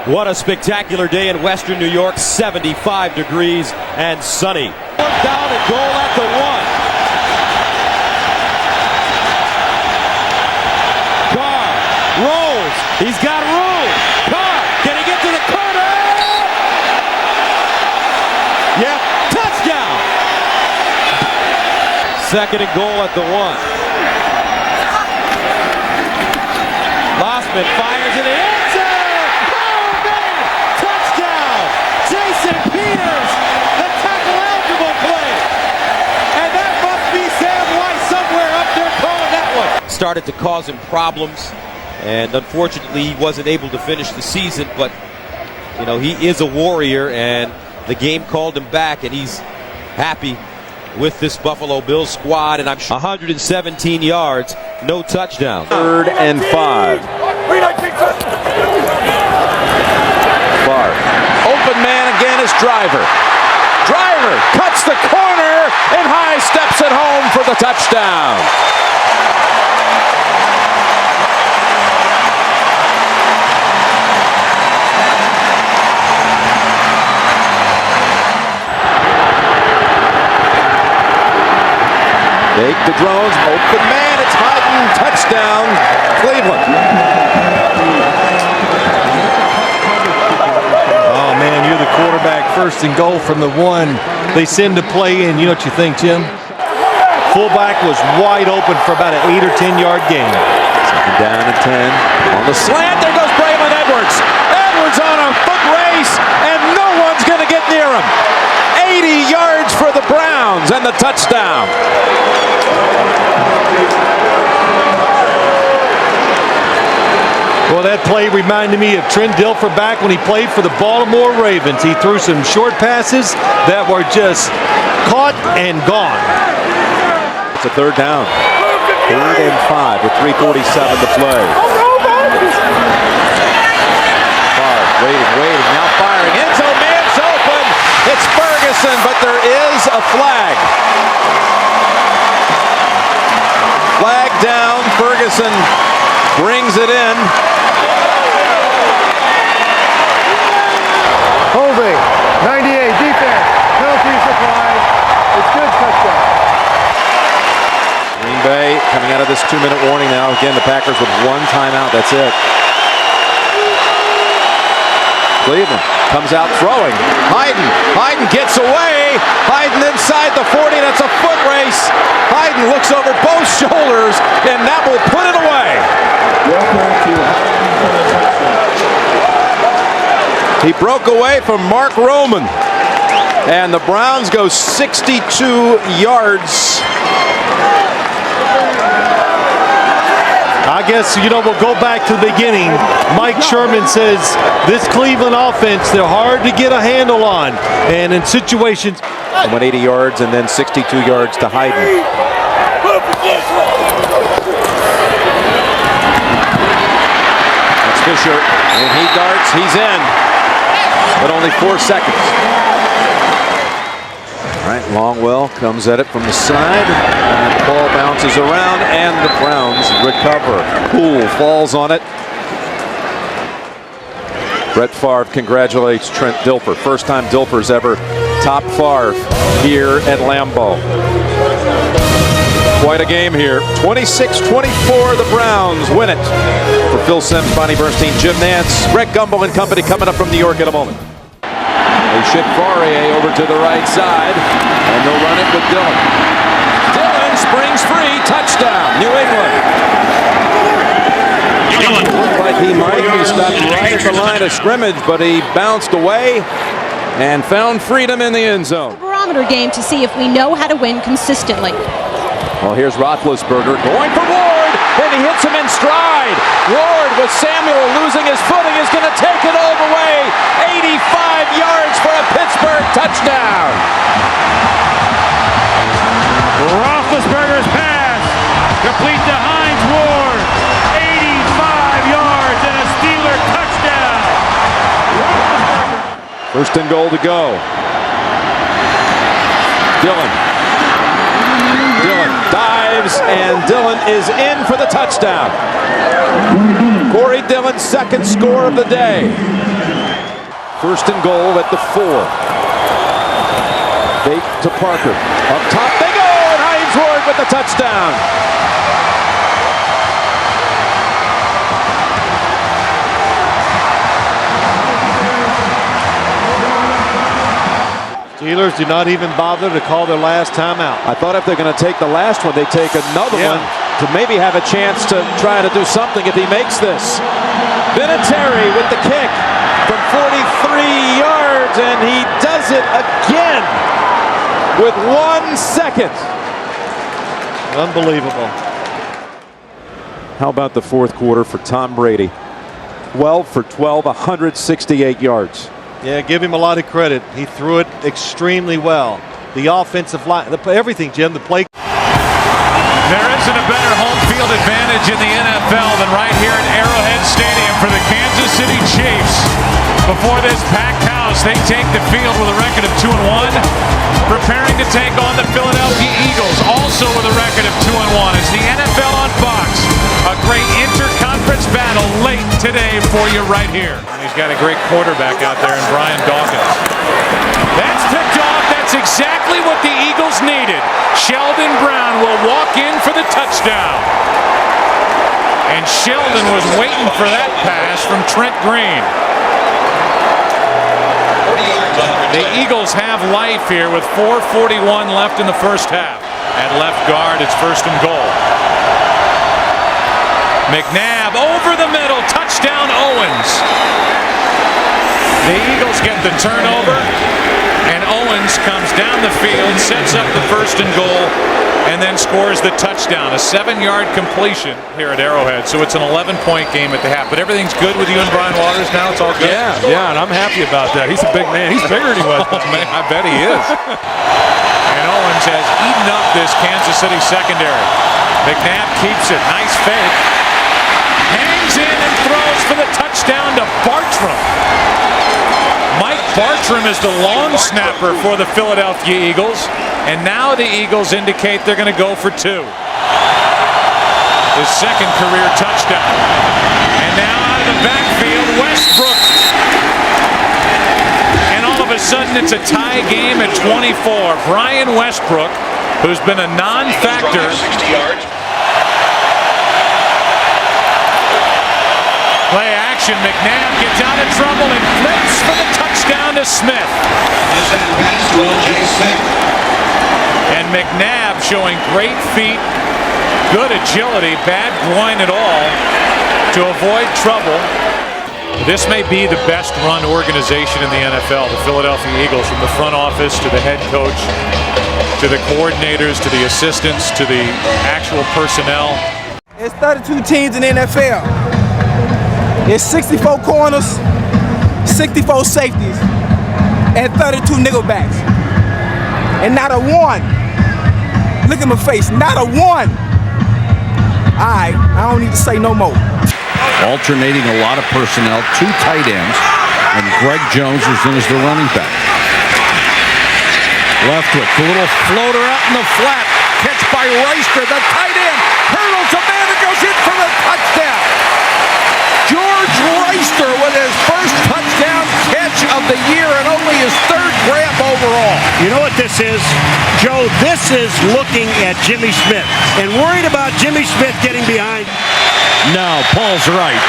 What a spectacular day in Western New York, 75 degrees and sunny. Down and goal at the 1. Carr rolls. He's got room. Carr, can he get to the corner? Yep, touchdown. Second and goal at the 1. Lossman fires in the end zone. Oh, man! Touchdown! Jason Peters, the tackle-eligible play. And that must be Sam White somewhere up there calling that one. Started to cause him problems, and unfortunately he wasn't able to finish the season, but, you know, he is a warrior, and the game called him back, and he's happy with this Buffalo Bills squad, and I'm sure 117 yards, no touchdown. 3rd and 5. Barr. Open man again is Driver. Driver cuts the corner and high steps it home for the touchdown. Take the drones, open man, it's Hyden, touchdown, Cleveland. Oh man, you're the quarterback, 1st and goal from the 1. They send the play in, you know what you think, Jim? Fullback was wide open for about an 8 or 10 yard gain. 2nd down and 10. On the slant, there goes Braylon Edwards. Edwards on a foot race, and no one's going to get near him. 80 yards for the Browns and the touchdown. Well, that play reminded me of Trent Dilfer back when he played for the Baltimore Ravens. He threw some short passes that were just caught and gone. It's a 3rd down. 3rd and 5 with 3:47 to play. Barr waiting, now firing. End zone, man's open. It's Ferguson, but there is a flag. Flag down. Ferguson brings it in. Holding, 98, defense, penalties applied. It's good, touchdown. Green Bay coming out of this 2-minute warning now. Again, the Packers with 1 timeout. That's it. Cleveland comes out throwing. Hyden gets away. Hyden inside the 40. That's a foot race. Hyden looks over both shoulders, and that will put it away. He broke away from Mark Roman, and the Browns go 62 yards. I guess, you know, we'll go back to the beginning. Mike Sherman says this Cleveland offense, they're hard to get a handle on. And in situations... He went 80 yards and then 62 yards to Hyden. That's Fisher, and he darts, he's in. But only 4 seconds. All right, Longwell comes at it from the side, and the ball bounces around, and the Browns recover. Poole falls on it. Brett Favre congratulates Trent Dilfer. First time Dilfer's ever topped Favre here at Lambeau. Quite a game here. 26-24, the Browns win it. For Phil Simms, Bonnie Bernstein, Jim Nance, Greg Gumbel and company coming up from New York in a moment. They ship Faurier over to the right side, and they'll run it with Dillon. Dillon springs free, touchdown, New England. Looked like he might be stopped right at the line of scrimmage, but he bounced away and found freedom in the end zone. Barometer game to see if we know how to win consistently. Well, here's Roethlisberger going for Ward, and he hits him in stride. Ward, with Samuel losing his footing, is going to take it all the way. 85 yards for a Pittsburgh touchdown. Roethlisberger's pass, complete to Hines Ward. 85 yards and a Steeler touchdown. 1st and goal to go. Dillon dives, and Dillon is in for the touchdown. Corey Dillon's 2nd score of the day. First and goal at the 4. Fake to Parker. Up top they go, and Hines Ward with the touchdown. Steelers do not even bother to call their last timeout. I thought if they're going to take the last one, they take another one to maybe have a chance to try to do something if he makes this. Vinatieri with the kick from 43 yards, and he does it again with 1 second. Unbelievable. How about the fourth quarter for Tom Brady? 12 for 12, 168 yards. Yeah, give him a lot of credit. He threw it extremely well. The offensive line, everything, Jim, the play. There isn't a better home field advantage in the NFL than right here at Arrowhead Stadium for the Kansas City Chiefs. Before this packed house, they take the field with a record of 2-1, preparing to take on the Philadelphia Eagles, also with a record of 2-1. It's the NFL on Fox. A great interconference battle late today for you right here. He's got a great quarterback out there in Brian Dawkins. That's picked off. That's exactly what the Eagles needed. Sheldon Brown will walk in for the touchdown. And Sheldon was waiting for that pass from Trent Green. The Eagles have life here with 4:41 left in the first half. At left guard, it's first and goal. McNabb over the middle, touchdown Owens. The Eagles get the turnover, and Owens comes down the field, sets up the first and goal, and then scores the touchdown. A 7-yard completion here at Arrowhead, so it's an 11-point game at the half. But everything's good with you and Brian Waters now? It's all good? Yeah, and I'm happy about that. He's a big man. He's bigger than he was. Oh, man, I bet he is. And Owens has eaten up this Kansas City secondary. McNabb keeps it. Nice fake. Hangs in and throws for the touchdown to Bartram. Mike Bartram is the long snapper for the Philadelphia Eagles, and now the Eagles indicate they're going to go for 2. His second career touchdown. And now out of the backfield, Westbrook. And all of a sudden it's a tie game at 24. Brian Westbrook, who's been a non-factor. 60 yards. Play action, McNabb gets out of trouble and flips for the touchdown to Smith. And McNabb showing great feet, good agility, bad groin at all to avoid trouble. This may be the best run organization in the NFL, the Philadelphia Eagles, from the front office to the head coach, to the coordinators, to the assistants, to the actual personnel. It's 32 teams in the NFL. It's 64 corners, 64 safeties, and 32 nickelbacks. And not a one. Look at my face, not a one. All right, I don't need to say no more. Alternating a lot of personnel, 2 tight ends, and Greg Jones is in as the running back. Leftwich, a little floater out in the flat, catch by Reister, the tight end, hurdles a man and goes in for the touchdown. George Reister with his first touchdown catch of the year and only his 3rd grab overall. You know what this is, Joe? This is looking at Jimmy Smith and worried about Jimmy Smith getting behind. No, Paul's right.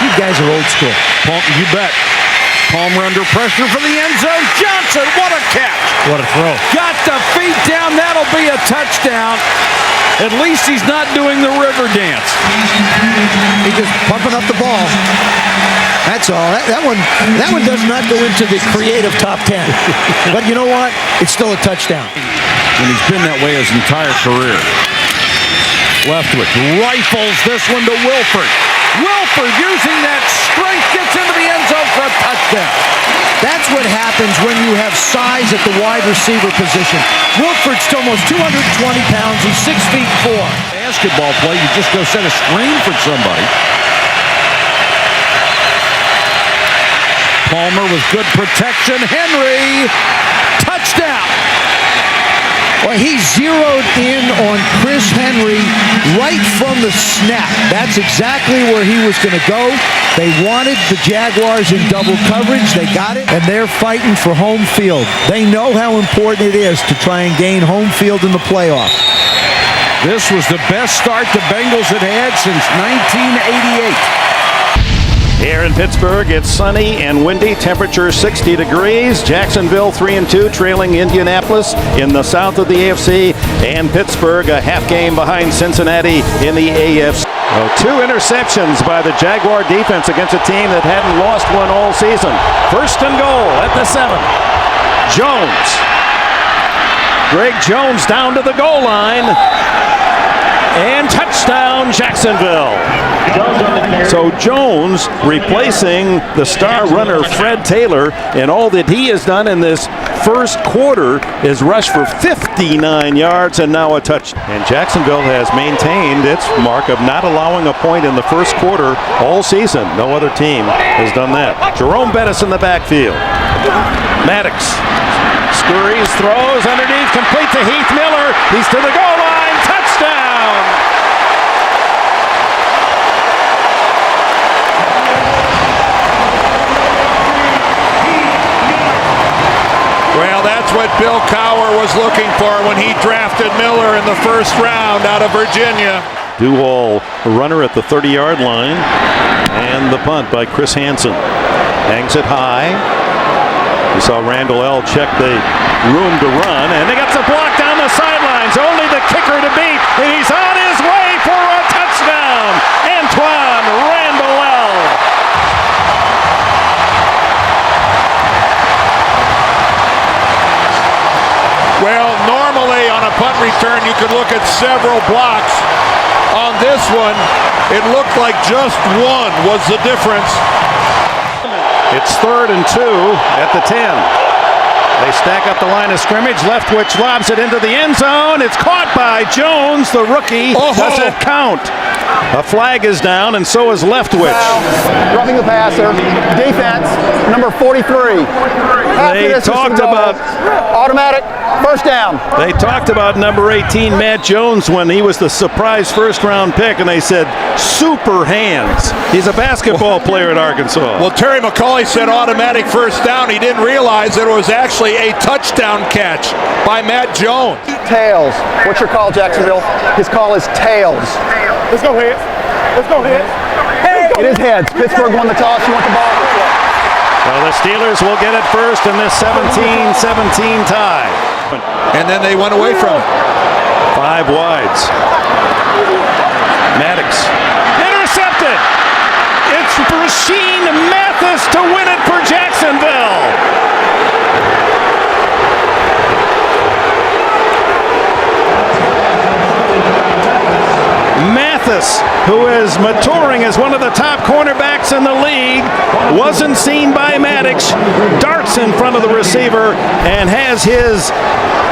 You guys are old school. Paul, you bet. Palmer under pressure for the end zone. Johnson, what a catch. What a throw. Got the feet down. That'll be a touchdown. At least he's not doing the river dance. He's just pumping up the ball. That's all. That one does not go into the creative top 10. But you know what? It's still a touchdown. And he's been that way his entire career. Leftwich rifles this one to Wilford. Wilford using that strength gets into the end zone for a touchdown. That's what happens when you have size at the wide receiver position. Wilford's almost 220 pounds. He's 6'4". Basketball play, you just go set a screen for somebody. Palmer with good protection. Henry, touchdown. Well, he zeroed in on Chris Henry right from the snap. That's exactly where he was going to go. They wanted the Jaguars in double coverage. They got it, and they're fighting for home field. They know how important it is to try and gain home field in the playoffs. This was the best start the Bengals had had since 1988. Here in Pittsburgh, it's sunny and windy. Temperature 60 degrees. Jacksonville 3-2, trailing Indianapolis in the south of the AFC. And Pittsburgh a half game behind Cincinnati in the AFC. Oh, 2 interceptions by the Jaguar defense against a team that hadn't lost one all season. First and goal at the 7. Jones. Greg Jones down to the goal line. And touchdown, Jacksonville. So Jones replacing the star runner Fred Taylor, and all that he has done in this first quarter is rush for 59 yards and now a touch. And Jacksonville has maintained its mark of not allowing a point in the first quarter all season. No other team has done that. Jerome Bettis in the backfield. Maddox scurries, throws underneath, complete to Heath Miller. He's to the goal line. Touchdown! Well, that's what Bill Cowher was looking for when he drafted Miller in the first round out of Virginia. Duhall, runner at the 30-yard line, and the punt by Chris Hansen. Hangs it high. You saw Randall L. check the room to run, and they got some block down the sidelines. Only the kicker to beat, and he's on his way for a touchdown. Antoine Randall L. Well, normally on a punt return, you could look at several blocks. On this one, it looked like just one was the difference. It's 3rd and 2 at the 10. They stack up the line of scrimmage. Leftwich lobs it into the end zone. It's caught by Jones, the rookie. Doesn't count. A flag is down, and so is Leftwich. Roughing the passer. Defense, number 43. They talked about automatic first down. They talked about number 18, Matt Jones, when he was the surprise first-round pick, and they said super hands. He's a basketball player at Arkansas. Well, Terry McCauley said automatic first down. He didn't realize that it was actually a touchdown catch by Matt Jones. Tails. What's your call, Jacksonville? His call is tails. Let's go heads. Let's go heads. It is heads. Pittsburgh won the toss. You want the ball? Well, the Steelers will get it first in this 17-17 tie. And then they went away from it. 5 wides. Maddox. Intercepted! It's Rashean Mathis to win it for Jacksonville. Mathis, who is maturing as one of the top cornerbacks in the league, wasn't seen by Maddox, darts in front of the receiver, and has his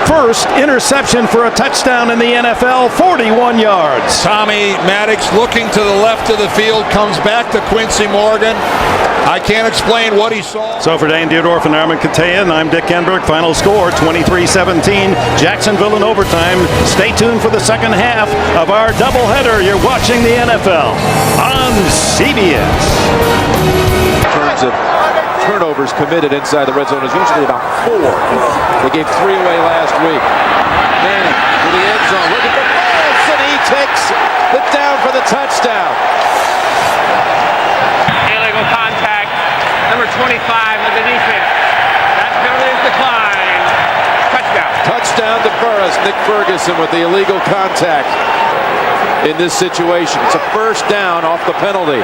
first interception for a touchdown in the NFL, 41 yards. Tommy Maddox looking to the left of the field, comes back to Quincy Morgan. I can't explain what he saw. So for Dane Dierdorf and Armin Kateya, I'm Dick Enberg. Final score, 23-17. Jacksonville in overtime. Stay tuned for the second half of our doubleheader. You're watching the NFL on CBS. In terms of turnovers committed inside the red zone is usually about 4. They gave 3 away last week. Manning to the end zone, looking for Fultz, and he takes it down for the touchdown. Illegal contact, number 25 of the defense. That penalty is declined. Touchdown. Touchdown to Burris. Nick Ferguson with the illegal contact in this situation. It's a first down off the penalty.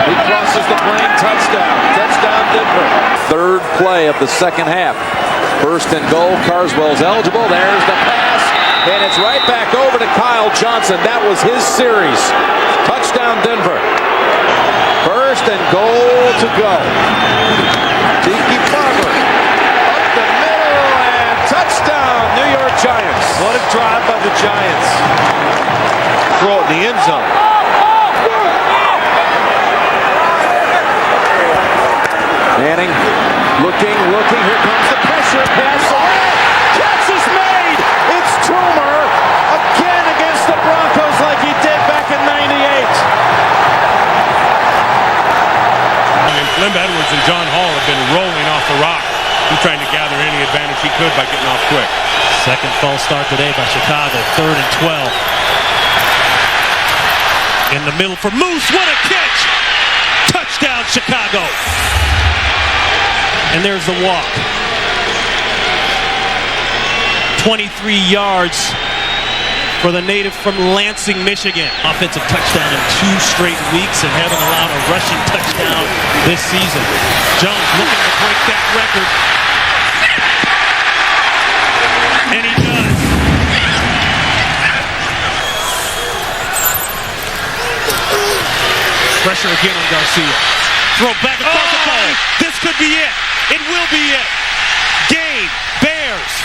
He crosses the plane, touchdown. Touchdown Denver. Third play of the second half. First and goal, Carswell's eligible. There's the pass, and it's right back over to Kyle Johnson. That was his series. Touchdown Denver. First and goal to go. Tiki Barber up the middle, and touchdown New York Giants. What a drive by the Giants. Throw it in the end zone. pressure pass. Catch is made. It's Toomer again against the Broncos like he did back in '98. Lim Edwards and John Hall have been rolling off the rock. He's trying to gather any advantage he could by getting off quick. Second false start today by Chicago. 3rd and 12. In the middle for Moose. What a catch! Touchdown, Chicago. And there's the walk. 23 yards for the native from Lansing, Michigan. Offensive touchdown in 2 straight weeks and haven't allowed a rushing touchdown this season. Jones looking to break that record. And he does. Pressure again on Garcia. Throw back across the body. This could be it. It will be it. Game. Bears.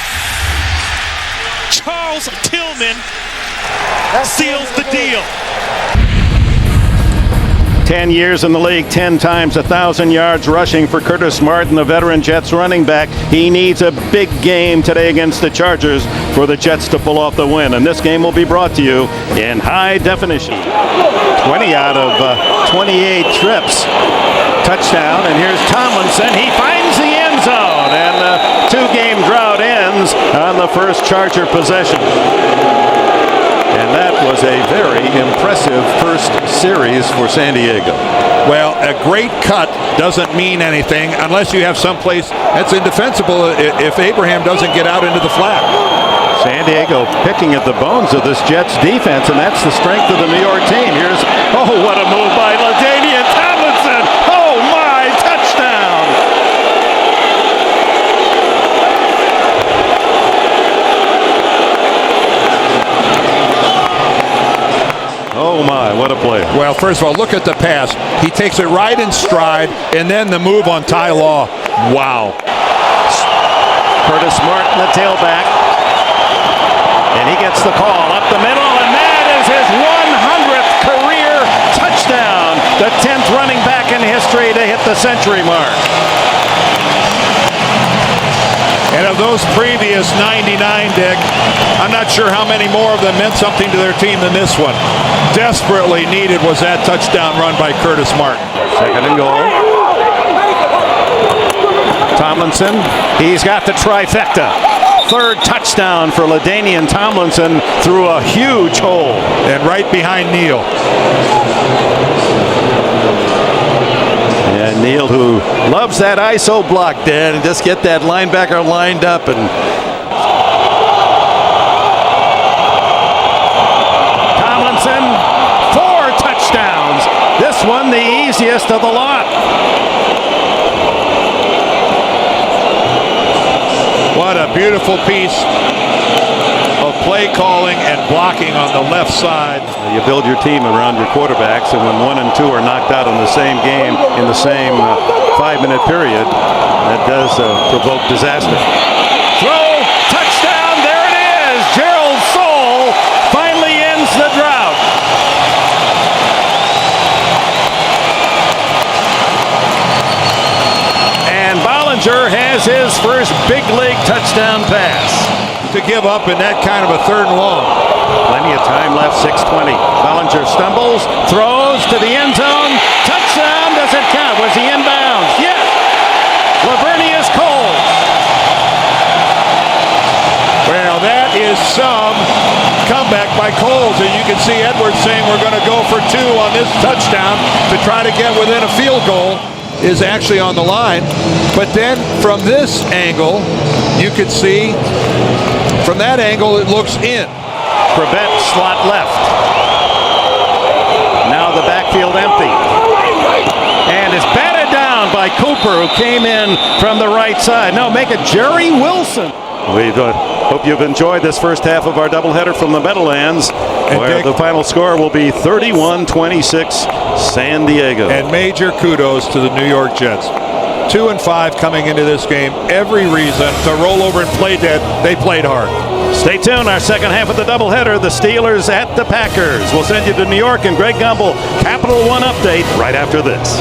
Charles Tillman seals the deal. 10 years in the league, 10 times 1,000 yards rushing for Curtis Martin, the veteran Jets running back. He needs a big game today against the Chargers for the Jets to pull off the win. And this game will be brought to you in high definition. 20 out of 28 trips. Touchdown, and here's Tomlinson. He finds the end zone, and the 2-game drought ends on the first Charger possession. And that was a very impressive first series for San Diego. Well, a great cut doesn't mean anything unless you have someplace that's indefensible if Abraham doesn't get out into the flat. San Diego picking at the bones of this Jets defense, and that's the strength of the New York team. Here's, oh, what a move by LaDainian Tomlinson. Oh, my, touchdown. Oh my, what a play. Well, first of all, look at the pass. He takes it right in stride, and then the move on Ty Law. Wow. Curtis Martin, the tailback. And he gets the call up the middle, and that is his 100th career touchdown. The 10th running back in history to hit the century mark. And of those previous 99, Dick, I'm not sure how many more of them meant something to their team than this one. Desperately needed was that touchdown run by Curtis Martin. 2nd and goal. Tomlinson, he's got the trifecta. 3rd touchdown for LaDainian Tomlinson through a huge hole. And right behind Neal. And Neal, who loves that ISO block, Dan, and just get that linebacker lined up. And Tomlinson, 4 touchdowns. This one the easiest of the lot. What a beautiful piece of play calling and blocking on the left side. You build your team around your quarterbacks, and when 1 and 2 are knocked out in the same game in the same 5-minute period, that does provoke disaster. Throw, touchdown, there it is. Gerald Soule finally ends the drought. And Bollinger has his first big league touchdown pass. To give up in that kind of a 3rd and long. Plenty of time left, 6:20. Bollinger stumbles, throws to the end zone. Touchdown, does it count? Was he inbounds? Yes. Lavernius Coles. Well, that is some comeback by Coles. And you can see Edwards saying we're going to go for 2 on this touchdown to try to get within a field goal is actually on the line. But then from this angle, you can see from that angle it looks in. Prevent slot left. Now the backfield empty. And it's batted down by Cooper, who came in from the right side. No, make it Jerry Wilson. We hope you've enjoyed this first half of our doubleheader from the Meadowlands, where the final score will be 31-26 San Diego. And major kudos to the New York Jets. 2-5 coming into this game. Every reason to roll over and play dead. They played hard. Stay tuned. Our second half of the doubleheader, the Steelers at the Packers. We'll send you to New York, and Greg Gumbel, Capital One update right after this.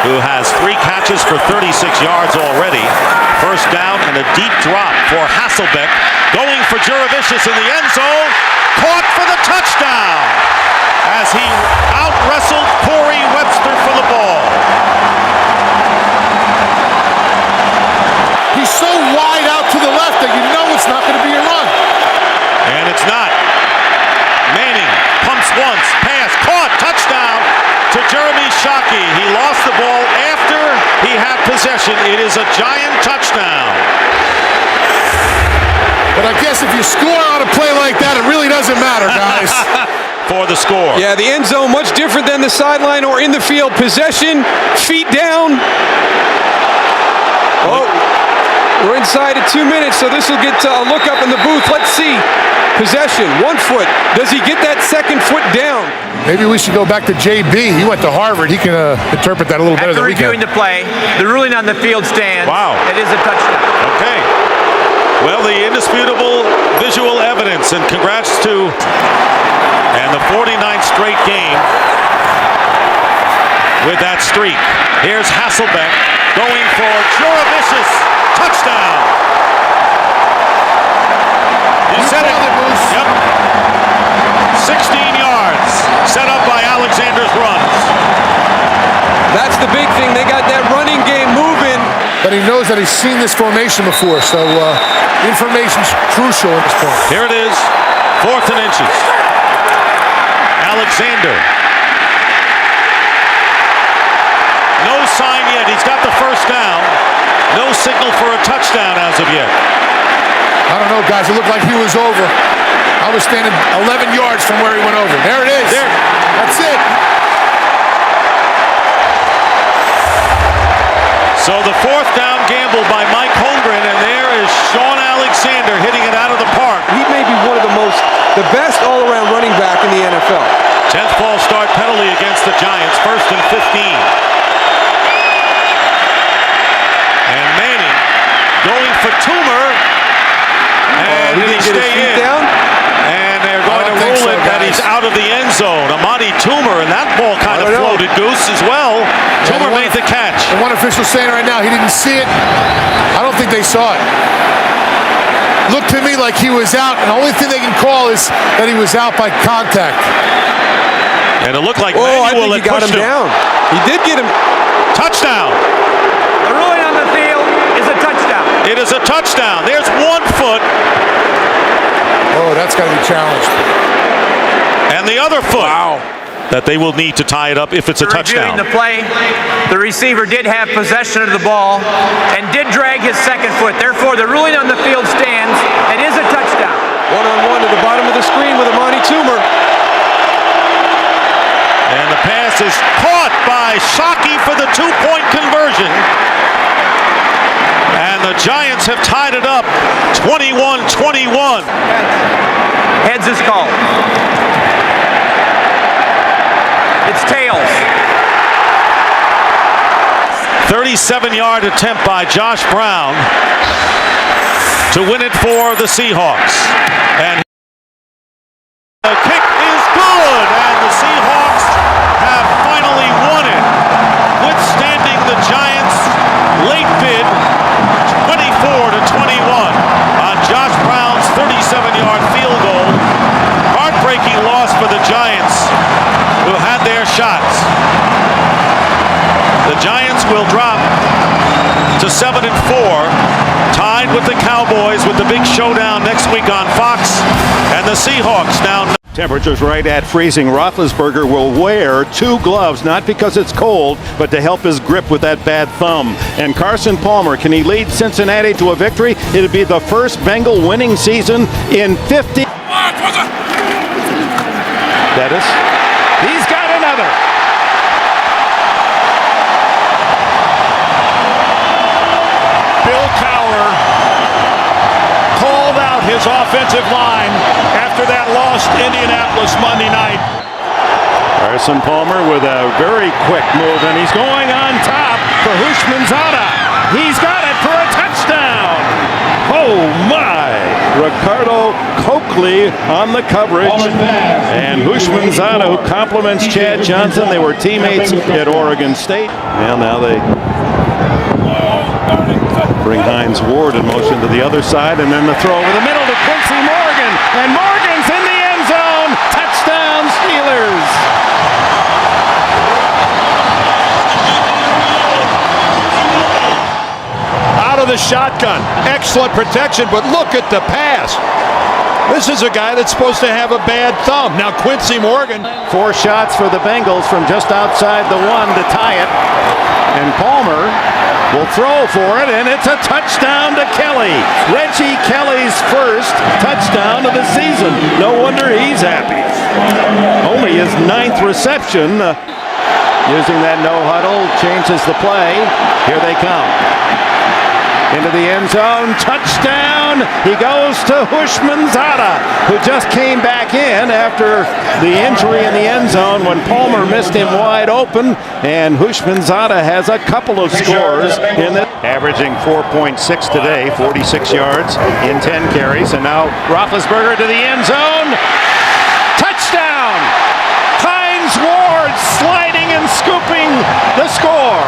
who has 3 catches for 36 yards already. First down and a deep drop for Hasselbeck. Going for Jurevicius in the end zone. Caught for the touchdown as he out-wrestled Corey Webster for the ball. He's so wide out to the left that you know it's not going to be a run. And it's not. Manning pumps once, pass, caught, touchdown to Jeremy Shockey. He lost the ball after he had possession. It is a Giant touchdown. But I guess if you score on a play like that, it really doesn't matter, guys. For the score. Yeah, the end zone much different than the sideline or in the field. Possession, feet down. Oh, we're inside of 2 minutes, so this will get a look up in the booth. Let's see. Possession, 1 foot. Does he get that second foot down? Maybe we should go back to JB. He went to Harvard. He can interpret that a little better than we can. After reviewing the play, the ruling on the field stands. Wow. It is a touchdown. Okay. Well, the indisputable visual evidence, and congrats to the 49th straight game with that streak. Here's Hasselbeck going for Jurevicius. Touchdown. You said it. Yep. 16 yards set up by Alexander's runs. That's the big thing. They got that running game moving. But he knows that he's seen this formation before, so information's crucial at this point. Here it is, 4th and inches. Alexander. No sign yet. He's got the first down. No signal for a touchdown as of yet. I don't know, guys. It looked like he was over. I was standing 11 yards from where he went over. There it is. There. That's it. So the 4th down gamble by Mike Holmgren, and there is Sean Alexander hitting it out of the park. He may be one of the best all-around running back in the NFL. 10th false start penalty against the Giants. 1st and 15. And Manning going for Toomer. And he didn't get his feet down? And they're going to rule it that he's out of the end zone. Amadi Toomer, and that ball kind of floated, Goose, as well. Toomer made the catch. And one official saying right now he didn't see it. I don't think they saw it. Looked to me like he was out, and the only thing they can call is that he was out by contact. And it looked like I think Manuel he got him down. He did get him. Touchdown. The ruling on the field is a touchdown. It is a touchdown. There's 1 foot. Oh, that's got to be challenged. And the other foot. Wow. That they will need to tie it up if it's a touchdown. Reviewing the play, the receiver did have possession of the ball and did drag his second foot. Therefore, the ruling on the field stands. It is a touchdown. 1-on-1 to the bottom of the screen with Amadi Toomer. And the pass is caught by Shockey for the 2-point conversion. And the Giants have tied it up 21-21. Heads is called. It's tails. 37-yard attempt by Josh Brown to win it for the Seahawks. And the kick is good, and the Seahawks have finally won it, withstanding the Giants' late bid, 24-21 on Josh Brown's 37-yard field goal. Heartbreaking loss for the Giants, who had their shots. The Giants will drop to 7-4, tied with the Cowboys with the big showdown next week on Fox, and the Seahawks now. Temperatures right at freezing. Roethlisberger will wear 2 gloves, not because it's cold, but to help his grip with that bad thumb. And Carson Palmer, can he lead Cincinnati to a victory? It'll be the first Bengal winning season in 50. Bettis. He's got another. Bill Cowher called out his offensive line after that loss to Indianapolis Monday night. Carson Palmer with a very quick move, and he's going on top for Houshmandzadeh. He's got it for a touchdown. Oh my! Ricardo Coakley on the coverage. And Hushmanzada, who compliments Chad Johnson. They were teammates at Oregon State. And now they bring Hines Ward in motion to the other side, and then the throw over the middle to Quincy Morgan. And Morgan's in the end zone. Touchdown, Steelers. Out of the shotgun. Excellent protection, but look at the pass. This is a guy that's supposed to have a bad thumb. Now Quincy Morgan. 4 shots for the Bengals from just outside the 1 to tie it. And Palmer will throw for it, and it's a touchdown to Kelly. Reggie Kelly's first touchdown of the season. No wonder he's happy. Only his 9th reception. Using that no huddle, changes the play. Here they come. Into the end zone, touchdown! He goes to Hushmanzada, who just came back in after the injury in the end zone when Palmer missed him wide open, and Hushmanzada has a couple of scores in the averaging 4.6 today, 46 yards in 10 carries, and now Roethlisberger to the end zone, touchdown! Hines Ward sliding and scooping the score.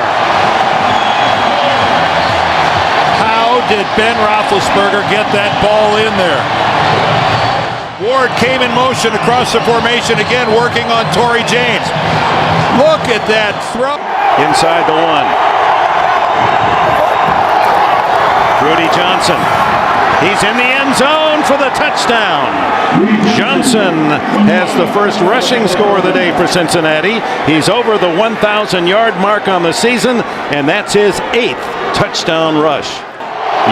Did Ben Roethlisberger get that ball in there? Ward came in motion across the formation again, working on Torrey James. Look at that throw. Inside the 1. Rudy Johnson. He's in the end zone for the touchdown. Johnson has the first rushing score of the day for Cincinnati. He's over the 1,000-yard mark on the season, and that's his 8th touchdown rush.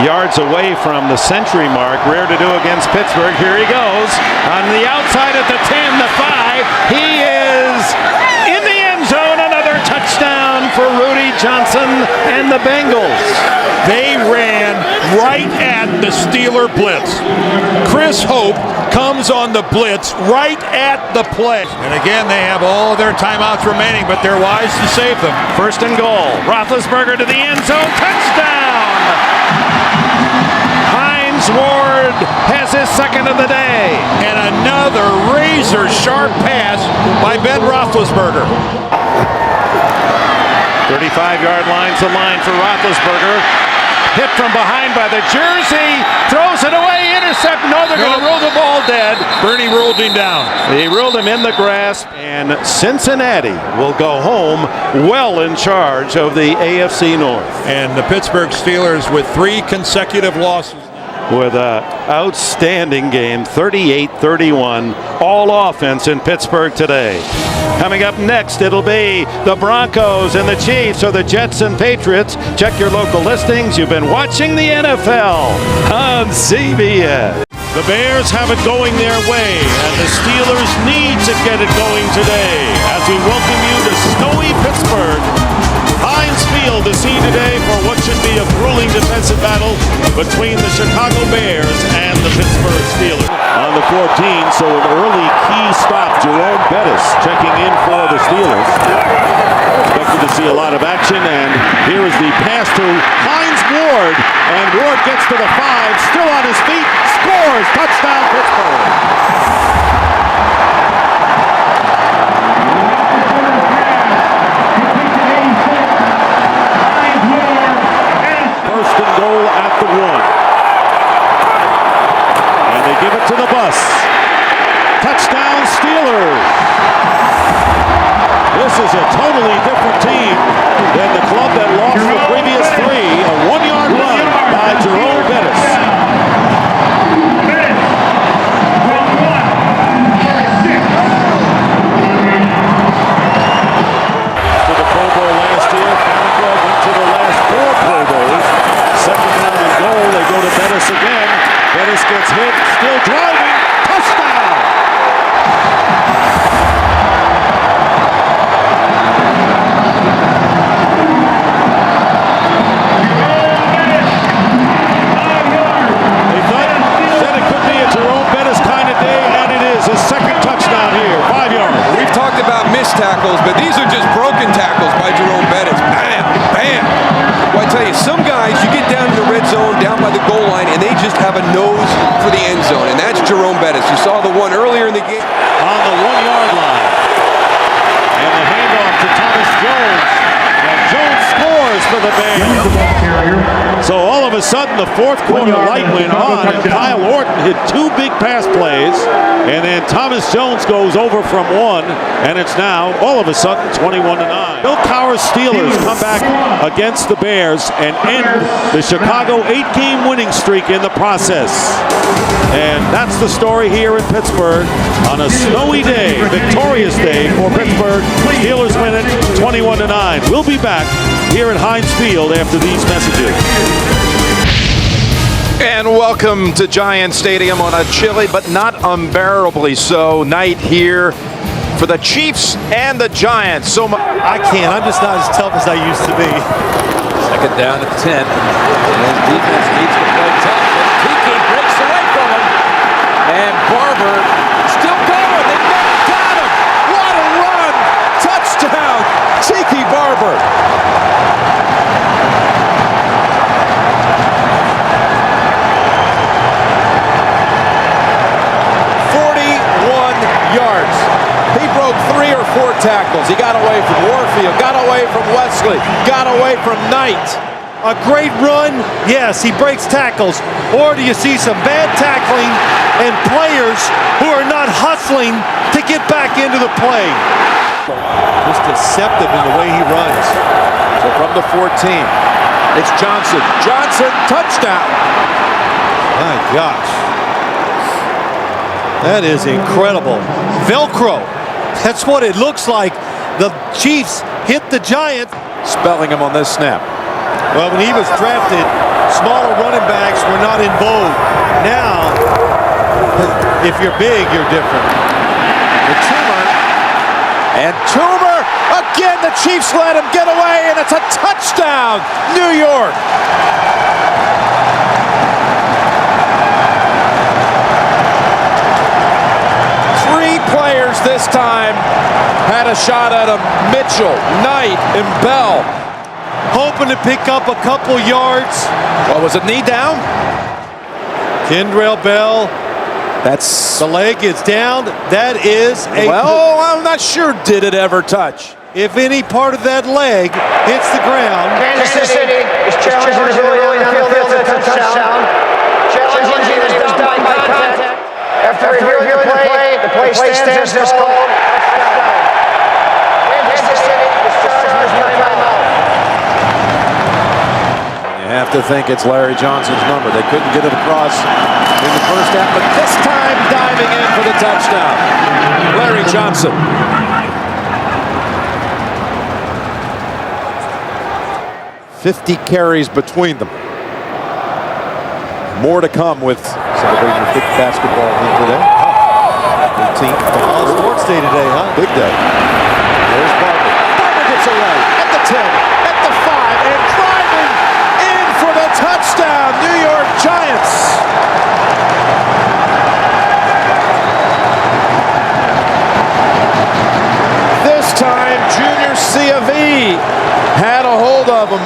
Yards away from the century mark. Rare to do against Pittsburgh. Here he goes. On the outside at the 10, the 5. He is in the end zone. Another touchdown for Rudy Johnson and the Bengals. They ran right at the Steeler blitz. Chris Hope comes on the blitz right at the play. And again, they have all their timeouts remaining, but they're wise to save them. First and goal. Roethlisberger to the end zone. Touchdown! Hines Ward has his second of the day. And another razor-sharp pass by Ben Roethlisberger. 35-yard line's the line for Roethlisberger. Hit from behind by the jersey. Throws it away. Intercept. No, they're going to rule the ball dead. Bernie ruled him down. He ruled him in the grasp. And Cincinnati will go home well in charge of the AFC North. And the Pittsburgh Steelers with 3 consecutive losses. With an outstanding game, 38-31, all offense in Pittsburgh today. Coming up next, it'll be the Broncos and the Chiefs, or the Jets and Patriots. Check your local listings. You've been watching the NFL on CBS. The Bears have it going their way, and the Steelers need to get it going today as we welcome you to snowy Pittsburgh. Heinz Field to see today for what should be a grueling defensive battle between the Chicago Bears and the Pittsburgh Steelers. On the 14, so an early key stop. Jerome Bettis checking in for the Steelers. Expected to see a lot of action, and here is the pass to Hines Ward, and Ward gets to the 5, still on his feet, scores, touchdown Pittsburgh. Goal at the 1. And they give it to the bus. Touchdown Steelers. This is a totally different team than the club that lost the previous 3. A 1-yard run by Jerome Bettis. To the Pro Bowl last year, Farquhar went to the last 4 Pro Bowls. Second down and goal, they go to Bettis again. Bettis gets hit, still driving, touchdown! They said it could be a Jerome Bettis kind of day, and it is. His second touchdown here, 5 yards. We've talked about missed tackles, but these are just broken tackles by Jerome Bettis. Bam, bam. Well, I tell you, some guys, you get down to the red zone, down by the goal line, and they just have a nose for the end zone, and that's Jerome this. You saw the one earlier in the game. On the 1-yard line. And the handoff to Thomas Jones. And Jones scores for the Bears. So all of a sudden, the fourth quarter light went on, and Kyle Orton hit 2 big pass plays, and then Thomas Jones goes over from 1, and it's now, all of a sudden, 21-9. Bill Cowher's Steelers come back against the Bears and end the Chicago 8-game winning streak in the process. And that's the story here in Pittsburgh on a snowy day, victorious day for Pittsburgh. Steelers win it 21-9. We'll be back here at Heinz Field after these messages. And welcome to Giant Stadium on a chilly but not unbearably so night here for the Chiefs and the Giants. I can't. I'm just not as tough as I used to be. Second down at 10. His defense needs to play tough. And Tiki breaks away from him. And Barber still going. They never got him. What a run. Touchdown. Tiki Barber. Yards. He broke 3 or 4 tackles. He got away from Warfield, got away from Wesley, got away from Knight. A great run, yes, he breaks tackles. Or do you see some bad tackling and players who are not hustling to get back into the play? Just deceptive in the way he runs. So from the 14, it's Johnson. Johnson, touchdown. My gosh. That is incredible. Velcro. That's what it looks like. The Chiefs hit the Giants. Spelling him on this snap. Well, when he was drafted, smaller running backs were not in vogue. Now, if you're big, you're different. The Toomer. And Toomer, again, the Chiefs let him get away, and it's a touchdown, New York. Players this time had a shot at him. Mitchell, Knight, and Bell. Hoping to pick up a couple yards. What was it, knee down? Kendrell Bell. That's... The leg is down. That is a... Well, I'm not sure did it ever touch. If any part of that leg hits the ground... Kansas City is challenging the field for a touchdown. Challenging that he was down by contact. After reviewing the play stands as called. Kansas City is charged with timeout. You have to think it's Larry Johnson's number. They couldn't get it across in the first half, but this time diving in for the touchdown. Larry Johnson. $50 carries between them. More to come with celebrating the 5th basketball win today. 18th. All sports day today, huh? Big day. There's Barber. Barber gets away at the 10, at the 5, and driving in for the touchdown. New York Giants. This time, Junior C.A.V. had a hold of him,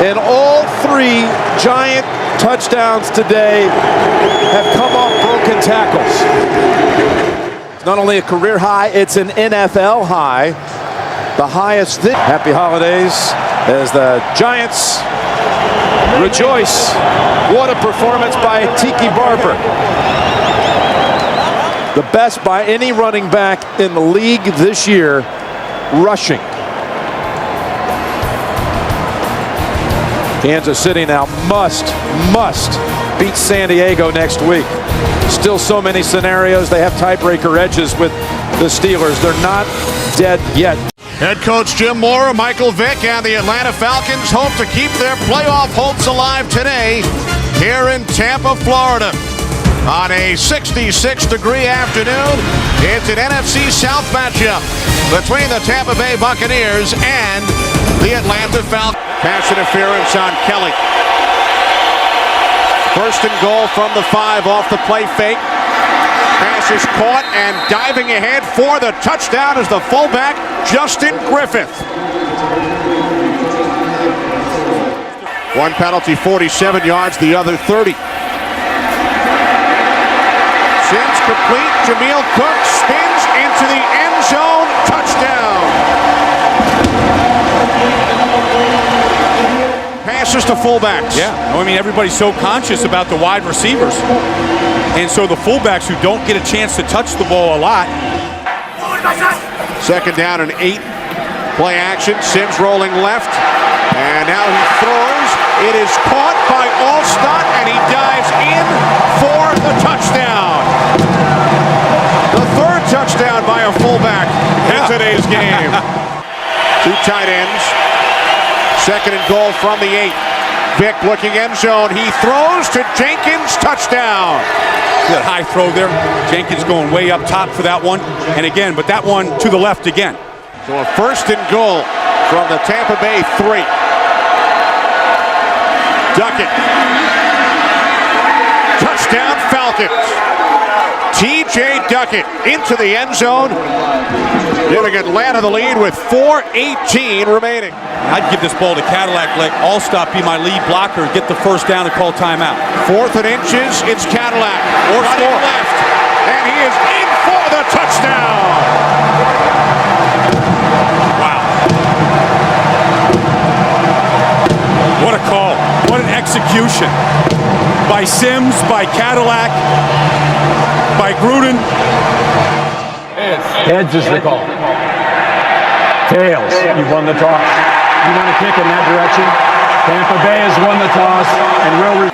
and all 3 Giant touchdowns today have come off broken tackles. It's not only a career high, it's an NFL high. The highest. Happy holidays as the Giants rejoice. What a performance by Tiki Barber. The best by any running back in the league this year, rushing. Kansas City now must beat San Diego next week. Still so many scenarios. They have tiebreaker edges with the Steelers. They're not dead yet. Head coach Jim Mora, Michael Vick, and the Atlanta Falcons hope to keep their playoff hopes alive today here in Tampa, Florida. On a 66-degree afternoon, it's an NFC South matchup between the Tampa Bay Buccaneers and the Atlanta Falcons. Pass interference on Kelly. First and goal from the 5 off the play fake. Pass is caught and diving ahead for the touchdown is the fullback, Justin Griffith. One penalty, 47 yards, the other 30. Sims could complete. Jameel Cook spins into the end zone. Touchdown. Passes to fullbacks. Yeah, I mean, everybody's so conscious about the wide receivers. And so the fullbacks who don't get a chance to touch the ball a lot. Second down and 8. Play action. Sims rolling left. And now he throws. It is caught by Alstott, and he dives in for the touchdown. The third touchdown by a fullback in today's game. 2 tight ends. Second and goal from the 8. Vick looking end zone. He throws to Jenkins. Touchdown. That high throw there. Jenkins going way up top for that one. And again, but that one to the left again. So a first and goal from the Tampa Bay 3. Duckett. Touchdown Falcons. T.J. Duckett into the end zone, giving Atlanta the lead with 4:18 remaining. I'd give this ball to Cadillac, let Alstott be my lead blocker, get the first down and call timeout. 4th and inches, it's Cadillac. Or running score. left, and he is in for the touchdown. Wow. What a call. What an execution. By Sims, by Cadillac, by Gruden. Heads is the call. Tails, you won the toss. You want to kick in that direction? Tampa Bay has won the toss and will.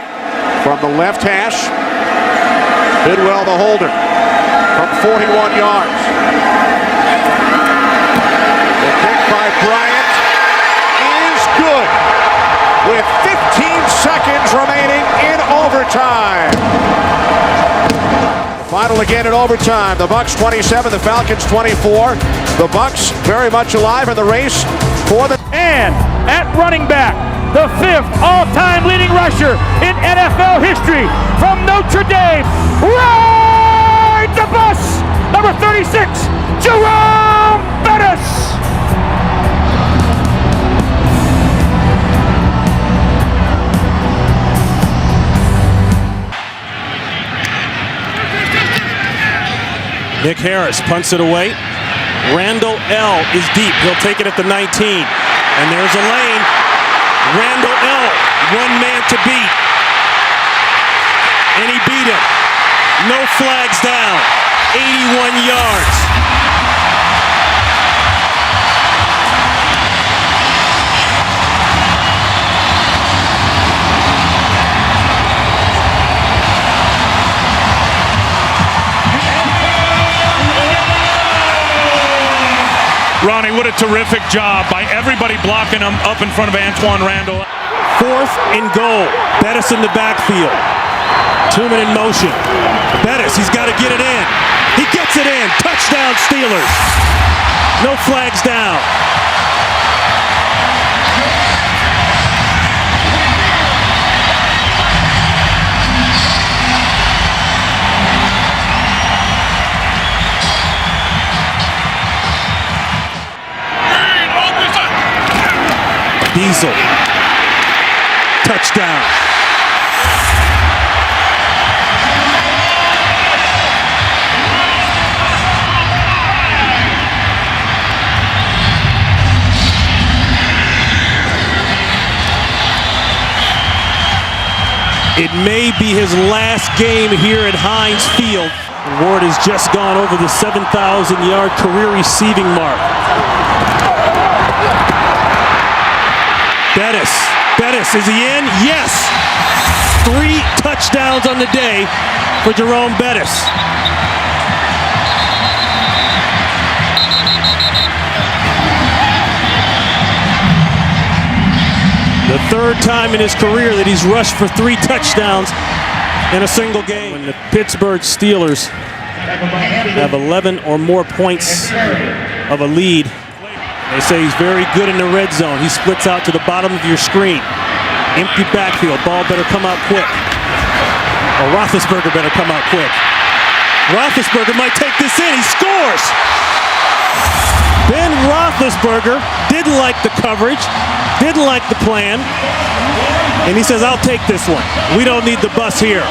From the left hash, Bidwell the holder from 41 yards. The kick by Bryant is good with 15 seconds remaining in overtime. Final again in overtime. The Bucs 27, the Falcons 24. The Bucs very much alive in the race for the... And at running back, the 5th all-time leading rusher in NFL history from Notre Dame. Ride the bus! Number 36, Jerome Bettis! Nick Harris punts it away. Randall L. is deep. He'll take it at the 19. And there's a lane. Randall L. one man to beat. And he beat him. No flags down. 81 yards. Ronnie, what a terrific job by everybody blocking him up in front of Antoine Randall. 4th and goal. Bettis in the backfield. 2-man in motion. Bettis, he's got to get it in. He gets it in. Touchdown Steelers. No flags down. Diesel. Touchdown. It may be his last game here at Heinz Field. Ward has just gone over the 7,000-yard career receiving mark. Bettis, is he in? Yes! 3 touchdowns on the day for Jerome Bettis. The 3rd time in his career that he's rushed for 3 touchdowns in a single game. When the Pittsburgh Steelers have 11 or more points of a lead, they say he's very good in the red zone. He splits out to the bottom of your screen. Empty backfield. Ball better come out quick. Or Roethlisberger better come out quick. Roethlisberger might take this in. He scores! Ben Roethlisberger didn't like the coverage, didn't like the plan, and he says, I'll take this one. We don't need the bus here.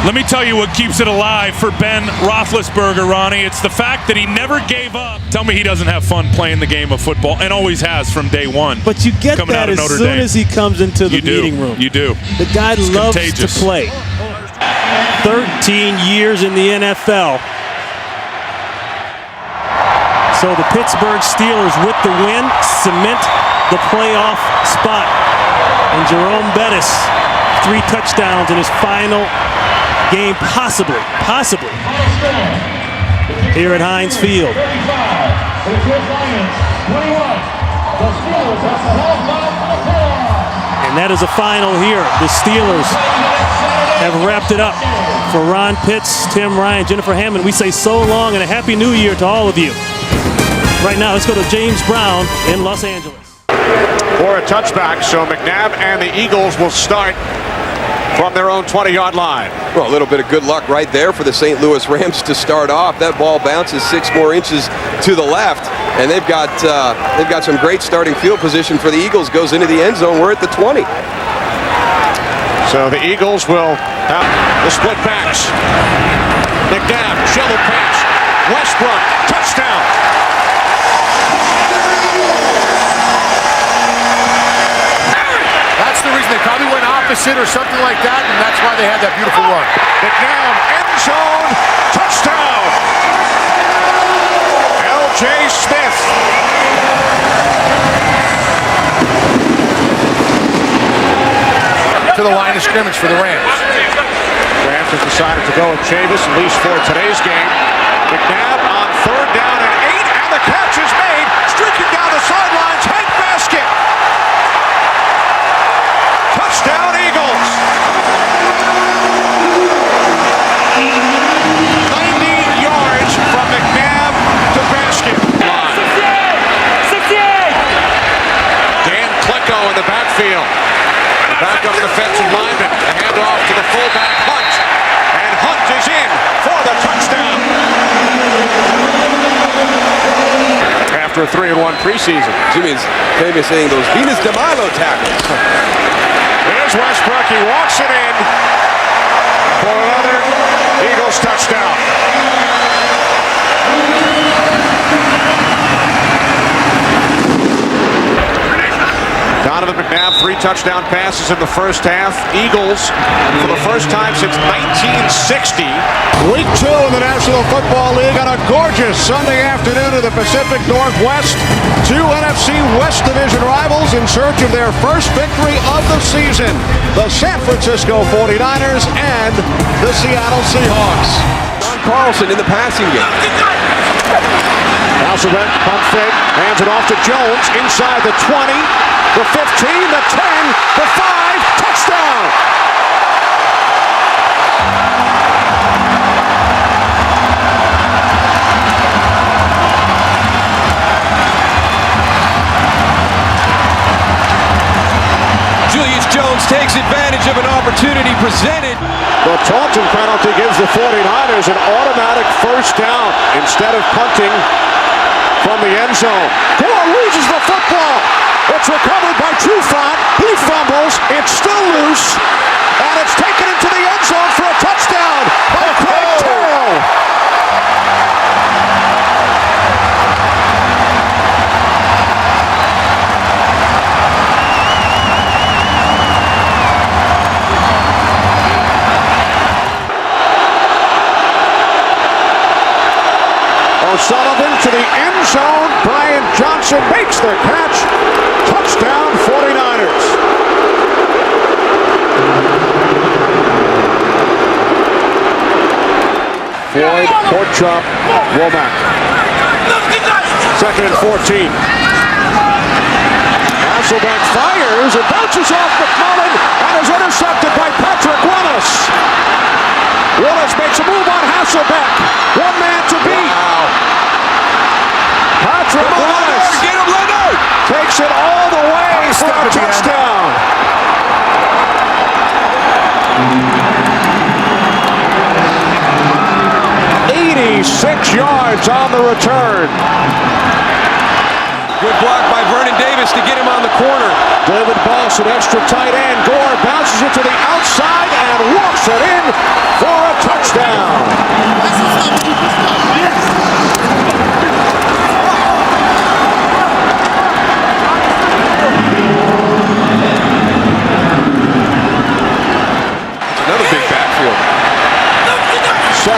Let me tell you what keeps it alive for Ben Roethlisberger, Ronnie. It's the fact that he never gave up. Tell me he doesn't have fun playing the game of football, and always has from day one. But you get that as soon as he comes into the meeting room. You do. The guy loves to play. 13 years in the NFL. So the Pittsburgh Steelers with the win cement the playoff spot. And Jerome Bettis, 3 touchdowns in his final game, possibly, here at Heinz Field. And that is a final here. The Steelers have wrapped it up. For Ron Pitts, Tim Ryan, Jennifer Hammond, we say so long and a happy new year to all of you. Right now, let's go to James Brown in Los Angeles. For a touchback, so McNabb and the Eagles will start from their own 20-yard line. Well, a little bit of good luck right there for the St. Louis Rams to start off. That ball bounces 6 more inches to the left, and they've got some great starting field position for the Eagles. Goes into the end zone. We're at the 20. So the Eagles will have the split backs. McNabb, shovel pass. Westbrook, touchdown. That's the reason they probably went opposite or something like that, and that's why they had that beautiful run. McNabb, end zone, touchdown. L.J. Smith. To the line of scrimmage for the Rams. Rams have decided to go with Chavis, at least for today's game. McNabb on 3rd down and 8, and the catch is made. Streaking down the sidelines, head basket. Touchdown, Eagles. 90 yards from McNabb to basket. 68! Dan Klecko in the backfield. Back up defensive lineman. The handoff to the fullback, Hunt. And Hunt is in for the touchdown. After a 3-1 preseason. Jimmy's famous saying those Venus de Milo tackles. Here's Westbrook. He walks it in for another Eagles touchdown. Donovan McNabb, 3 touchdown passes in the first half. Eagles, for the first time since 1960. Week 2 in the National Football League on a gorgeous Sunday afternoon in the Pacific Northwest. 2 NFC West Division rivals in search of their first victory of the season. The San Francisco 49ers and the Seattle Seahawks. John Carlson in the passing game. Hasselbeck, pump fake, hands it off to Jones, inside the 20, the 15, the 10, the 5, touchdown! Julius Jones takes advantage of an opportunity presented. The Taunton penalty gives the 49ers an automatic first down instead of punting from the end zone. Gore loses the football. It's recovered by Trufant. He fumbles. It's still loose. And it's taken into the end zone for a touchdown by Craig Terrell. O'Sullivan to the end zone. Brian Johnson makes the catch. Touchdown 49ers. Floyd, Porkchop, Womack. 2nd and 14. Hasselbeck fires. It bounces off McMullen and is intercepted by Patrick Willis. Willis makes a move on Hasselbeck. 1 man to beat. Patrick Willis takes it all the way for a touchdown. 86 yards on the return. Good block by Vernon Davis to get him on the corner. David Boss, an extra tight end. Gore bounces it to the outside and walks it in for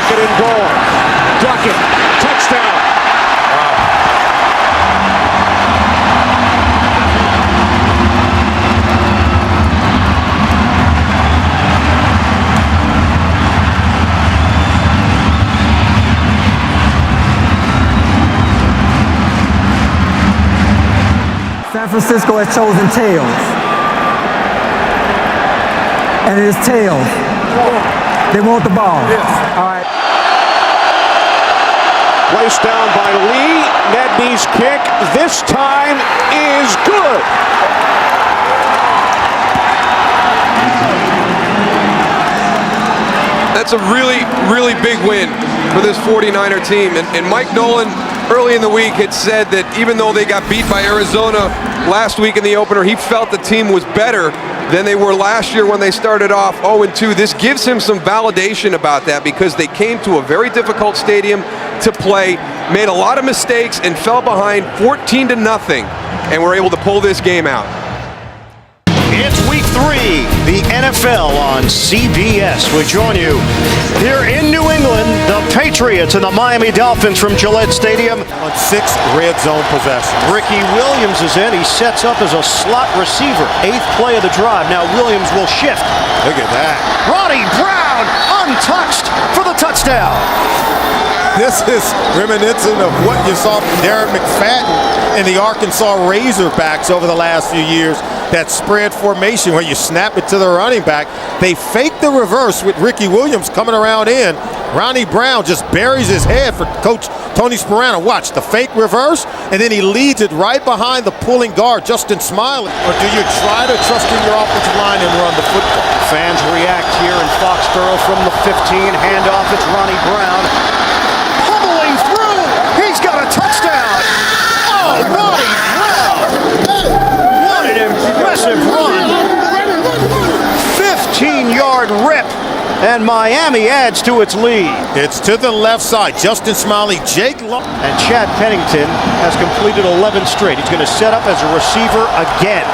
second and goal. Duckett, touchdown. San Francisco has chosen tails. And it is tails. They want the ball. Yes. All right. Placed down by Lee. Nedney's kick this time is good. That's a really, really big win for this 49er team. And Mike Nolan early in the week had said that even though they got beat by Arizona last week in the opener, he felt the team was better than they were last year when they started off 0-2. This gives him some validation about that because they came to a very difficult stadium to play, made a lot of mistakes, and fell behind 14-0, and were able to pull this game out. It's week 3, the NFL on CBS. We join you here in New England, the Patriots and the Miami Dolphins from Gillette Stadium. On 6 red zone possessions. Ricky Williams is in. He sets up as a slot receiver. 8th play of the drive. Now Williams will shift. Look at that. Ronnie Brown untouched for the touchdown. This is reminiscent of what you saw from Darren McFadden and the Arkansas Razorbacks over the last few years. That spread formation where you snap it to the running back. They fake the reverse with Ricky Williams coming around in. Ronnie Brown just buries his head for Coach Tony Sparano. Watch the fake reverse, and then he leads it right behind the pulling guard, Justin Smiley. Or do you try to trust in your offensive line and run the football? Fans react here in Foxborough from the 15. Handoff, it's Ronnie Brown. Pummeling through. He's got a touchdown. Oh, Ronnie Brown. What an impressive run. 15-yard rip. And Miami adds to its lead. It's to the left side. Justin Smiley, Jake Long. And Chad Pennington has completed 11 straight. He's going to set up as a receiver again.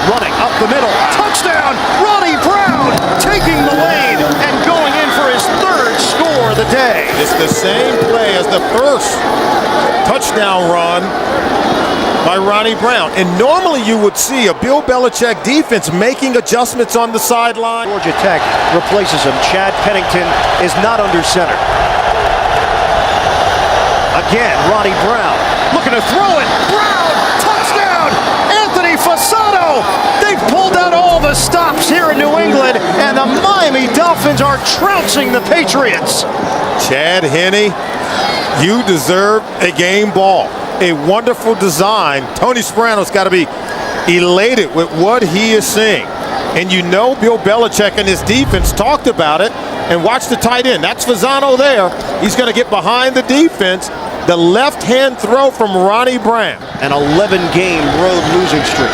Running up the middle. Touchdown! Ronnie Brown taking the lead and going in for his 3rd score of the day. It's the same play as the first touchdown run by Ronnie Brown. And normally you would see a Bill Belichick defense making adjustments on the sideline. Georgia Tech replaces him. Chad Pennington is not under center. Again, Ronnie Brown looking to throw it. Brown, touchdown! Anthony Fasano! They've pulled out all the stops here in New England, and the Miami Dolphins are trouncing the Patriots. Chad Henne, you deserve a game ball. A wonderful design. Tony Sparano's got to be elated with what he is seeing. And you know Bill Belichick and his defense talked about it. And watch the tight end. That's Fasano there. He's going to get behind the defense. The left-hand throw from Ronnie Brown. An 11-game road losing streak.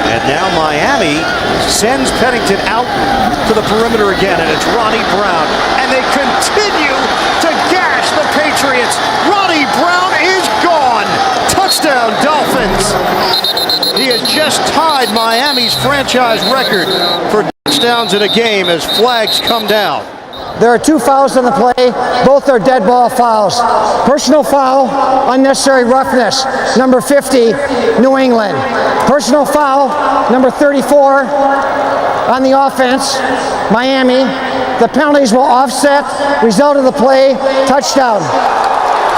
And now Miami sends Pennington out to the perimeter again. And it's Ronnie Brown. And they continue to gash the Patriots. Ronnie Brown is gone. Touchdown, Dolphins. He has just tied Miami's franchise record for touchdowns in a game as flags come down. There are 2 fouls on the play. Both are dead ball fouls. Personal foul, unnecessary roughness, number 50, New England. Personal foul, number 34, on the offense, Miami. The penalties will offset. Result of the play, touchdown.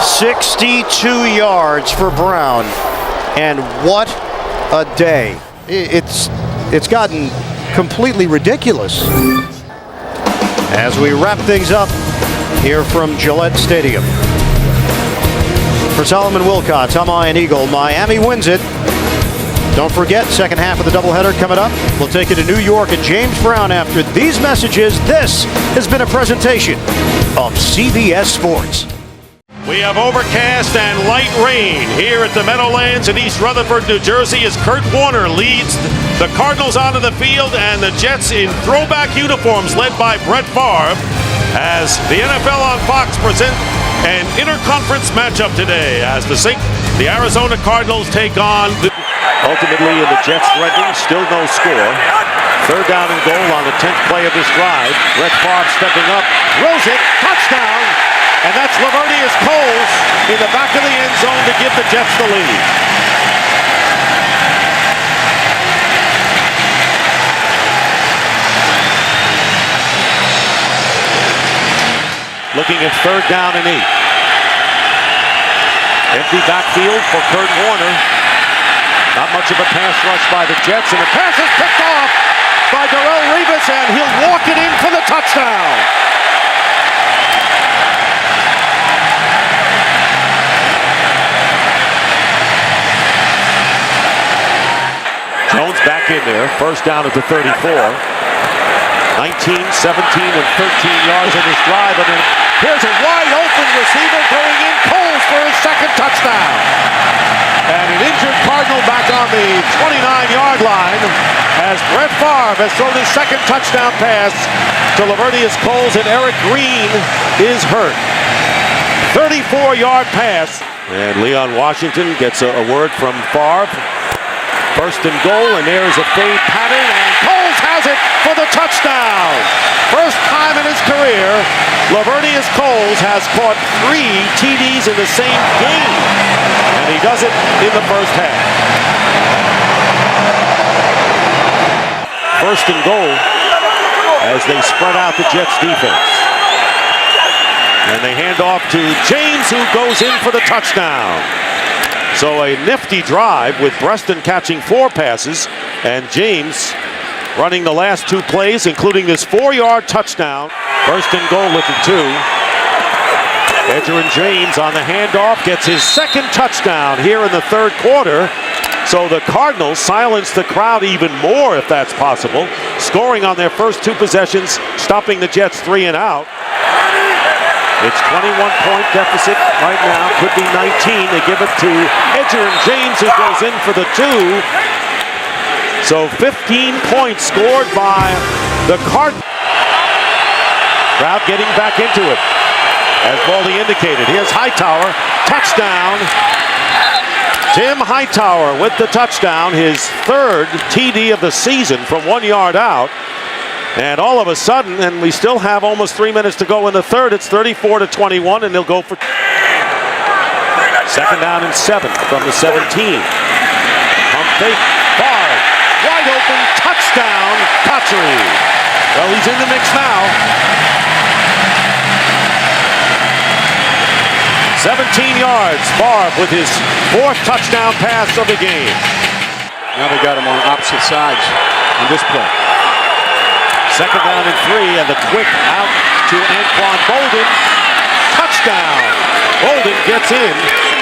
62 yards for Brown. And what a day. It's gotten completely ridiculous. As we wrap things up here from Gillette Stadium. For Solomon Wilcox, I'm Ian Eagle. Miami wins it. Don't forget, second half of the doubleheader coming up. We'll take you to New York and James Brown after these messages. This has been a presentation of CBS Sports. We have overcast and light rain here at the Meadowlands in East Rutherford, New Jersey, as Kurt Warner leads the Cardinals onto the field and the Jets in throwback uniforms led by Brett Favre as the NFL on Fox present an interconference matchup today as the Arizona Cardinals take on the Ultimately, in the Jets threatening, still no score. Third down and goal on the 10th play of this drive. Brett Favre stepping up, throws it, touchdown! And that's Lavernius Coles in the back of the end zone to give the Jets the lead. Looking at third down and 8. Empty backfield for Kurt Warner. Not much of a pass rush by the Jets, and the pass is picked off by Darrelle Revis, and he'll walk it in for the touchdown. Jones back in there, first down at the 34. 19, 17, and 13 yards on this drive, and then here's a wide open receiver going in, Coles for his second touchdown. And an injured Cardinal back on the 29-yard line as Brett Favre has thrown his second touchdown pass to Lavernius Coles, and Eric Green is hurt. 34-yard pass. And Leon Washington gets a word from Favre. First and goal, and there's a fade pattern, and Coles has it for the touchdown. First time in his career, Lavernius Coles has caught 3 TDs in the same game, and he does it in the first half. First and goal as they spread out the Jets defense. And they hand off to James, who goes in for the touchdown. So a nifty drive with Preston catching 4 passes and James running the last 2 plays, including this 4-yard touchdown. First and goal at the 2. Edgerrin James on the handoff gets his second touchdown here in the third quarter. So the Cardinals silence the crowd even more, if that's possible, scoring on their first 2 possessions, stopping the Jets 3 and out. It's 21-point deficit right now, could be 19. They give it to Edgerrin James, who goes in for the 2. So 15 points scored by the Cardinals. Crowd getting back into it, as Baldy indicated. Here's Hightower, touchdown. Tim Hightower with the touchdown, his 3rd TD of the season from 1 yard out. And all of a sudden, and we still have almost 3 minutes to go in the third, it's 34-21, and they'll go for second down and 7 from the 17. Pump fake, Favre, wide open, touchdown, Cotchery. Well, he's in the mix now. 17 yards, Favre with his 4th touchdown pass of the game. Now they got him on opposite sides on this play. Second down and 3, and the quick out to Anquan Bolden. Touchdown! Bolden gets in,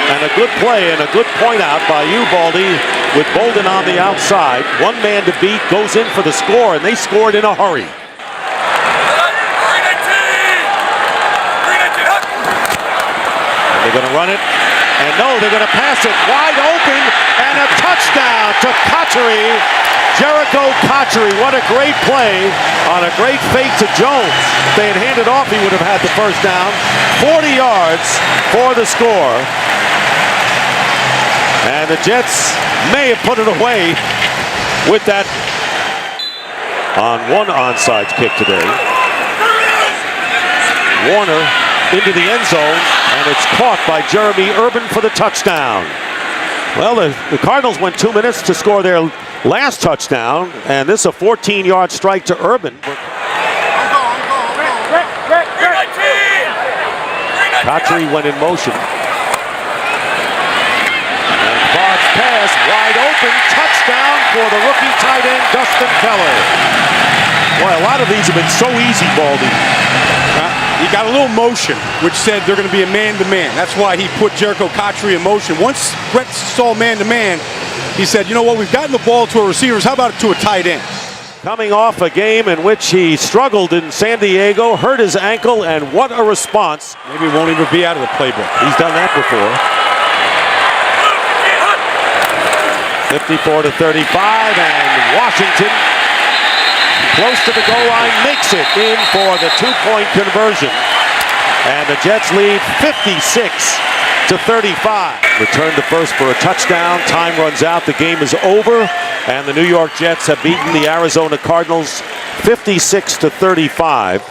and a good play and a good point out by you, Baldy, with Bolden on the outside. 1 man to beat, goes in for the score, and they scored in a hurry. And they're going to run it, and no, they're going to pass it wide open, and a touchdown to Cotchery. Jericho Cotchery, what a great play on a great fake to Jones. If they had handed off, he would have had the first down. 40 yards for the score. And the Jets may have put it away with that on one onside kick today. Warner into the end zone, and it's caught by Jeremy Urban for the touchdown. Well, the Cardinals went 2 minutes to score their last touchdown, and this is a 14-yard strike to Urban. Cotchery went in motion. And Favre's pass, wide open, touchdown for the rookie tight end, Dustin Keller. Boy, a lot of these have been so easy, Baldy. He got a little motion, which said they're going to be a man-to-man. That's why he put Jericho Cotchery in motion. Once Brett saw man-to-man, he said, you know what, we've gotten the ball to our receivers. How about to a tight end? Coming off a game in which he struggled in San Diego, hurt his ankle, and what a response. Maybe he won't even be out of the playbook. He's done that before. 54-35, and Washington, close to the goal line, makes it in for the 2-point conversion. And the Jets lead 56-34. to 35. Return to first for a touchdown. Time runs out. The game is over. And the New York Jets have beaten the Arizona Cardinals 56 to 35.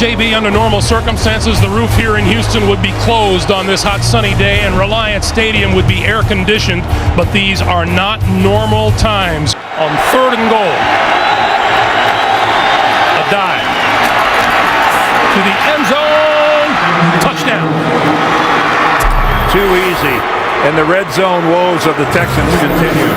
JB, under normal circumstances, the roof here in Houston would be closed on this hot sunny day and Reliant Stadium would be air conditioned, but these are not normal times. On 3rd and goal, a dive to the end zone, touchdown. Too easy, and the red zone woes of the Texans continue.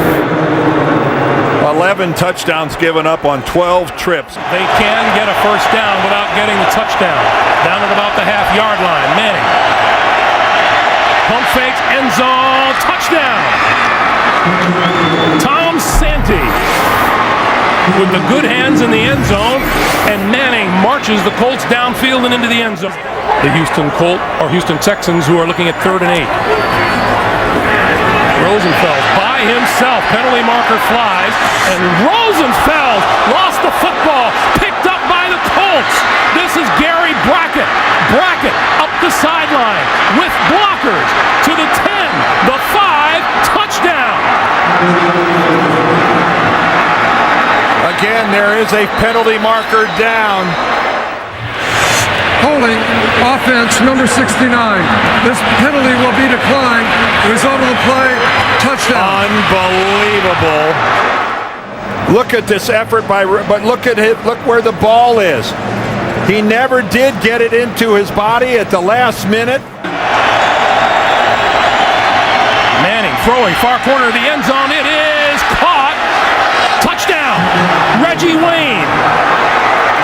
11 touchdowns given up on 12 trips. They can get a first down without getting the touchdown. Down at about the half-yard line. Manning. Pump fakes, end zone, touchdown. Tom Santee with the good hands in the end zone, and Manning marches the Colts downfield and into the end zone. The Houston Texans, who are looking at 3rd and 8. Rosenfeld by himself, penalty marker flies, and Rosenfeld lost the football, picked up by the Colts. This is Gary Brackett. Brackett up the sideline with blockers to the 10, the 5, touchdown. Again, there is a penalty marker down. Holding offense number 69. This penalty will be declined. Result of the play, touchdown. Unbelievable. Look at this effort but look at it, look where the ball is. He never did get it into his body at the last minute. Manning throwing far corner of the end zone. It is caught. Touchdown. Reggie Wayne.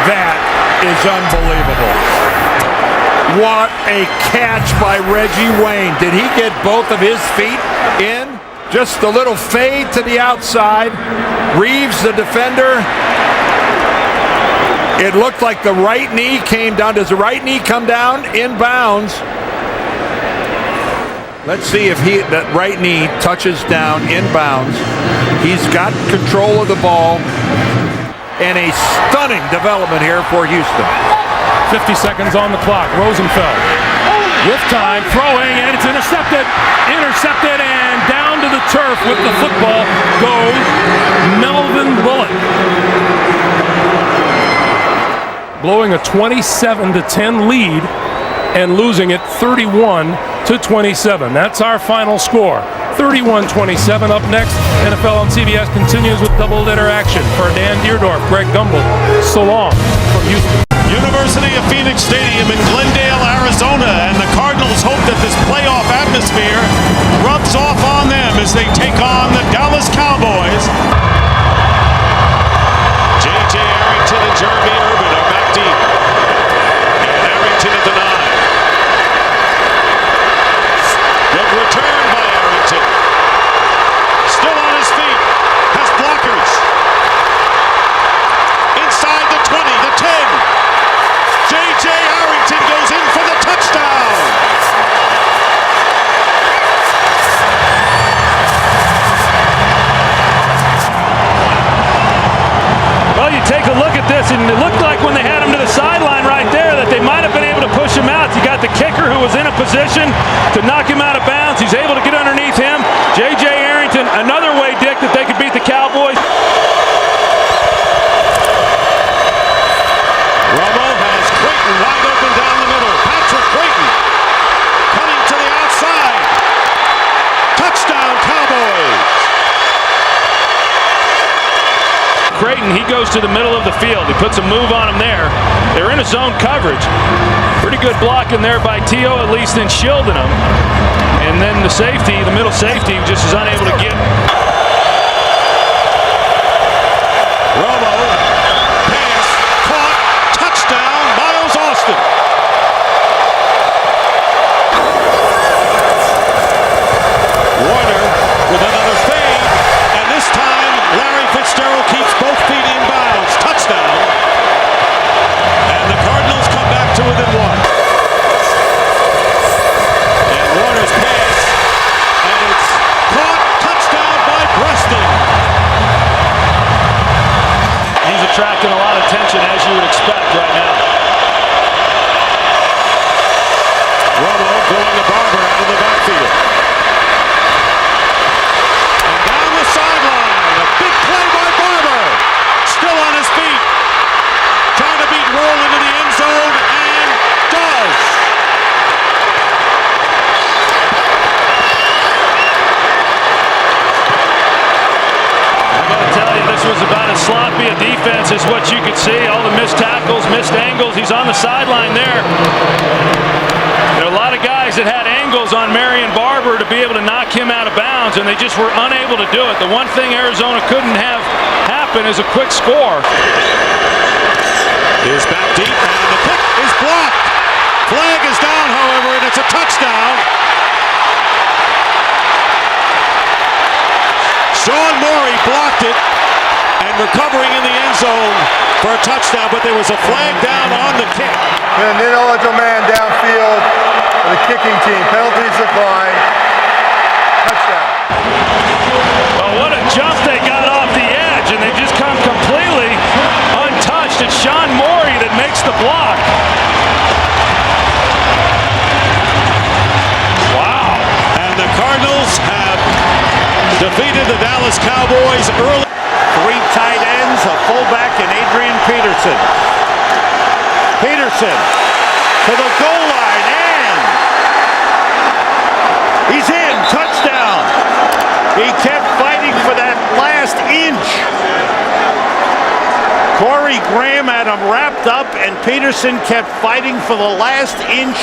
That is unbelievable. What a catch by Reggie Wayne. Did he get both of his feet in? Just a little fade to the outside. Reeves, the defender. It looked like the right knee came down. Does the right knee come down inbounds? Let's see if that right knee touches down inbounds. He's got control of the ball. And a stunning development here for Houston. 50 seconds on the clock. Rosenfeld with time, throwing, and it's intercepted. Intercepted, and down to the turf with the football goes Melvin Bullock. Blowing a 27-10 lead and losing it 31-27. That's our final score. 31-27. Up next, NFL on CBS continues with double-header action. For Dan Deerdorf, Greg Gumbel, so long from Houston. University of Phoenix Stadium in Glendale, Arizona, and the Cardinals hope that this playoff atmosphere rubs off on them as they take on the Dallas Cowboys. J.J. Arrington and Jeremy Urban are back deep. And Arrington at the 9. Good return by Arrington. Still on his feet. Has blockers. Inside the 20, the 10. J.J. Arrington goes in for the touchdown. Well, you take a look at this, and it looked like when they had him to the sideline right there that they might have been able to push him out. You got the kicker who was in a position to knock him out of bounds. He's able to get underneath him. J.J. Arrington, another way, Dick, that they could beat the Cowboys. Romo has Creighton wide open down the middle. Patrick Creighton cutting to the outside. Touchdown, Cowboys. Creighton, he goes to the middle of the field. He puts a move on him there. They're in a zone coverage. Pretty good blocking there by T.O., at least, in shielding him. And then the safety, the middle safety, just is unable to get. Romo, pass, caught, touchdown, Miles Austin. Warner with another fade, and this time Larry Fitzgerald keeps both feet in bounds. Touchdown. And the Cardinals come back to within 1. And Warner's pass, and it's caught, touchdown by Preston. He's attracting a lot of attention, as you would expect right now. be a defense is what you could see. All the missed tackles, missed angles. He's on the sideline there. There are a lot of guys that had angles on Marion Barber to be able to knock him out of bounds, and they just were unable to do it. The one thing Arizona couldn't have happen is a quick score. Is back deep, and the kick is blocked. Flag is down, however, and it's a touchdown. Sean Morey blocked it and recovering in the end zone for a touchdown, but there was a flag down on the kick. And an ineligible man downfield for the kicking team. Penalties declined. Touchdown. Well, what a jump they got off the edge, and they just come completely untouched. It's Sean Morey that makes the block. Wow. And the Cardinals have defeated the Dallas Cowboys early. Three tight ends, a fullback, and Adrian Peterson. Peterson to the goal line, and he's in. Touchdown. He kept fighting for that last inch. Corey Graham had him wrapped up, and Peterson kept fighting for the last inch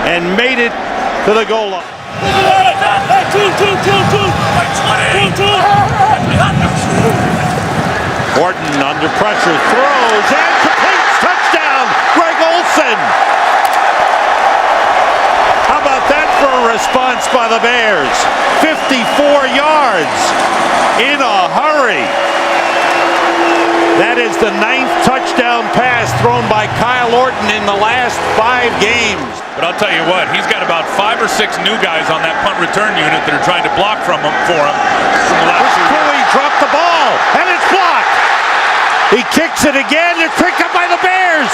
and made it to the goal line. Horton under pressure, throws and completes. Touchdown, Greg Olsen. How about that for a response by the Bears? 54 yards in a hurry. That is the 9th touchdown pass thrown by Kyle Orton in the last 5 games. But I'll tell you what, he's got about 5 or 6 new guys on that punt return unit that are trying to block for him. Cooley dropped the ball, and it's blocked. He kicks it again. It's picked up by the Bears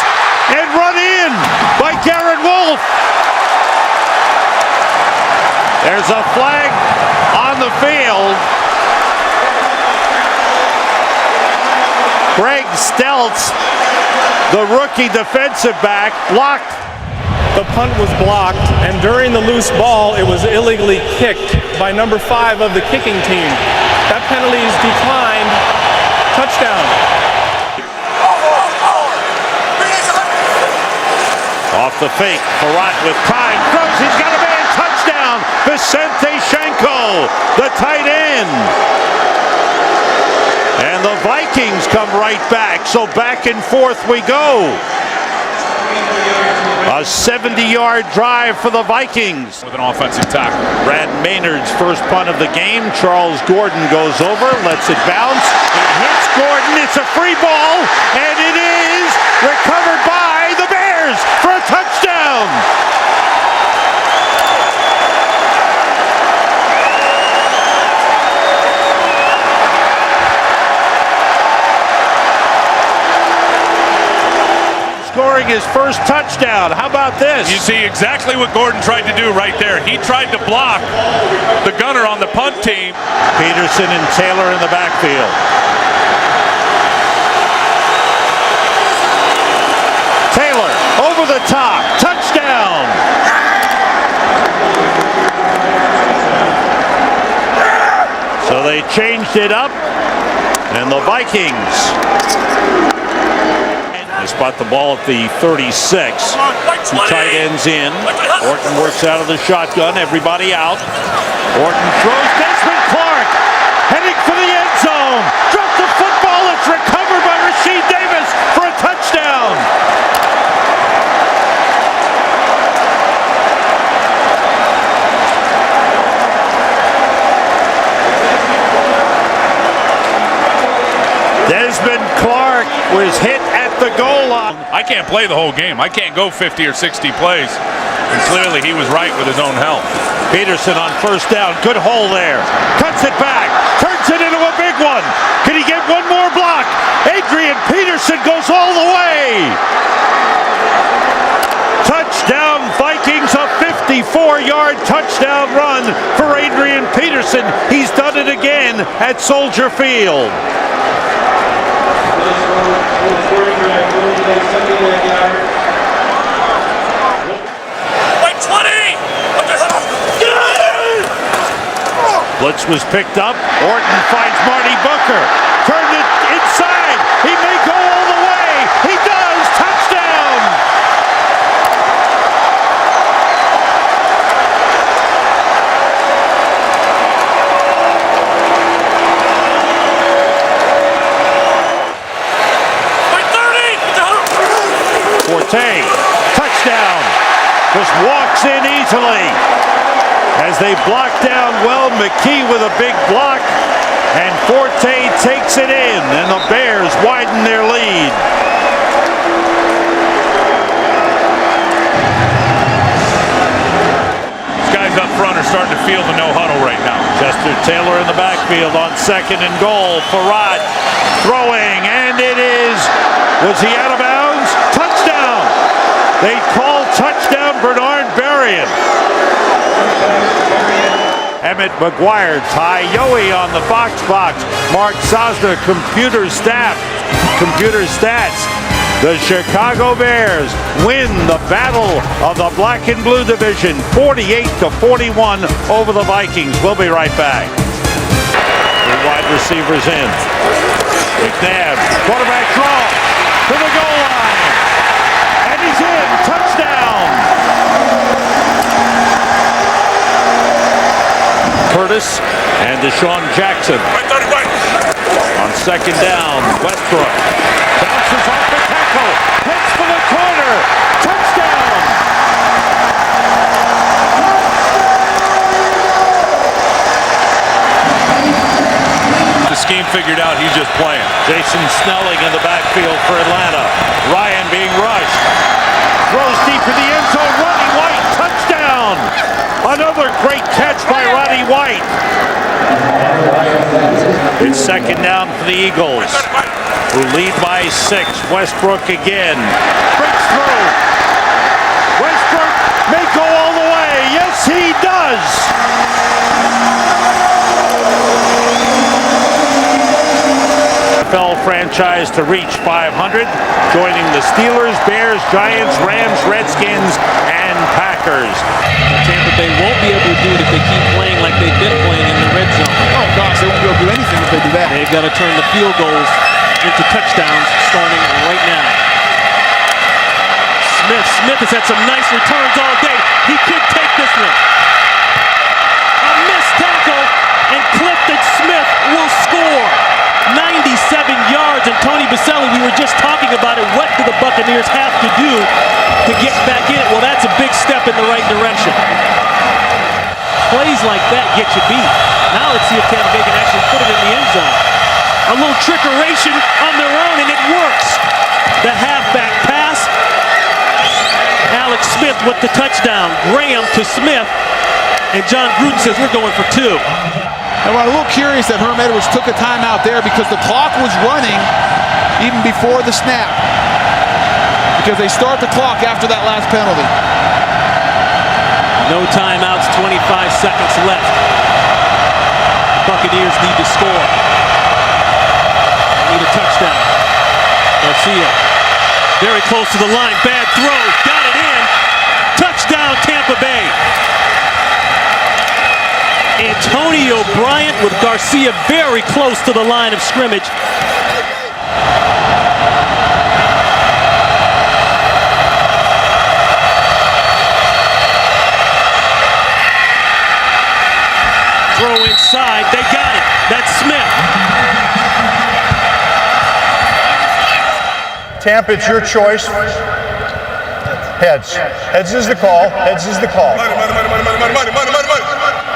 and run in by Garrett Wolf. There's a flag on the field. Greg Stelz, the rookie defensive back, blocked. The punt was blocked, and during the loose ball, it was illegally kicked by number 5 of the kicking team. That penalty is declined. Touchdown. Off the fake, Farrat with time, throws, he's got a man, touchdown, Vicente Shenko, the tight end. And the Vikings come right back, so back and forth we go. A 70-yard drive for the Vikings. With an offensive tackle. Brad Maynard's first punt of the game. Charles Gordon goes over, lets it bounce. It hits Gordon, it's a free ball, and it is recovered by the Bears for a touchdown. Scoring his first touchdown. How about this? You see exactly what Gordon tried to do right there. He tried to block the gunner on the punt team. Peterson and Taylor in the backfield. Taylor over the top. Touchdown. So they changed it up, and the Vikings spot the ball at the 36. 2 tight ends in. Orton works out of the shotgun. Everybody out. Orton throws. Desmond Clark heading for the end zone. Dropped the football. It's recovered by Rasheed Davis for a touchdown. Desmond Clark was hit at the goal line. I can't play the whole game. I can't go 50 or 60 plays. And clearly he was right with his own health. Peterson on first down. Good hole there. Cuts it back. Turns it into a big one. Can he get one more block? Adrian Peterson goes all the way. Touchdown Vikings, a 54-yard touchdown run for Adrian Peterson. He's done it again at Soldier Field. Blitz was picked up. Orton finds Marty Booker. Turned it outside. He may go all the way. He does. Touchdown. Forte, touchdown. Just walks in easily. As they block down well, McKee with a big block. And Forte takes it in, and the Bears widen their lead. These guys up front are starting to feel the no huddle right now. Chester Taylor in the backfield on 2nd and goal. Farad throwing, and it is. Was he out of bounds? Touchdown! They call touchdown Bernard Berrien. Emmett McGuire, Ty Yohe on the box. Mark Sosna, computer stats. The Chicago Bears win the battle of the black and blue division, 48-41 over the Vikings. We'll be right back. The wide receivers in. McNabb, quarterback draw to the goal line. And he's in. Touchdown. Curtis and Deshaun Jackson. On 2nd down, Westbrook bounces off the tackle, hits for the corner, touchdown! The scheme figured out, he's just playing. Jason Snelling in the backfield for Atlanta. Ryan being rushed. Throws deep in the end zone. Roddy White, touchdown! Another great catch by Roddy White. It's 2nd down for the Eagles, who lead by 6. Westbrook again. Breaks through. Westbrook may go all the way. Yes, he does. NFL franchise to reach 500, joining the Steelers, Bears, Giants, Rams, Redskins, and Packers. Tampa Bay won't be able to do it if they keep playing like they've been playing in the red zone. Oh gosh, they won't be able to do anything if they do that. They've got to turn the field goals into touchdowns starting right now. Smith has had some nice returns all day. He could take this one. A missed tackle, and Clifton Smith will score. 97 yards, and Tony Baselli, we were just talking about it. What do the Buccaneers have to do to get back in it? Well, that's a big step in the right direction. Plays like that get you beat. Now let's see if Tampa Bay can actually put it in the end zone. A little trickeration on their own, and it works. The halfback pass. Alex Smith with the touchdown. Graham to Smith, and John Gruden says we're going for 2. And I'm a little curious that Herm Edwards took a timeout there because the clock was running even before the snap. Because they start the clock after that last penalty. No timeouts, 25 seconds left. Buccaneers need to score. They need a touchdown. Garcia, very close to the line. Bad throw, got it in. Touchdown, Tampa Bay. Antonio Bryant with Garcia very close to the line of scrimmage. Throw inside, they got it. That's Smith. Tampa, it's your choice. Heads. Heads is the call. Heads is the call.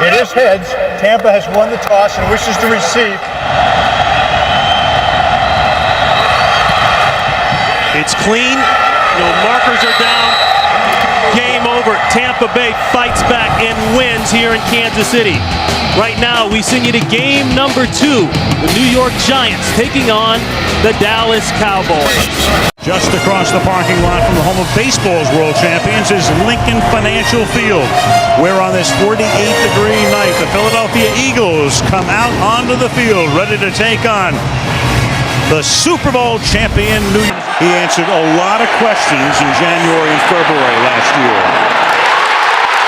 It is heads. Tampa has won the toss and wishes to receive. It's clean. No markers are down. Game over. Tampa Bay fights back and wins here in Kansas City. Right now, we send you to game number 2. The New York Giants taking on the Dallas Cowboys. Just across the parking lot from the home of baseball's world champions is Lincoln Financial Field, where on this 48-degree night, the Philadelphia Eagles come out onto the field ready to take on the Super Bowl champion New York. He answered a lot of questions in January and February last year.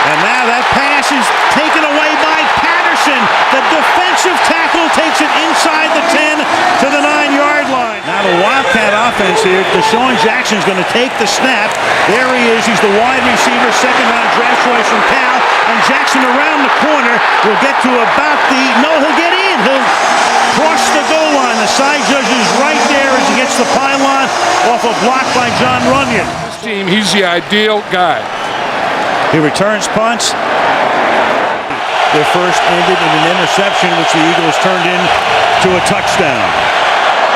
And now that pass is taken away by Patterson. The defensive tackle takes it inside the 10 to the 9-yard line. have a Wildcat offense here. Deshaun Jackson's going to take the snap. There he is. He's the wide receiver, second-round draft choice from Cal. And Jackson around the corner will get to about he'll get in. He'll cross the goal line. The side judge is right there as he gets the pylon off a block by John Runyon. This team, he's the ideal guy. He returns punts. Their first ended in an interception, which the Eagles turned into a touchdown.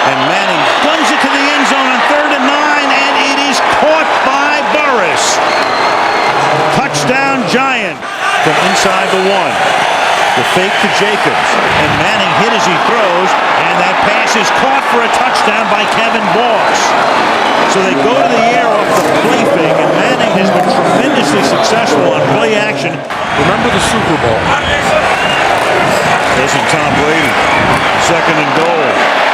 And Manning guns it to the end zone on 3rd and 9, and it is caught by Burris. Touchdown Giant from inside the 1. The fake to Jacobs, and Manning hit as he throws, and that pass is caught for a touchdown by Kevin Boss. So they go to the air off the play fake, and Manning has been tremendously successful on play action. Remember the Super Bowl. Listen, Tom Brady, 2nd and goal.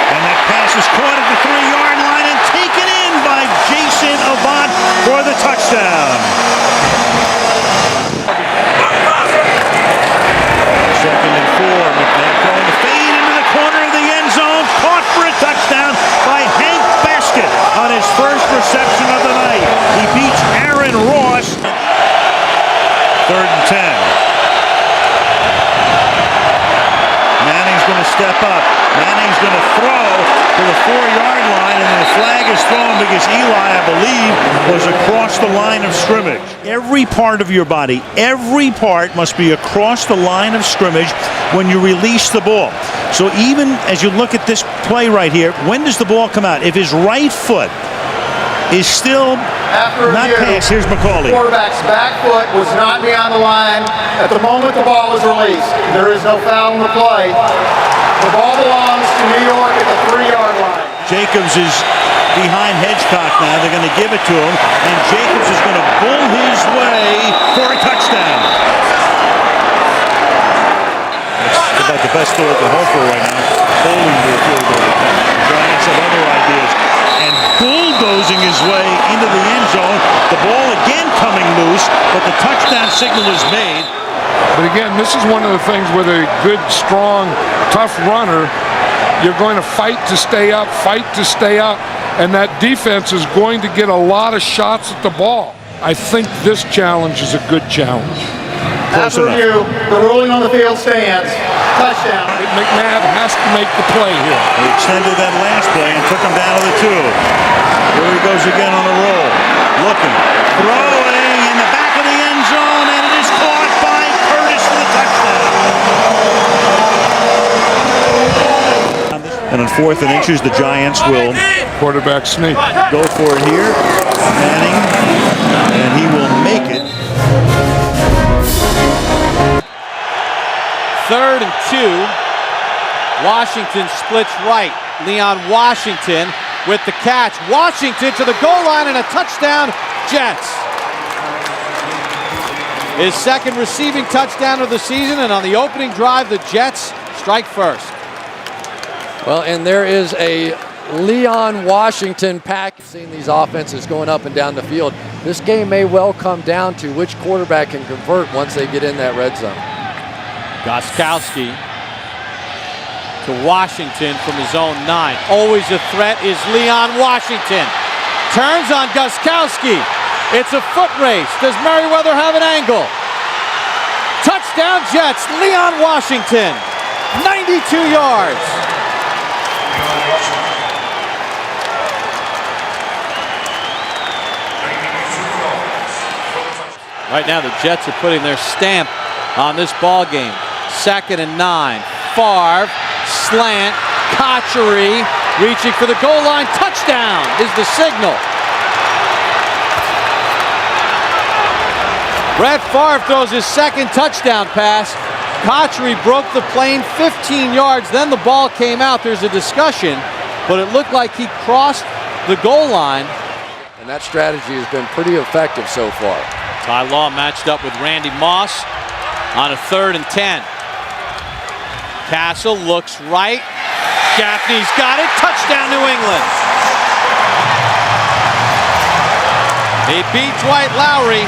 And that pass is caught at the 3-yard line and taken in by Jason Avant for the touchdown. 2nd and 4. McNabb throwing the fade into the corner of the end zone. Caught for a touchdown by Hank Baskett on his first reception of the night. He beats Aaron Ross. 3rd and 10. Manning's going to step up. Manning's going to throw to the 4-yard line, and then the flag is thrown because Eli, I believe, was across the line of scrimmage. Every part of your body, every part must be across the line of scrimmage when you release the ball. So even as you look at this play right here, when does the ball come out? If his right foot is still not passed, here's McCauley. The quarterback's back foot was not beyond the line at the moment the ball was released. There is no foul in the play. The ball belongs to New York at the 3-yard line. Jacobs is behind Hedgecock now. They're going to give it to him, and Jacobs is going to bull his way for a touchdown. That's about the best throw at the hole for right now. Bowling to a field goal. The Giants have other ideas. And bulldozing his way into the end zone. The ball again coming loose, but the touchdown signal is made. But again, this is one of the things with a good, strong, tough runner. You're going to fight to stay up, and that defense is going to get a lot of shots at the ball. I think this challenge is a good challenge. After review, the ruling on the field stands. Touchdown. McNabb has to make the play here. He extended that last play and took him down to the 2. Here he goes again on the roll. Looking, throwing in the back of the end zone, and it is caught by Curtis for the touchdown. And on 4th and inches, the Giants will quarterback sneak. Go for it here. Manning, and he will make it. 3rd and 2. Washington splits right. Leon Washington with the catch. Washington to the goal line and a touchdown, Jets. His 2nd receiving touchdown of the season, and on the opening drive, the Jets strike first. Well, and there is a Leon Washington pack. Seeing these offenses going up and down the field, this game may well come down to which quarterback can convert once they get in that red zone. Gostkowski to Washington from his own 9. Always a threat is Leon Washington. Turns on Gostkowski. It's a foot race. Does Merriweather have an angle? Touchdown Jets. Leon Washington. 92 yards. Right now the Jets are putting their stamp on this ball game. 2nd and 9. Favre, slant, Cotchery, reaching for the goal line. Touchdown is the signal. Brett Favre throws his 2nd touchdown pass. Cotchery broke the plane 15 yards. Then the ball came out. There's a discussion, but it looked like he crossed the goal line. And that strategy has been pretty effective so far. Ty Law matched up with Randy Moss on a 3rd and 10. Castle looks right. Gaffney's got it. Touchdown, New England. He beat Dwight Lowry.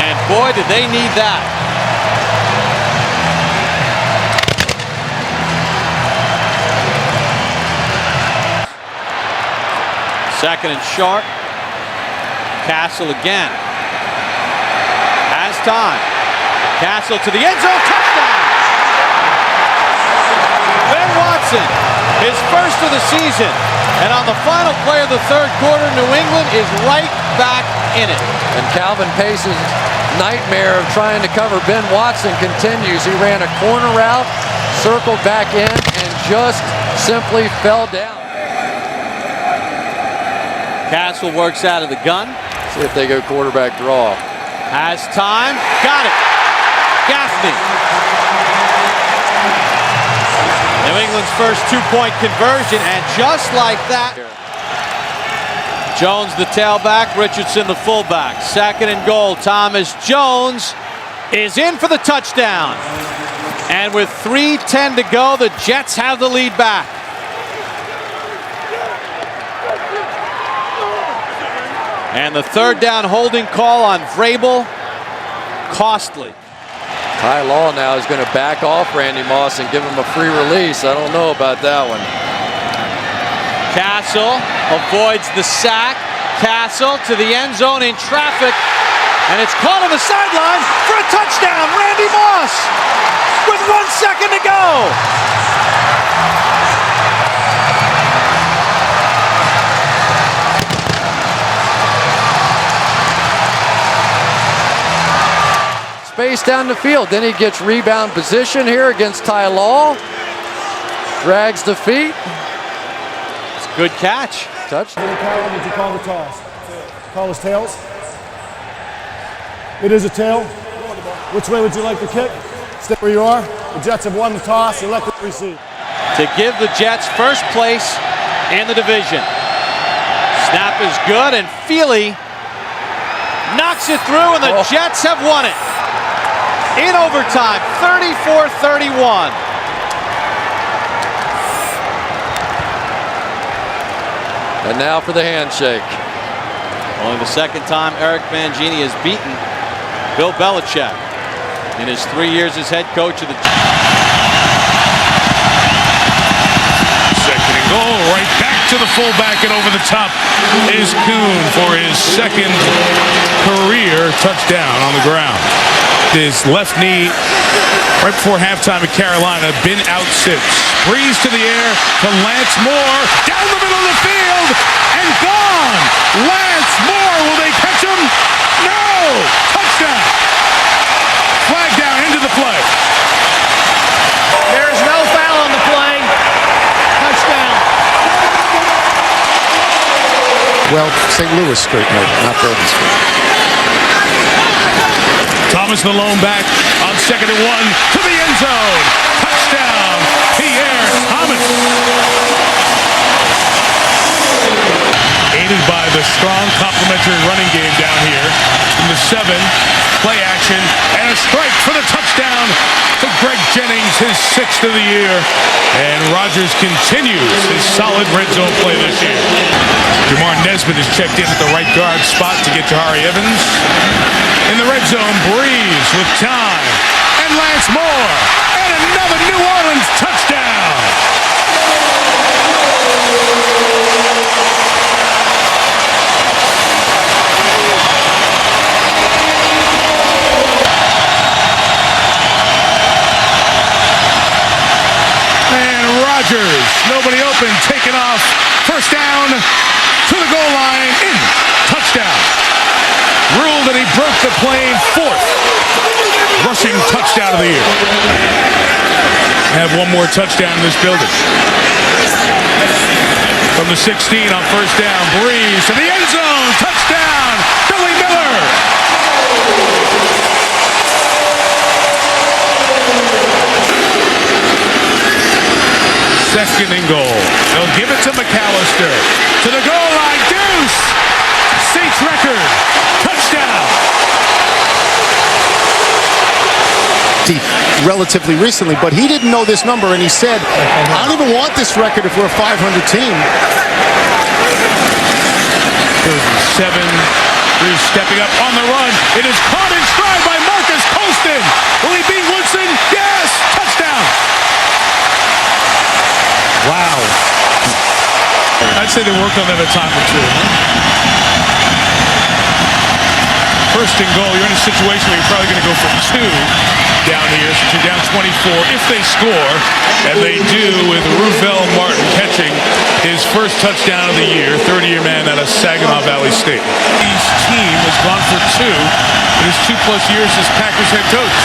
And boy, did they need that. Second and short. Castle again. Has time. Castle to the end zone. Touchdown! Ben Watson, his first of the season. And on the final play of the third quarter, New England is right back in it. And Calvin Pace's nightmare of trying to cover Ben Watson continues. He ran a corner route, circled back in, and just simply fell down. Castle works out of the gun. See if they go quarterback draw. Has time. Got it. Gaffney. New England's first two-point conversion, and just like that. Jones the tailback, Richardson the fullback. Second and goal. Thomas Jones is in for the touchdown. And with 3:10 to go, the Jets have the lead back. And the third down holding call on Vrabel, costly. Ty Law now is going to back off Randy Moss and give him a free release. I don't know about that one. Castle avoids the sack. Castle to the end zone in traffic. And it's caught on the sideline for a touchdown. Randy Moss with 1 second to go. Space down the field. Then he gets rebound position here against Ty Law. Drags the feet. It's a good catch. Touch. Would you call the toss? Call us tails. It is a tail. Which way would you like to kick? Stay where you are. The Jets have won the toss. Elect to receive. To give the Jets first place in the division. Snap is good, and Feely knocks it through, and the Jets have won it. In overtime, 34-31. And now for the handshake. Only the second time Eric Mangini has beaten Bill Belichick in his 3 years as head coach of the Second and goal, right back to the fullback, and over the top is Kuhn for his second career touchdown on the ground. His left knee right before halftime at Carolina, been out since. Breeze to the air to Lance Moore, down the middle of the field, and gone! Lance Moore, will they catch him? No! Touchdown! Flag down into the play. There is no foul on the play. Touchdown. Well, St. Louis Street, no, not Bourbon Street. Thomas the lone back on second and 1 to the end zone. Touchdown, Pierre Thomas. Aided by the strong complementary running game down here. From the 7, play action, and a strike for the touchdown for Greg Jennings, his 6th of the year. And Rodgers continues his solid red zone play this year. Jamar Nesbitt has checked in at the right guard spot to get Jahari Evans. In the red zone, Breeze with time, and Lance Moore, and another New Orleans touchdown. And Rodgers, nobody open, taken off, first down to the goal line, in, touchdown. Ruled that he broke the plane, 4th rushing touchdown of the year. Have one more touchdown in this building. From the 16 on first down, Breeze to the end zone, touchdown, Billy Miller. Second and goal. They'll give it to McAllister. To the goal line, Deuce. Saints record. Touchdown. Relatively recently, but he didn't know this number, and he said, I don't even want this record if we're a 500 team. 7. Breeze stepping up on the run. It is caught in stride by Marcus Colston. Will he beat Woodson? Yes! Touchdown. Wow. That's say they worked on that a time or two. First and goal, you're in a situation where you're probably going to go for 2 down here since you're down 24 if they score, and they do with Ruvel Martin catching his first touchdown of the year, 30-year man out of Saginaw Valley State. His team has gone for 2 in his 2+ years as Packers head coach.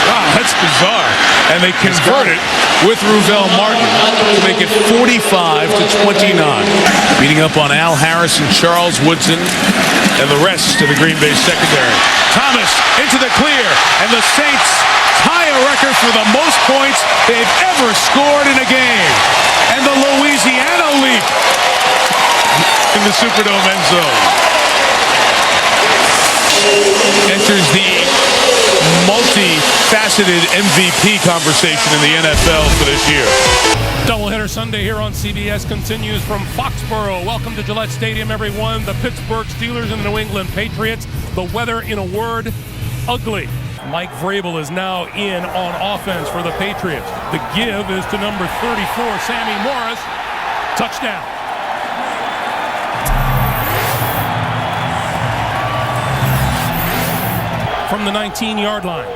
Wow, that's bizarre. And they convert it with Ruvel Martin to make it 45-29. Beating up on Al Harris and Charles Woodson and the rest of the Green Bay secondary. Thomas into the clear, and the Saints tie a record for the most points they've ever scored in a game. And the Louisiana leap in the Superdome end zone. Enters the multi-faceted MVP conversation in the NFL for this year. Doubleheader Sunday here on CBS continues from Foxborough. Welcome to Gillette Stadium, everyone. The Pittsburgh Steelers and the New England Patriots. The weather, in a word, ugly. Mike Vrabel is now in on offense for the Patriots. The give is to number 34, Sammy Morris. Touchdown. From the 19-yard line.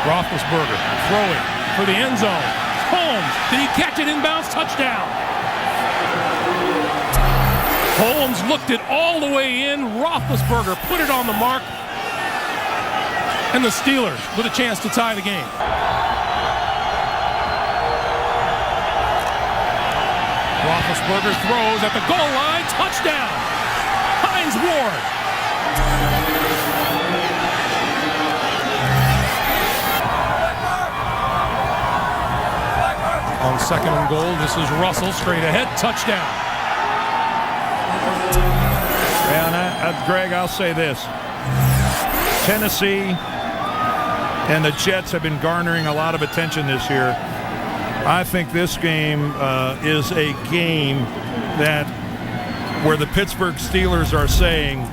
Roethlisberger throwing for the end zone. Holmes, did he catch it inbounds? Touchdown. Holmes looked it all the way in. Roethlisberger put it on the mark. And the Steelers with a chance to tie the game. Roethlisberger throws at the goal line. Touchdown. Hines Ward. On second and goal, this is Russell straight ahead. Touchdown. And Greg, I'll say this. Tennessee and the Jets have been garnering a lot of attention this year. I think this game is a game that where the Pittsburgh Steelers are saying,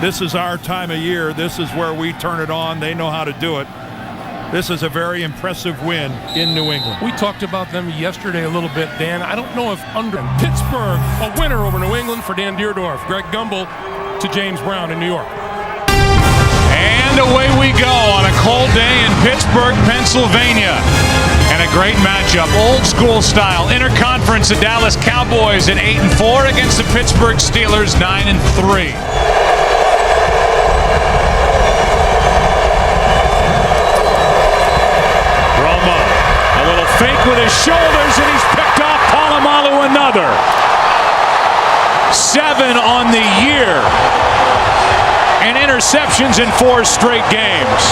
this is our time of year, this is where we turn it on, they know how to do it. This is a very impressive win in New England. We talked about them yesterday a little bit, Dan. I don't know if under Pittsburgh, a winner over New England for Dan Deerdorf. Greg Gumbel to James Brown in New York. And away we go on a cold day in Pittsburgh, Pennsylvania. And a great matchup, old school style. Interconference, the Dallas Cowboys at 8-4 against the Pittsburgh Steelers 9-3. Romo, a little fake with his shoulders, and he's picked off Polamalu another. 7 on the year. And interceptions in 4 straight games.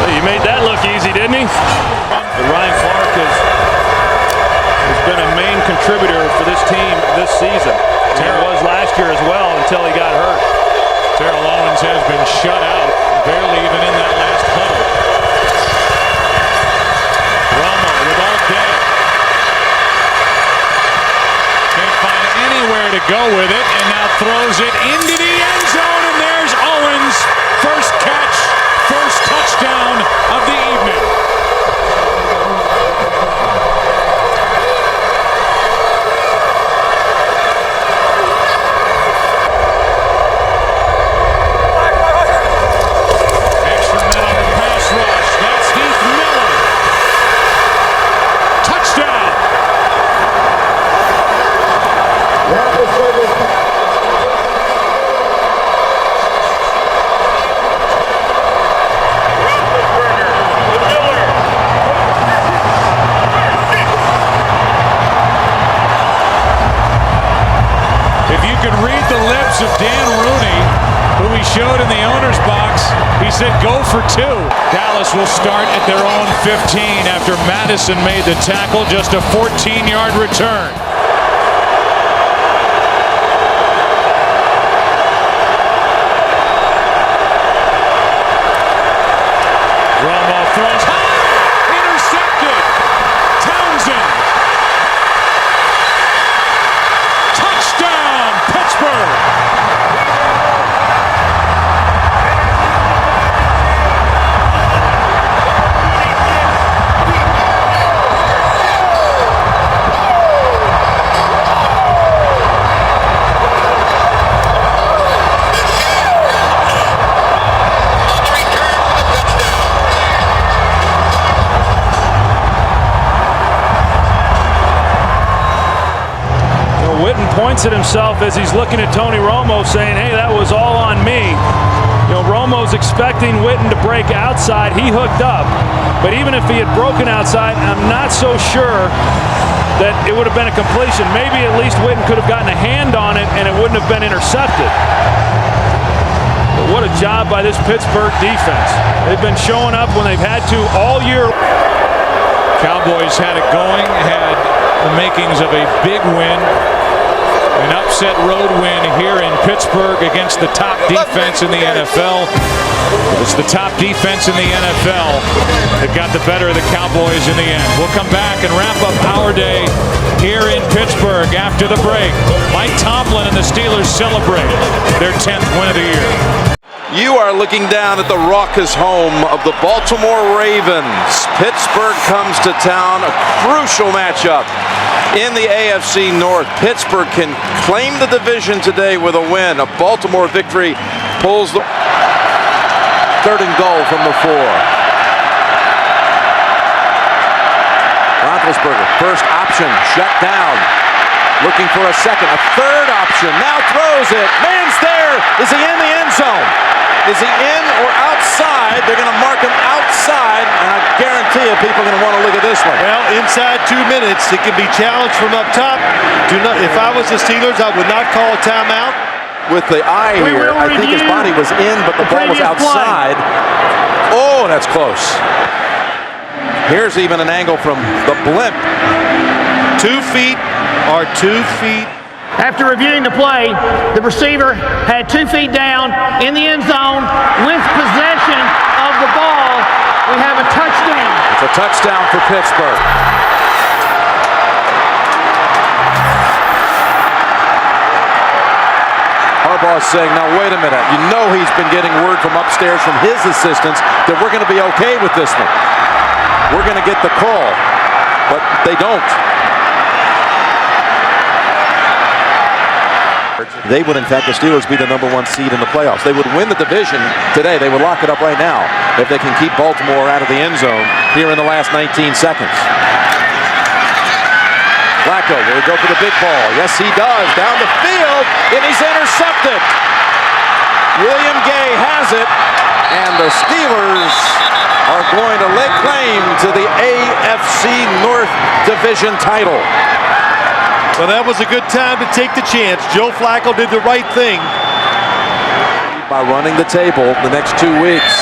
He made that look easy, didn't he? But Ryan Clark has been a main contributor for this team this season. He was last year as well until he got hurt. Terrell Owens has been shut out, barely even in that last huddle. Romo with all day. Can't find anywhere to go with it, and now throws it into the end zone, and there's Owens. First catch, first touchdown of the evening. Extra men on the pass rush. That's Heath Miller. Touchdown. Read the lips of Dan Rooney, who he showed in the owner's box. He said, go for 2. Dallas will start at their own 15 after Madison made the tackle. Just a 14-yard return. Romo throws high, intercepted. Townsend. Touchdown, Pittsburgh. points at himself as he's looking at Tony Romo saying, hey, that was all on me. You know, Romo's expecting Witten to break outside. He hooked up. But even if he had broken outside, I'm not so sure that it would have been a completion. Maybe at least Witten could have gotten a hand on it and it wouldn't have been intercepted. But what a job by this Pittsburgh defense. They've been showing up when they've had to all year. Cowboys had it going, had the makings of a big win. An upset road win here in Pittsburgh against the top defense in the NFL. It's the top defense in the NFL that got the better of the Cowboys in the end. We'll come back and wrap up our day here in Pittsburgh after the break. Mike Tomlin and the Steelers celebrate their 10th win of the year. You are looking down at the raucous home of the Baltimore Ravens. Pittsburgh comes to town, a crucial matchup in the AFC North. Pittsburgh can claim the division today with a win. A Baltimore victory pulls the 3rd and goal from the 4. Roethlisberger, first option, shut down. Looking for a second, a third option, now throws it. Man's there. Is he in the end zone? Is he in or outside? They're going to mark him outside, and I guarantee you people are going to want to look at this one. Well, inside 2 minutes, it can be challenged from up top. If I was the Steelers, I would not call a timeout. With the eye here, I think his body was in, but the ball was outside. Oh, that's close. Here's even an angle from the blimp. 2 feet or 2 feet. After reviewing the play, the receiver had 2 feet down in the end zone with possession of the ball. We have a touchdown. It's a touchdown for Pittsburgh. Harbaugh's saying, now wait a minute. You know he's been getting word from upstairs from his assistants that we're going to be okay with this one. We're going to get the call, but they don't. They would, in fact, the Steelers be the #1 seed in the playoffs. They would win the division today. They would lock it up right now if they can keep Baltimore out of the end zone here in the last 19 seconds. Flacco will go for the big ball. Yes, he does. Down the field, and he's intercepted. William Gay has it, and the Steelers are going to lay claim to the AFC North Division title. Well, that was a good time to take the chance. Joe Flacco did the right thing. By running the table the next 2 weeks.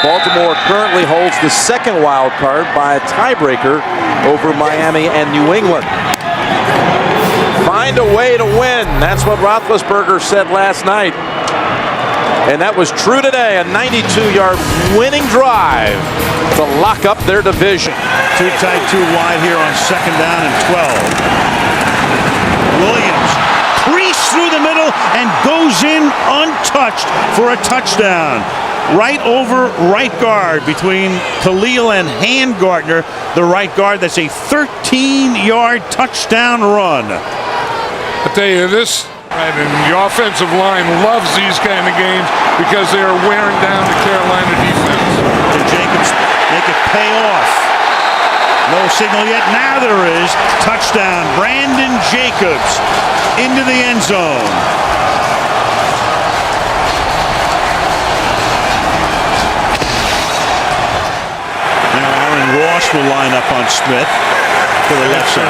Baltimore currently holds the 2nd wild card by a tiebreaker over Miami and New England. Find a way to win. That's what Roethlisberger said last night. And that was true today. A 92-yard winning drive to lock up their division. Too tight, too wide here on 2nd down and 12. Williams creased through the middle and goes in untouched for a touchdown. Right over right guard between Khalil and Handgartner, the right guard. That's a 13-yard touchdown run. I tell you this, and the offensive line loves these kind of games because they are wearing down the Carolina defense. Can Jacobs make it pay off? No signal yet. Now there is. Touchdown. Brandon Jacobs into the end zone. Now Aaron Ross will line up on Smith to the left side.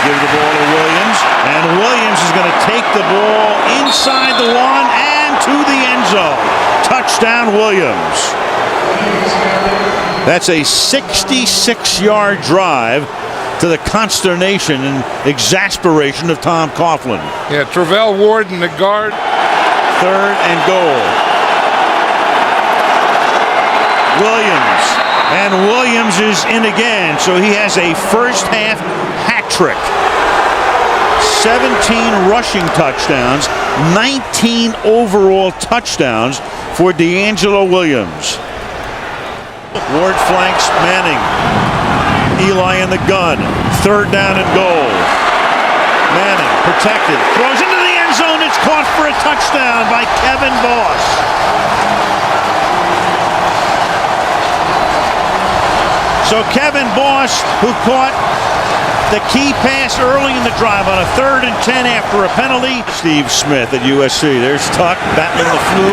Give the ball to Williams. And Williams is going to take the ball inside the 1 and to the end zone. Touchdown, Williams. That's a 66-yard drive to the consternation and exasperation of Tom Coughlin. Yeah, Travell Ward in the guard. 3rd and goal. Williams. And Williams is in again, so he has a first-half hat trick. 17 rushing touchdowns, 19 overall touchdowns for DeAngelo Williams. Ward flanks Manning. Eli in the gun. 3rd down and goal. Manning protected. Throws into the end zone. It's caught for a touchdown by Kevin Boss. So Kevin Boss, who caught The key pass early in the drive on a 3rd and 10 after a penalty. Steve Smith at USC. There's Tuck battling the flu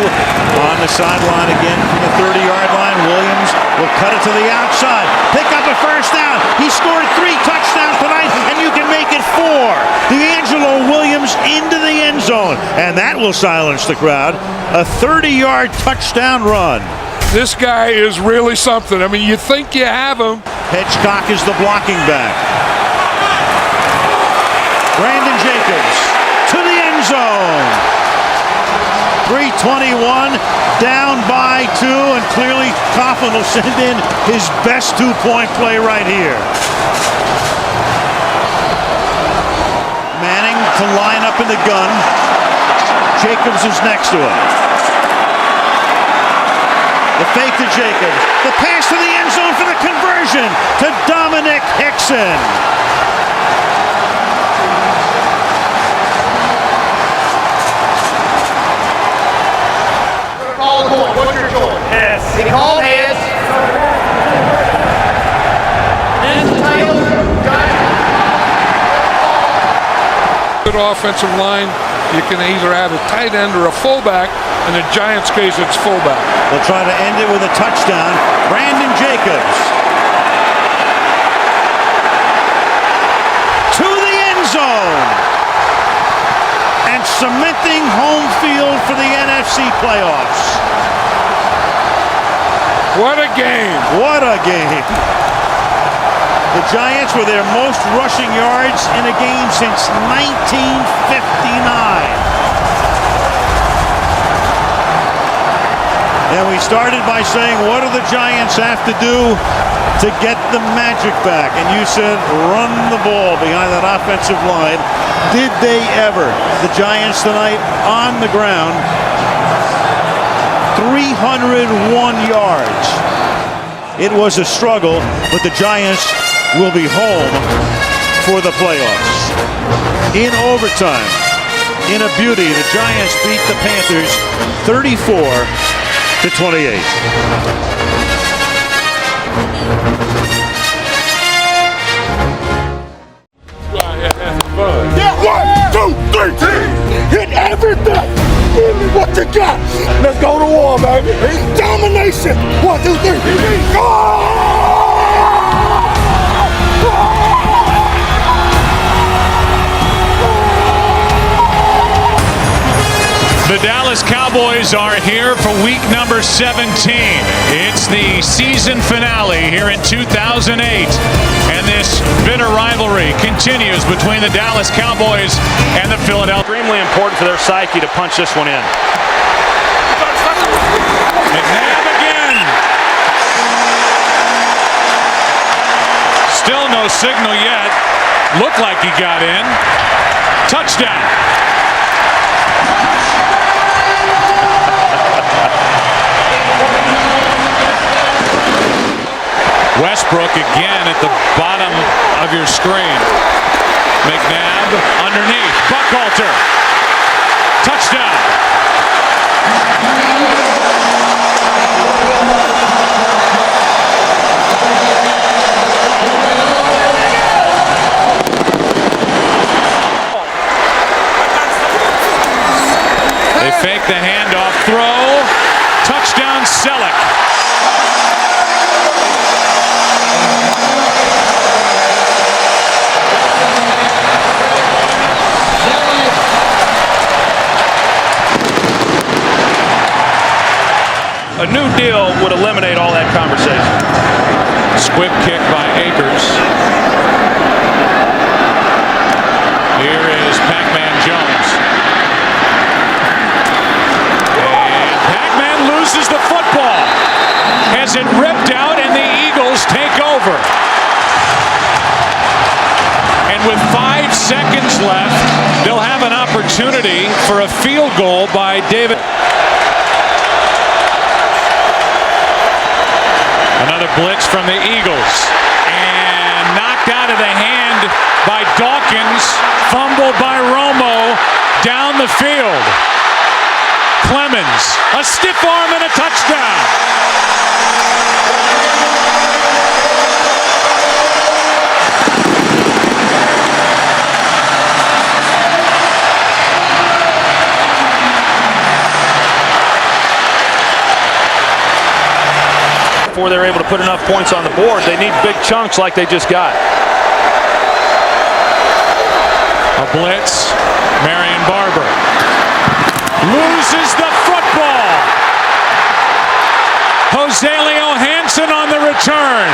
on the sideline again from the 30-yard line. Williams will cut it to the outside. Pick up a first down. He scored 3 touchdowns tonight, and you can make it 4. DeAngelo Williams into the end zone, and that will silence the crowd. A 30-yard touchdown run. This guy is really something. I mean, you think you have him. Hedgecock is the blocking back. Brandon Jacobs to the end zone. 3:21, down by 2, and clearly Coughlin will send in his best 2-point play right here. Manning to line up in the gun. Jacobs is next to him. The fake to Jacobs. The pass to the end zone for the conversion to Dominic Hickson. What's your choice? Yes. He called heads. And Taylor. Good offensive line. You can either have a tight end or a fullback. In the Giants' case, it's fullback. They'll try to end it with a touchdown. Brandon Jacobs to the end zone and cementing home field for the NFC playoffs. What a game! What a game! The Giants were their most rushing yards in a game since 1959. And we started by saying, what do the Giants have to do to get the magic back? And you said, run the ball behind that offensive line. Did they ever? The Giants tonight on the ground, 301 yards. It was a struggle, but the Giants will be home for the playoffs. In overtime, in a beauty, the Giants beat the Panthers 34-28. Yeah, 1, 2, 3, hit everything. Give me what you got. Let's go to war, baby. Domination. 1, 2, 3. Go! The Dallas Cowboys are here for week number 17. It's the season finale here in 2008. And this bitter rivalry continues between the Dallas Cowboys and the Philadelphia. Extremely important for their psyche to punch this one in. McNabb again. Still no signal yet. Looked like he got in. Touchdown. Westbrook again at the bottom of your screen. McNabb underneath. Buckhalter. Touchdown. They fake the handoff throw. Touchdown Selleck. A new deal would eliminate all that conversation. Squib kick by Akers. Here is Pac-Man Jones. And Pac-Man loses the football. Has it ripped out and the Eagles take over. And with 5 seconds left, they'll have an opportunity for a field goal by David. Another blitz from the Eagles. And knocked out of the hand by Dawkins. Fumbled by Romo down the field. Clemens, a stiff arm and a touchdown. before they're able to put enough points on the board. They need big chunks like they just got. A blitz. Marion Barber loses the football. Jose Leo Hansen on the return.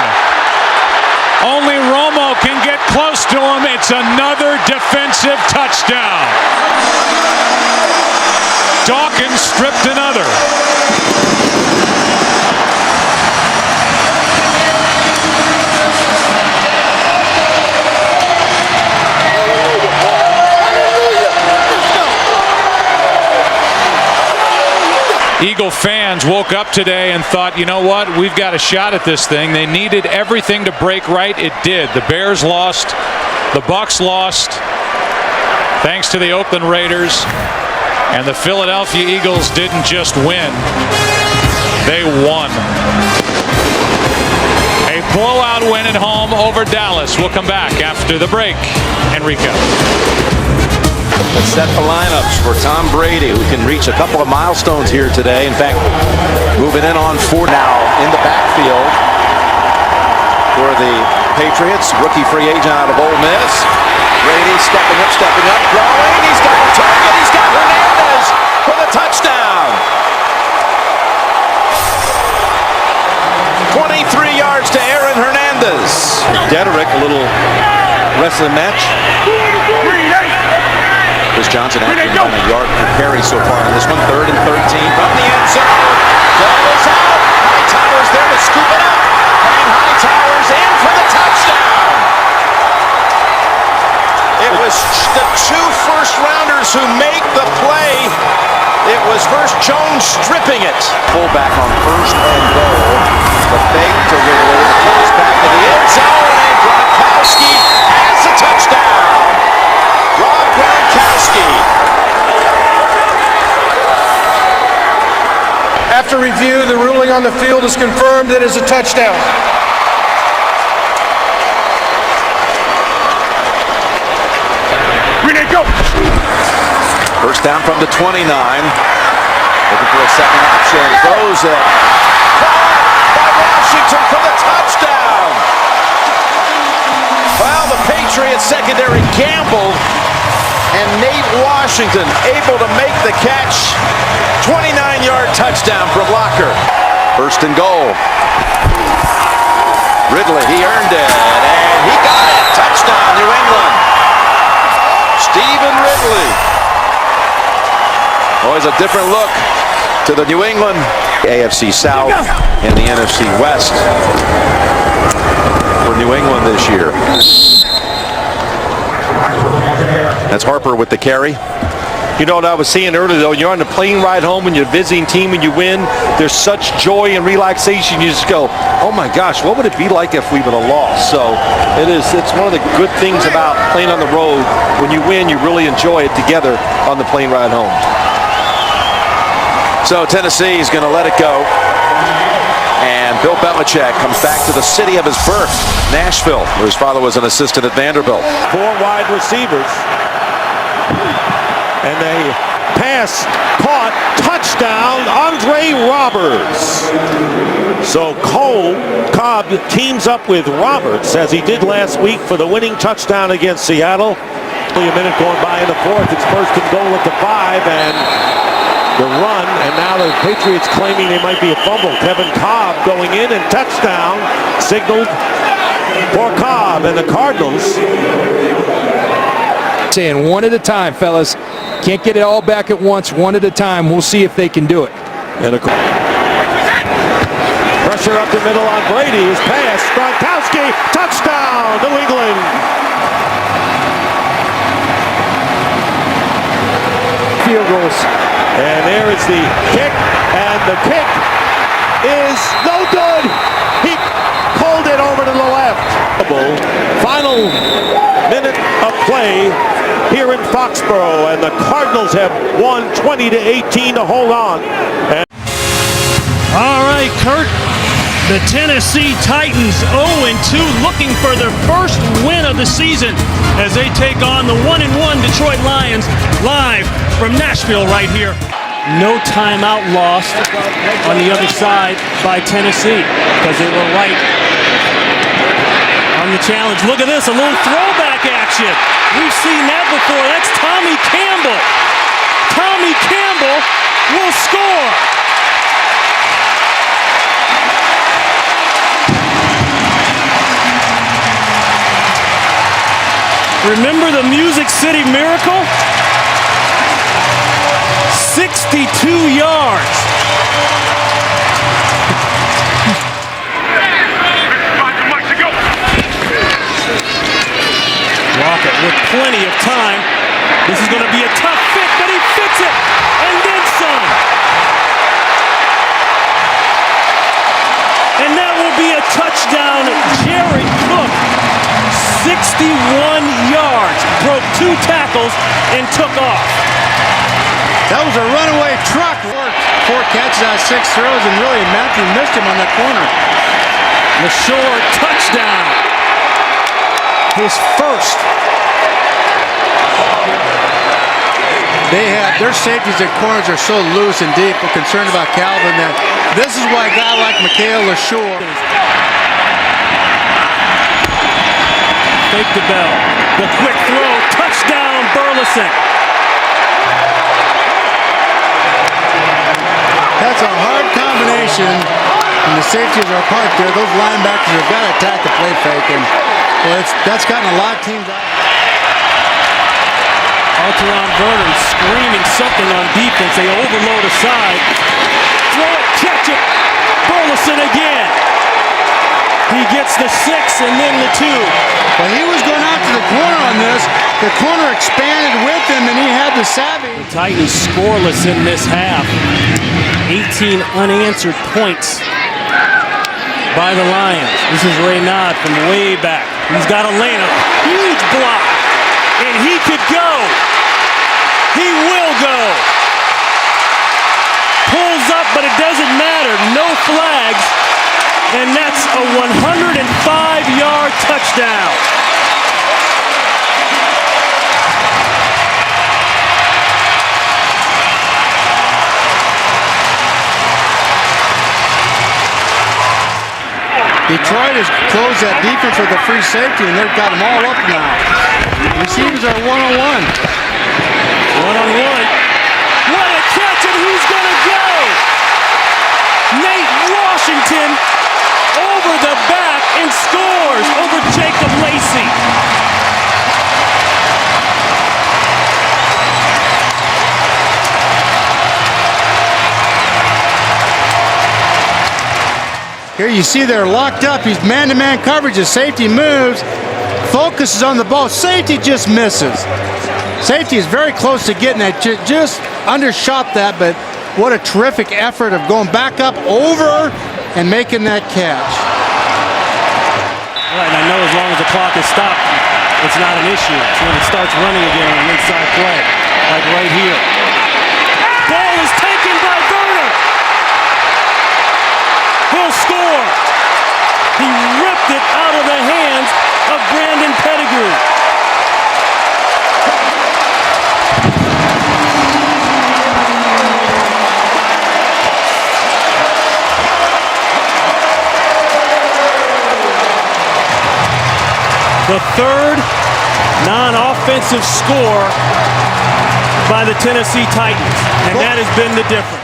Only Romo can get close to him. It's another defensive touchdown. Dawkins stripped another. Eagle fans woke up today and thought, you know what, we've got a shot at this thing. They needed everything to break right. It did. The Bears lost. The Bucs lost. Thanks to the Oakland Raiders. And the Philadelphia Eagles didn't just win. They won. A blowout win at home over Dallas. We'll come back after the break. Enrico. Let's set the lineups for Tom Brady, who can reach a couple of milestones here today. In fact, moving in on 4 now in the backfield for the Patriots. Rookie free agent out of Ole Miss. Brady stepping up, throwing. He's got a target. He's got Hernandez for the touchdown. 23 yards to Aaron Hernandez. Dederick, a little rest of the match. Chris Johnson averaging on a yard per carry so far in this one. 3rd and 13 from the end zone. Ball is out. Hightower's there to scoop it up. And Hightower's in for the touchdown. It was the 2 first-rounders who make the play. It was Hurst Jones stripping it. Fullback on 1st and goal. The fake to Ridley. The toss back to the end zone. And Gronkowski has the touchdown. Rob Gronkowski. After review, the ruling on the field is confirmed. It is a touchdown. Renee, go! First down from the 29. Looking for a second option. Throws it. Caught by Washington for the touchdown. Well, the Patriots secondary gambled, and Nate Washington able to make the catch. 29-yard touchdown from Locker. 1st and goal. Ridley, he earned it, and he got it. Touchdown, New England. Stephen Ridley. Always a different look to the New England AFC South and the NFC West for New England this year. That's Harper with the carry. You know what I was saying earlier, though, you're on the plane ride home and you're a visiting team and you win. There's such joy and relaxation. You just go, oh my gosh, what would it be like if we would have lost? So it's one of the good things about playing on the road. When you win, you really enjoy it together on the plane ride home. So Tennessee is going to let it go. And Bill Belichick comes back to the city of his birth, Nashville, where his father was an assistant at Vanderbilt. 4 wide receivers. And they pass, caught, touchdown, Andre Roberts. So Cobb teams up with Roberts, as he did last week for the winning touchdown against Seattle. Only a minute going by in the 4th. It's 1st and goal at the 5, and the run, and now the Patriots claiming they might be a fumble. Kevin Cobb going in, and touchdown signaled for Cobb and the Cardinals. Saying one at a time, fellas. Can't get it all back at once. One at a time. We'll see if they can do it. And pressure up the middle on Brady. His pass. Gronkowski. Touchdown. New England. Field goals. And there is the kick. And the kick is no good. He pulled it over to the left. Final minute of play here in Foxborough, and the Cardinals have won 20-18 to hold on. All right, Kurt. The Tennessee Titans 0-2, looking for their first win of the season as they take on the 1-1 Detroit Lions live from Nashville right here. No timeout lost on the other side by Tennessee because they were right on the challenge. Look at this, a little throwback action. We've seen that before. That's Tommy Campbell. Tommy Campbell will score. Remember the Music City Miracle? 62 yards. Lockett with plenty of time. This is going to be a tough fit, but he fits it, and then some. And that will be a touchdown. Jared Cook, 61 yards, broke 2 tackles, and took off. That was a runaway truck. 4 catches out of 6 throws, and really Matthew missed him on that corner. LaShore, touchdown. His first. Their safeties and corners are so loose and deep. We're concerned about Calvin that this is why a guy like Mikhail LaShore. Fake the bell. The quick throw. Touchdown, Burleson. That's a hard combination. And the safeties are apart there. Those linebackers have got to attack the play fake. And well, that's gotten a lot of teams out. Alteron Vernon screaming something on defense. They overload aside. Throw it, catch it. Burleson again. He gets the 6 and then the 2. Well, he was going out to the corner on this. The corner expanded with him, and he had the savvy. The Titans scoreless in this half. 18 unanswered points by the Lions. This is Raynaud from way back. He's got a lane, a huge block, and he could go. He will go. Pulls up, but it doesn't matter. No flags, and that's a 105-yard touchdown. Detroit has closed that defense with a free safety, and they've got them all up now. Receivers are one-on-one. One-on-one. What a catch, and he's going to go! Nate Washington over the back and scores over Jacob Lacey. Here you see they're locked up. He's man-to-man coverage. The safety moves, focuses on the ball. Safety just misses. Safety is very close to getting that. Just undershot that, but what a terrific effort of going back up over and making that catch. Right, and I know as long as the clock is stopped, it's not an issue. It's when it starts running again on an inside play, like right here. Ball is taken by Verner. He'll score. He ripped it out of the hands of Brandon Pettigrew. The third non-offensive score by the Tennessee Titans, and that has been the difference.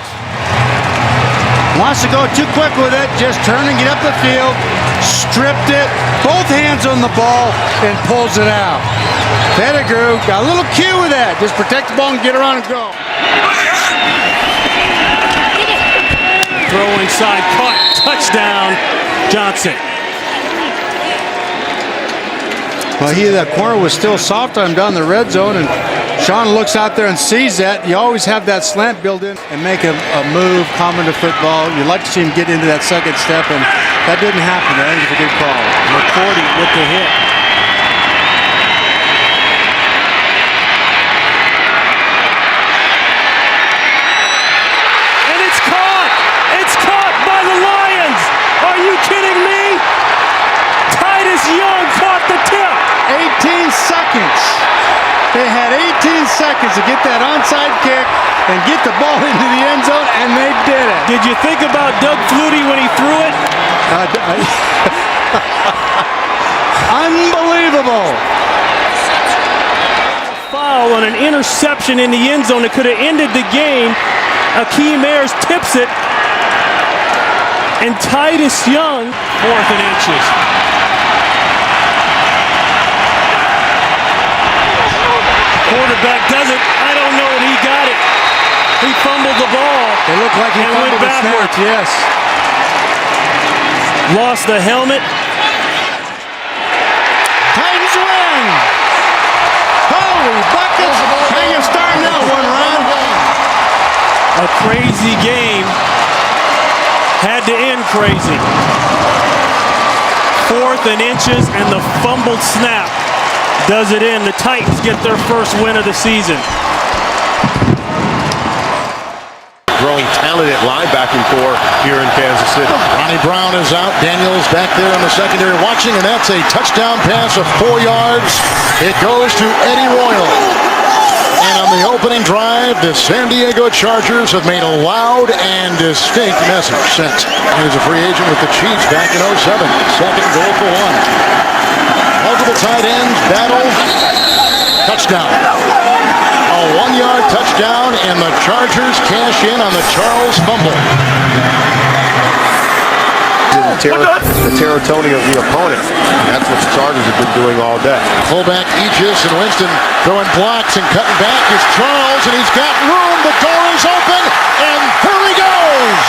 Wants to go too quick with it, just turn and get up the field, stripped it, both hands on the ball, and pulls it out. Pettigrew got a little cue with that, just protect the ball and get around and go. Throw inside, caught, touchdown, Johnson. Well, that corner was still soft on him down the red zone, and Sean looks out there and sees that. You always have that slant built in and make a move common to football. You'd like to see him get into that second step, and that didn't happen. I think it's a good call. McCourty with the hit. And it's caught! It's caught by the Lions! Are you kidding me? Titus Young caught the tip. 18 seconds. They had 18 seconds to get that onside kick and get the ball into the end zone, and they did it. Did you think about Doug Flutie when he threw it? Unbelievable. Foul on an interception in the end zone that could have ended the game. Akeem Ayers tips it, and Titus Young, 4th and inches. Quarterback does it. I don't know that he got it. He fumbled the ball. It looked like he fumbled the snap, yes. Lost the helmet. Titans win. Holy buckets. How you starting out one round? A crazy game. Had to end crazy. 4th and inches, and the fumbled snap does it in. The Titans get their first win of the season. Growing talented linebacking core here in Kansas City. Ronnie Brown is out. Daniels back there in the secondary watching, and that's a touchdown pass of 4 yards. It goes to Eddie Royal. And on the opening drive, the San Diego Chargers have made a loud and distinct message since he was a free agent with the Chiefs back in 07. Second goal for 1. Multiple tight ends, battle, touchdown. A 1-yard touchdown, and the Chargers cash in on the Charles fumble. The Terratoni of the opponent. That's what the Chargers have been doing all day. Fullback Aegis and Winston throwing blocks and cutting back is Charles, and he's got room. The door is open, and here he goes.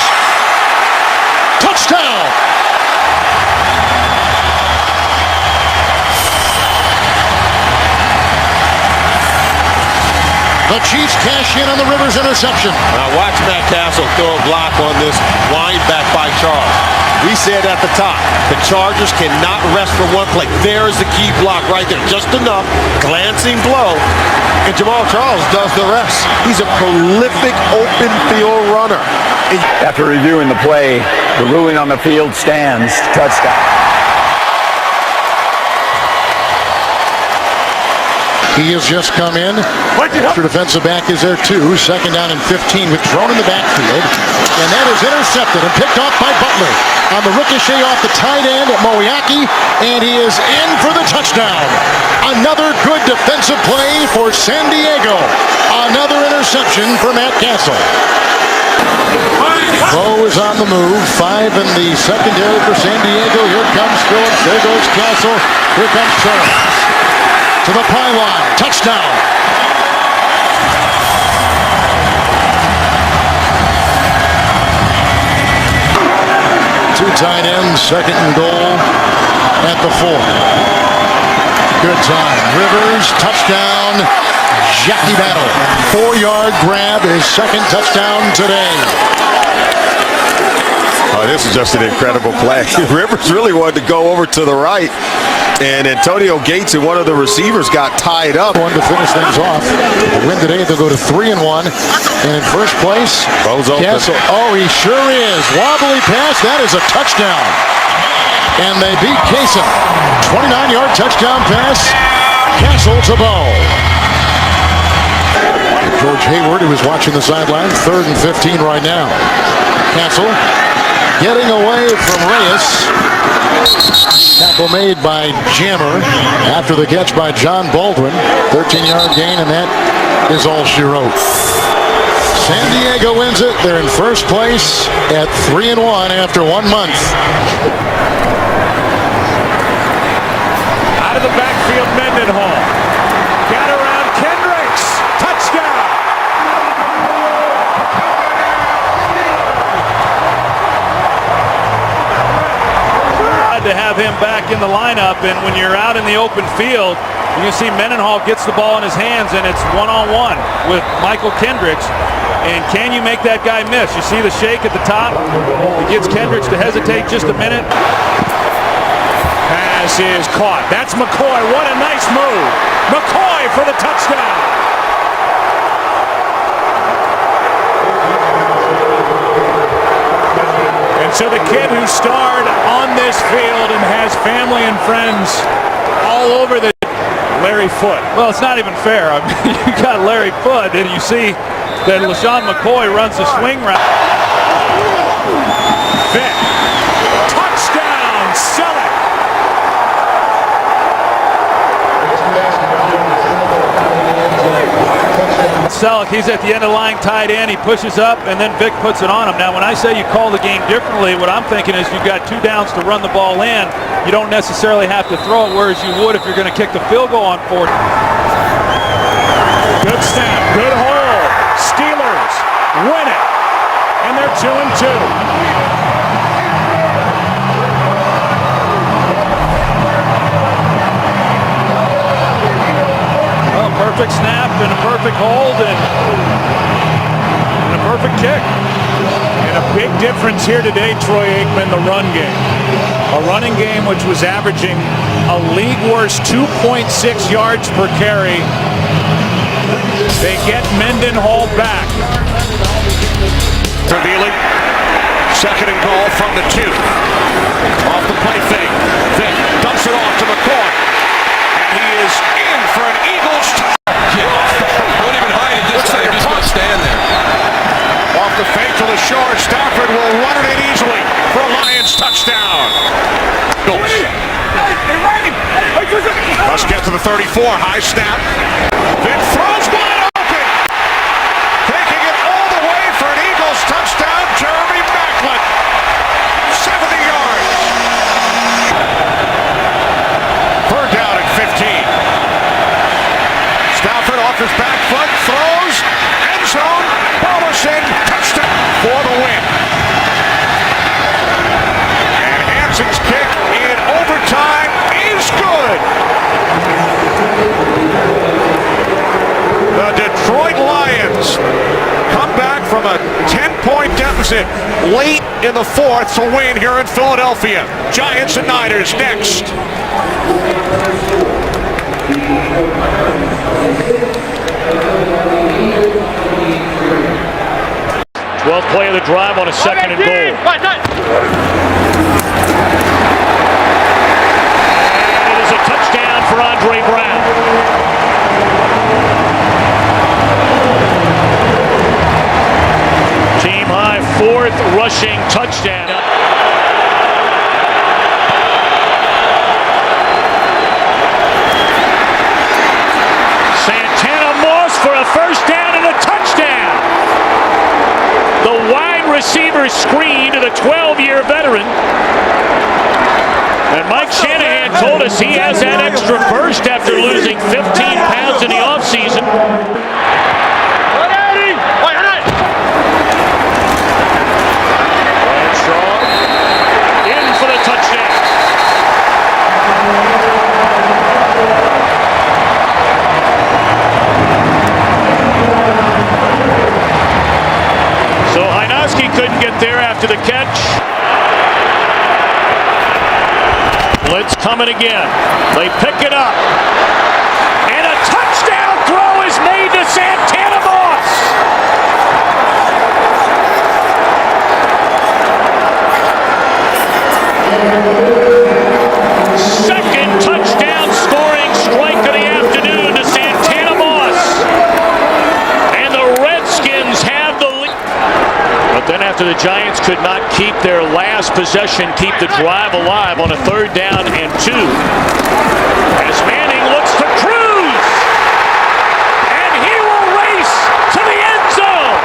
Touchdown. The Chiefs cash in on the Rivers interception. Now watch Matt Castle throw a block on this wind back by Charles. We said at the top, the Chargers cannot rest for one play. There is the key block right there. Just enough, glancing blow, and Jamal Charles does the rest. He's a prolific open field runner. After reviewing the play, the ruling on the field stands. Touchdown. He has just come in. After defensive back is there too. Second down and 15 with thrown in the backfield. And that is intercepted and picked off by Butler. On the ricochet off the tight end at Moiaki. And he is in for the touchdown. Another good defensive play for San Diego. Another interception for Matt Castle. Bo is on the move. 5 in the secondary for San Diego. Here comes Phillips. There goes Castle. Here comes Charles. To the pylon. Touchdown. Two tight ends. Second and goal at the 4. Good time. Rivers. Touchdown. Jackie Battle. 4-yard grab. His second touchdown today. Oh, this is just an incredible play. Rivers really wanted to go over to the right, and Antonio Gates and one of the receivers got tied up. One to finish things off. The win today, they'll go to 3-1. And in first place, Bo's open. Castle. Oh, he sure is. Wobbly pass. That is a touchdown. And they beat Kaysen. 29-yard touchdown pass. Castle to Bo. George Hayward, who is watching the sideline. 3rd and 15 right now. Castle getting away from Reyes. Tackle made by Jammer after the catch by John Baldwin. 13-yard gain, and that is all she wrote. San Diego wins it. They're in first place at 3-1 after 1 month. Out of the backfield, Mendenhall. Got around Kendricks. Touchdown. To have him back in the lineup, and when you're out in the open field, you can see Mendenhall gets the ball in his hands, and it's one-on-one with Michael Kendricks. And can you make that guy miss? You see the shake at the top? It gets Kendricks to hesitate just a minute. Pass is caught. That's McCoy. What a nice move. McCoy for the touchdown. So the kid who starred on this field and has family and friends all over the Larry Foote. Well, it's not even fair. I mean, you got Larry Foote, and you see that LaShawn McCoy runs the swing route. Vick. Touchdown, Selleck. Selleck, he's at the end of the line, tight end. He pushes up, and then Vick puts it on him. Now, when I say you call the game differently, what I'm thinking is you've got 2 downs to run the ball in. You don't necessarily have to throw it, whereas you would if you're going to kick the field goal on 4. Good snap, good hold. Steelers win it, and they're 2-2. Perfect snap and a perfect hold and a perfect kick. And a big difference here today, Troy Aikman, the run game. A running game which was averaging a league worst 2.6 yards per carry. They get Mendenhall back. Revealing. Second and goal from the 2. Off the play fake. Vick dumps it off to McCoy. And he is in for an Eagles touchdown. Don't even hide it. Looks like just gonna stand there. Off the fake to the short. Stafford will run it in easily for a Lions touchdown. Let's get to the 34. High snap. Vick throws wide open. Taking it all the way for an Eagles touchdown. Jeremy Maclin. 70 yards. Third down at 15. Stafford off his back foot, throws, end zone, Robertson, touchdown for the win. And Hanson's kick in overtime is good. The Detroit Lions come back from a 10-point deficit late in the 4th to win here in Philadelphia. Giants and Niners next. 12th play of the drive on a second and goal. And it is a touchdown for Andre Brown. Team high 4th rushing touchdown. For a first down and a touchdown. The wide receiver screen to the 12-year veteran. And Mike Shanahan told us he has that extra burst after losing 15 pounds in the offseason. Ryan Shaw in for the touchdown. Couldn't get there after the catch. Blitz coming again. They pick it up. And a touchdown throw is made to Santana Moss. Second touchdown scoring strike of the afternoon to Santana Moss. And the Redskins have the lead. But then after the Giants could not keep their last possession, keep the drive alive on a 3rd down and 2. As Manning looks to Cruz. And he will race to the end zone.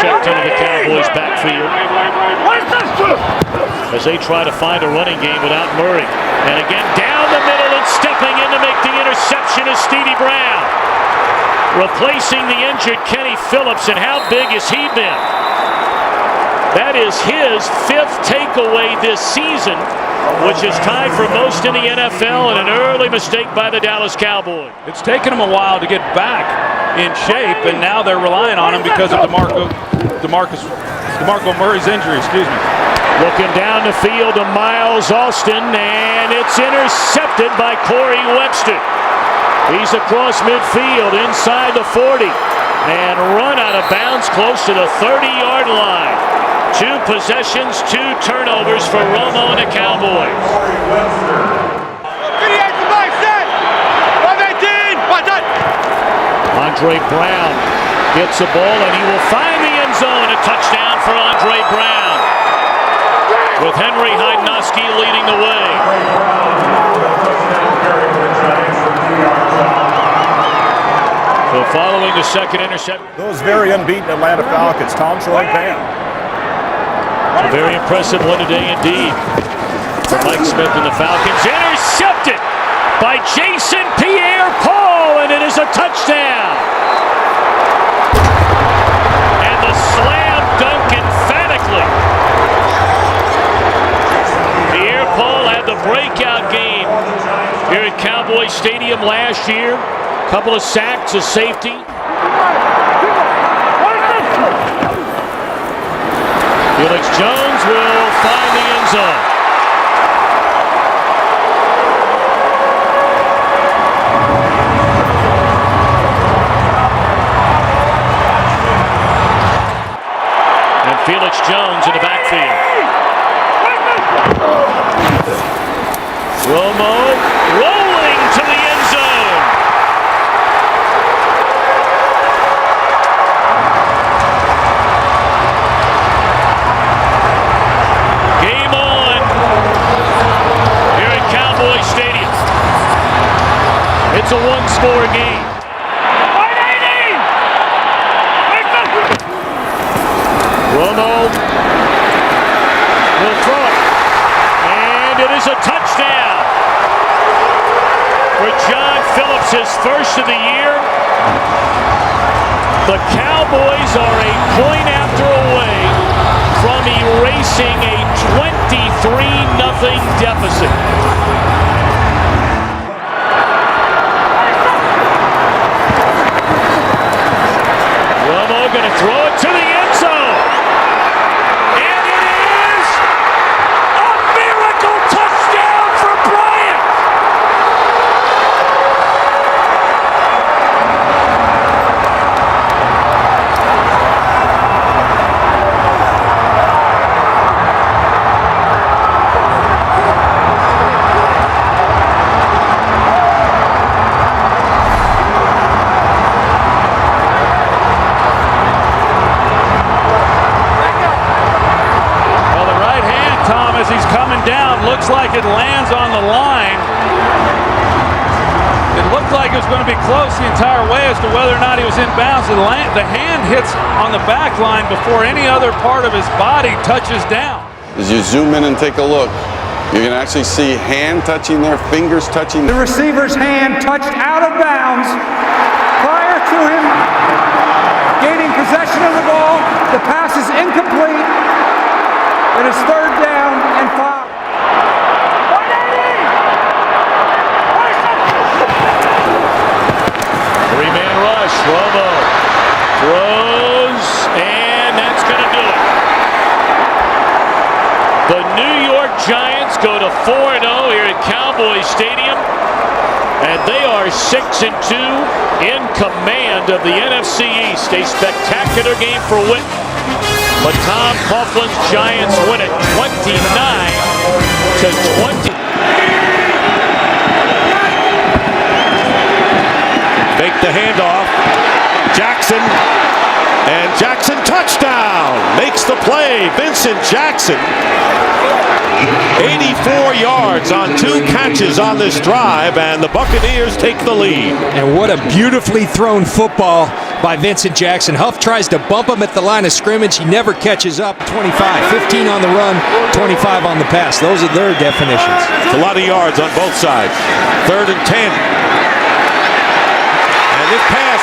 Checked into the Cowboys' backfield as they try to find a running game without Murray. And again, down the middle and stepping in to make the interception is Stevie Brown. Replacing the injured Kenny Phillips, and how big has he been? That is his 5th takeaway this season, which is tied for most in the NFL, and an early mistake by the Dallas Cowboys. It's taken them a while to get back in shape, and now they're relying on him because of DeMarcus DeMarco Murray's injury, excuse me. Looking down the field to Miles Alston, and it's intercepted by Corey Webster. He's across midfield, inside the 40, and run out of bounds close to the 30-yard line. 2 possessions, 2 turnovers for Romo and the Cowboys. Andre Brown gets the ball, and he will find the end zone. A touchdown for Andre Brown, with Henry Hydnoski leading the way. So following the second interception. Those very unbeaten Atlanta Falcons, Tom, Troy, Pam. A very impressive one today indeed for Mike Smith and the Falcons. Intercepted by Jason Pierre-Paul, and it is a touchdown. And the slam dunk emphatically. Pierre-Paul had the breakout game here at Cowboy Stadium last year. Couple of sacks, a safety. Felix Jones will find the end zone. And Felix Jones in the backfield. Romo rolling to the end zone. Game on here at Cowboy Stadium. It's a one-score game. Romo will throw it, and it is a touchdown for John Phillips, his first of the year. The Cowboys are a point after away from erasing a 23-0 deficit. Romo going to throw it to the end zone. As he's coming down, looks like it lands on the line. It looked like it was going to be close the entire way as to whether or not he was in bounds. The hand hits on the back line before any other part of his body touches down. As you zoom in and take a look, you can actually see hand touching there, fingers touching. The receiver's hand touched out of bounds prior to him gaining possession of the ball. The pass is incomplete. It is 3rd down and 5. Three-man rush. Romo throws, and that's going to do it. The New York Giants go to 4-0 here at Cowboy Stadium, and they are 6-2 in command of the NFC East. A spectacular game for Whitten. But Tom Coughlin's Giants win it 29-20. Make the handoff. Jackson. And Jackson touchdown. Makes the play. Vincent Jackson. 84 yards on 2 catches on this drive, and the Buccaneers take the lead. And what a beautifully thrown football by Vincent Jackson. Huff tries to bump him at the line of scrimmage. He never catches up. 25, 15 on the run, 25 on the pass. Those are their definitions. It's a lot of yards on both sides. 3rd and 10. And this pass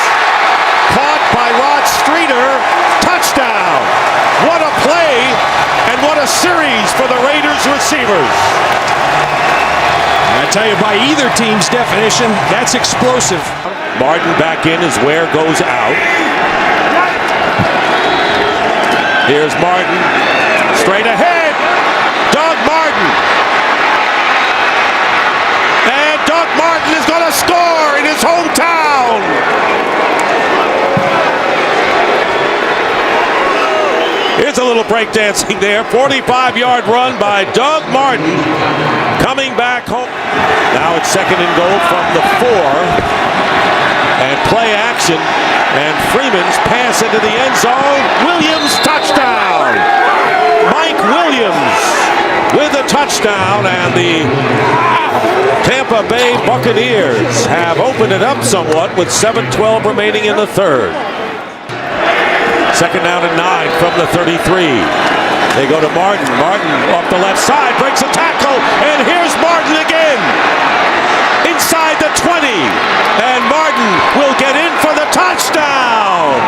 caught by Rod Streeter. Touchdown. What a play, and what a series for the Raiders receivers. I tell you, by either team's definition, that's explosive. Martin back in as Ware goes out. Here's Martin. Straight ahead. Doug Martin. And Doug Martin is going to score in his hometown. Here's a little breakdancing there. 45-yard run by Doug Martin. Coming back home. Now it's 2nd and goal from the 4. And play action. And Freeman's pass into the end zone. Williams touchdown. Mike Williams with a touchdown. And the Tampa Bay Buccaneers have opened it up somewhat with 7:12 remaining in the 3rd. 2nd down and 9 from the 33. They go to Martin. Martin off the left side, breaks a tackle, and here's Martin again. Inside the 20, and Martin will get in for the touchdown.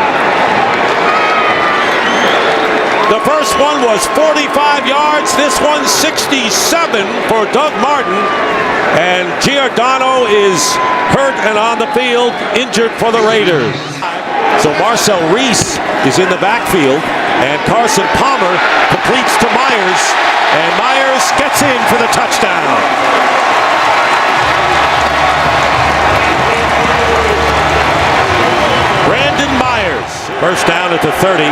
The first one was 45 yards. This one's 67 for Doug Martin. And Giordano is hurt and on the field, injured for the Raiders. So Marcel Reese is in the backfield, and Carson Palmer completes to Myers, and Myers gets in for the touchdown. Brandon Myers, first down at the 30.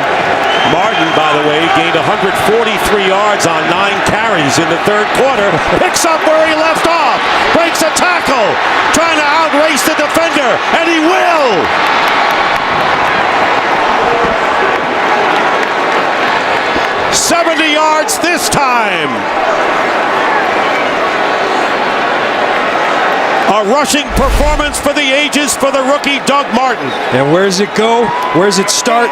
Martin, by the way, gained 143 yards on 9 carries in the 3rd quarter. Picks up where he left off, breaks a tackle, trying to outrace the defender, and he will! 70 yards this time. A rushing performance for the ages for the rookie Doug Martin. And where does it go? Where does it start?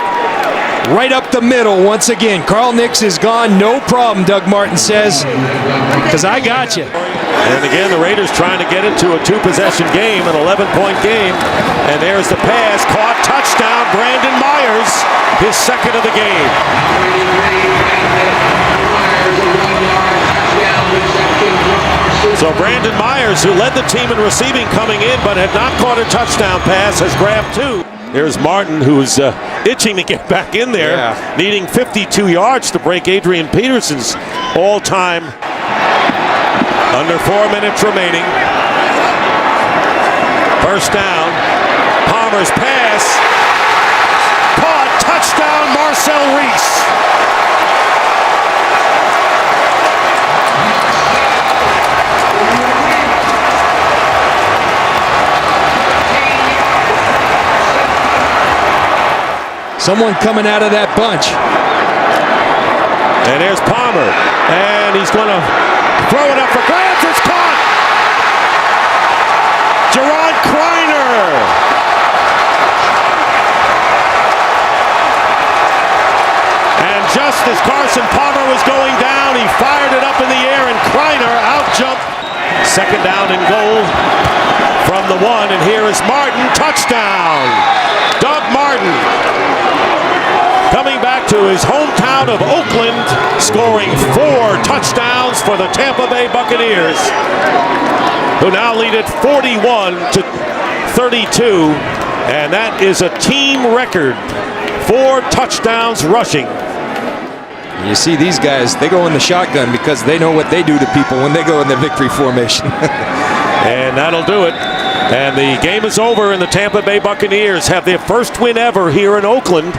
Right up the middle once again. Carl Nix is gone. No problem, Doug Martin says, because I got you. And again, the Raiders trying to get into a 2-possession game, an 11-point game. And there's the pass, caught, touchdown, Brandon Myers, his 2nd of the game. So Brandon Myers, who led the team in receiving coming in, but had not caught a touchdown pass, has grabbed 2. There's Martin, who's itching to get back in there, needing 52 yards to break Adrian Peterson's all-time. Under 4 minutes remaining. First down. Palmer's pass. Caught. Touchdown, Marcel Reese. Someone coming out of that bunch. And there's Palmer. And he's going to throw it up for grabs. It's caught. Jerron Kreiner. And just as Carson Palmer was going down, he fired it up in the air, and Kreiner out-jumped. 2nd down and goal from the 1. And here is Martin. Touchdown. Doug Martin. Coming back to his hometown of Oakland, scoring 4 touchdowns for the Tampa Bay Buccaneers, who now lead it 41-32, and that is a team record. 4 touchdowns rushing. You see these guys, they go in the shotgun because they know what they do to people when they go in the victory formation. And that'll do it. And the game is over, and the Tampa Bay Buccaneers have their first win ever here in Oakland.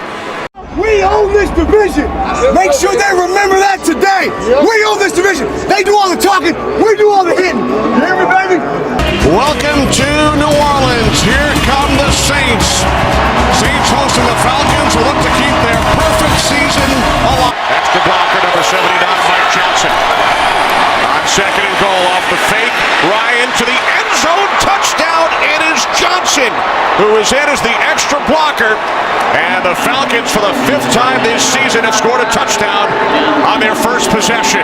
We own this division. Make sure they remember that today. We own this division. They do all the talking. We do all the hitting. You hear me, baby? Welcome to New Orleans. Here come the Saints. Saints hosting the Falcons will look to keep their perfect season alive. Extra blocker number 79, Mike Johnson. On 2nd and goal off the fake. Ryan to the end zone. Touchdown. It is Johnson who is in as the extra blocker. And the Falcons, for the 5th time this season, have scored a touchdown on their first possession.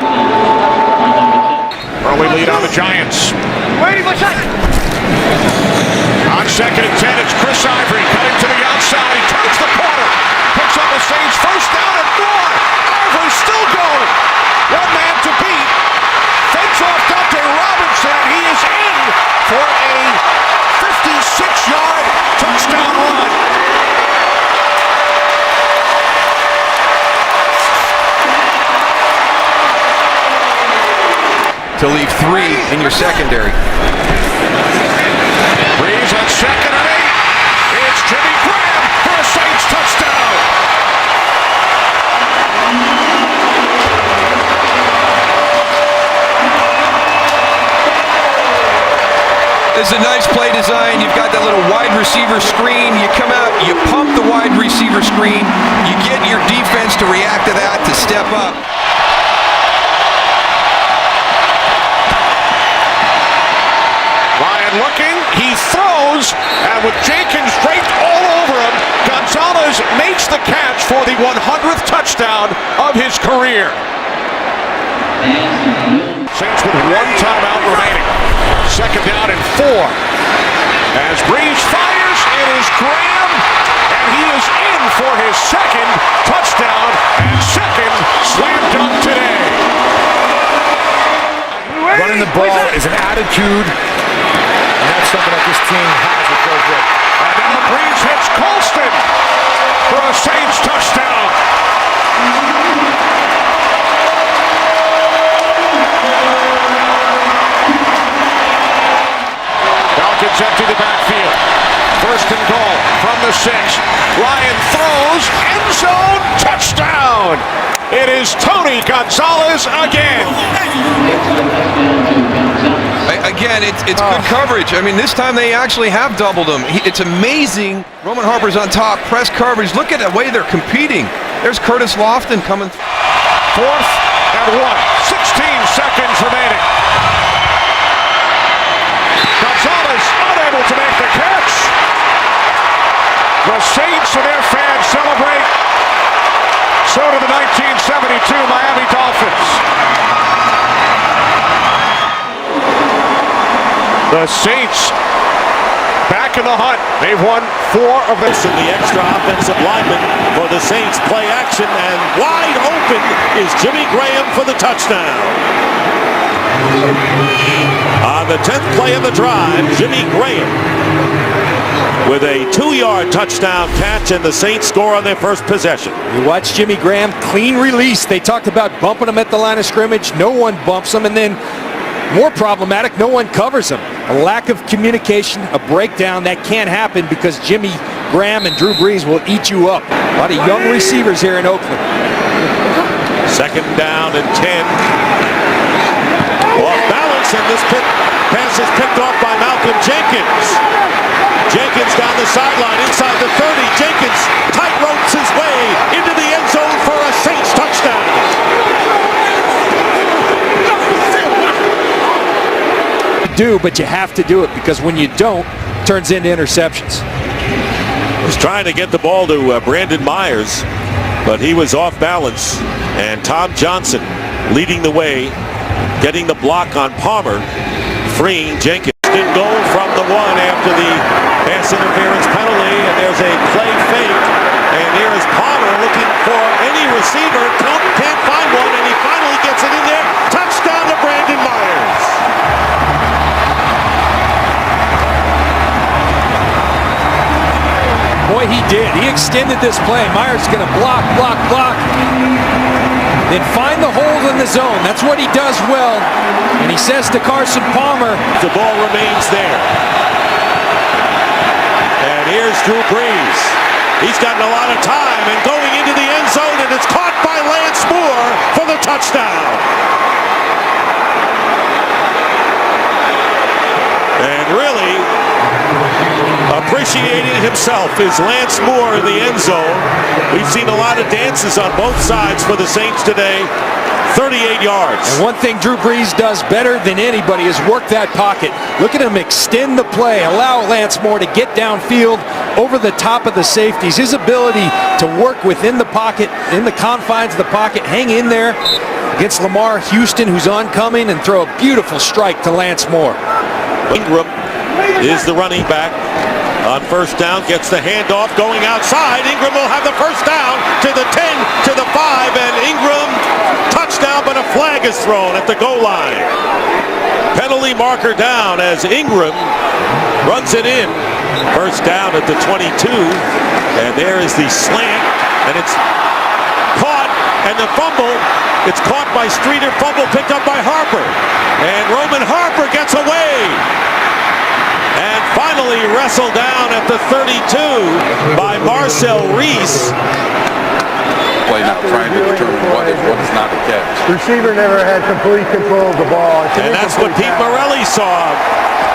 Early lead on the Giants. On 2nd and 10, it's Chris Ivory cutting to the outside. He turns the corner. Picks up the Saints. First down and more. Ivory still going. One man to beat. Fakes off Dante Robinson, and he is in for a 56-yard touchdown run. to leave 3 in your secondary. Breeze on second and 8. It's Jimmy Graham for a Saints touchdown. This is a nice play design. You've got that little wide receiver screen. You come out, you pump the wide receiver screen. You get your defense to react to that, to step up. Ryan looking, he throws, and with Jenkins draped all over him, Gonzalez makes the catch for the 100th touchdown of his career. Saints with 1 timeout remaining. Second down and 4. As Breeze fires, it is Graham, and he is in for his second touchdown and second slam dunk today. Running the ball is an attitude, and that's something that this team has with Joe Vick. And now Breeze hits Colston for a Saints touchdown. Falcons empty the backfield. First and goal from the 6. Ryan throws, end zone, touchdown. It is Tony Gonzalez again. Again, it's good coverage. I mean, this time they actually have doubled him. It's amazing. Roman Harper's on top, press coverage. Look at the way they're competing. There's Curtis Lofton coming. 4th and 1. 16 seconds remaining. Gonzalez unable to make the catch. The Saints and their fans celebrate. So do the 1972 Miami Dolphins. The Saints back in the hunt. They've won 4 of them. And the extra offensive lineman for the Saints play action, and wide open is Jimmy Graham for the touchdown. On the 10th play of the drive, Jimmy Graham with a 2-yard touchdown catch, and the Saints score on their first possession. You watch Jimmy Graham, clean release. They talked about bumping him at the line of scrimmage. No one bumps him, and then more problematic, no one covers him. A lack of communication, a breakdown that can't happen because Jimmy Graham and Drew Brees will eat you up. A lot of young receivers here in Oakland. Second down and 10. Off balance, and this pass is picked off by Malcolm Jenkins. Jenkins down the sideline, inside the 30. Jenkins tight ropes his way into the end zone for a Saints touchdown. But you have to do it because when you don't, it turns into interceptions. Was trying to get the ball to Brandon Myers, but he was off balance, and Tom Johnson leading the way, getting the block on Palmer, freeing Jenkins. Good goal from the 1 after the pass interference penalty, and there's a play fake, and here is Palmer looking for any receiver. Can't find one, and he finally gets it in there. Touchdown to Brandon Myers. Boy, he did. He extended this play. Myers going to block. Then find the hole in the zone. That's what he does well. And he says to Carson Palmer, the ball remains there. And here's Drew Brees. He's gotten a lot of time and going into the end zone, and it's caught by Lance Moore for the touchdown. And really appreciating himself is Lance Moore in the end zone. We've seen a lot of dances on both sides for the Saints today. 38 yards. And one thing Drew Brees does better than anybody is work that pocket. Look at him extend the play, allow Lance Moore to get downfield over the top of the safeties. His ability to work within the pocket, in the confines of the pocket, hang in there against Lamar Houston, who's oncoming, and throw a beautiful strike to Lance Moore. Ingram is the running back. On first down, gets the handoff going outside. Ingram will have the first down to the 10, to the 5, and Ingram touchdown, but a flag is thrown at the goal line. Penalty marker down as Ingram runs it in. First down at the 22, and there is the slant, and it's caught and the fumble, it's caught by Streeter, fumble picked up by Harper. And Roman Harper gets away. And finally wrestled down at the 32 by Marcel Reese. Play now trying to determine what is not a catch. Receiver never had complete control of the ball. And that's what Pete Morelli saw.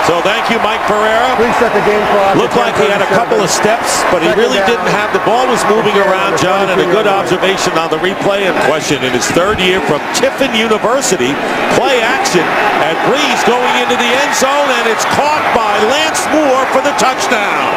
So thank you, Mike Pereira. Please set the game clock. Looked like he had a couple of steps, but he really didn't have. The ball was moving around, John, and a good observation on the replay in question in his third year from Tiffin University. Play action, and Breeze going into the end zone, and it's caught by Lance Moore for the touchdown.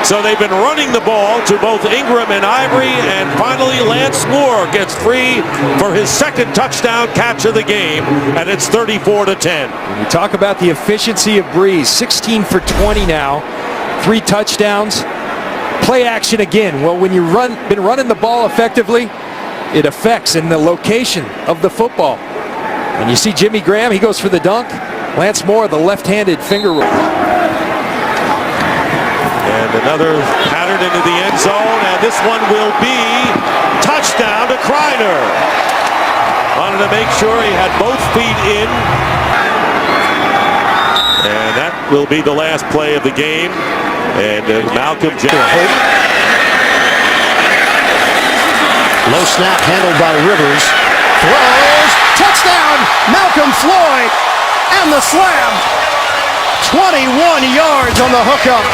So they've been running the ball to both Ingram and Ivory, and finally Lance Moore gets free for his second touchdown catch of the game, and it's 34-10. We talk about the efficiency of Breeze, 16 for 20 now, 3 touchdowns. Play action again. Well, when you've been running the ball effectively, it affects in the location of the football. And you see Jimmy Graham, he goes for the dunk. Lance Moore, the left-handed finger roll. And another pattern into the end zone, and this one will be touchdown to Kreiner. Wanted to make sure he had both feet in. And that will be the last play of the game. And Malcolm Jackson. Low snap handled by Rivers. Throws. Touchdown. Malcolm Floyd. And the slam. 21 yards on the hookup.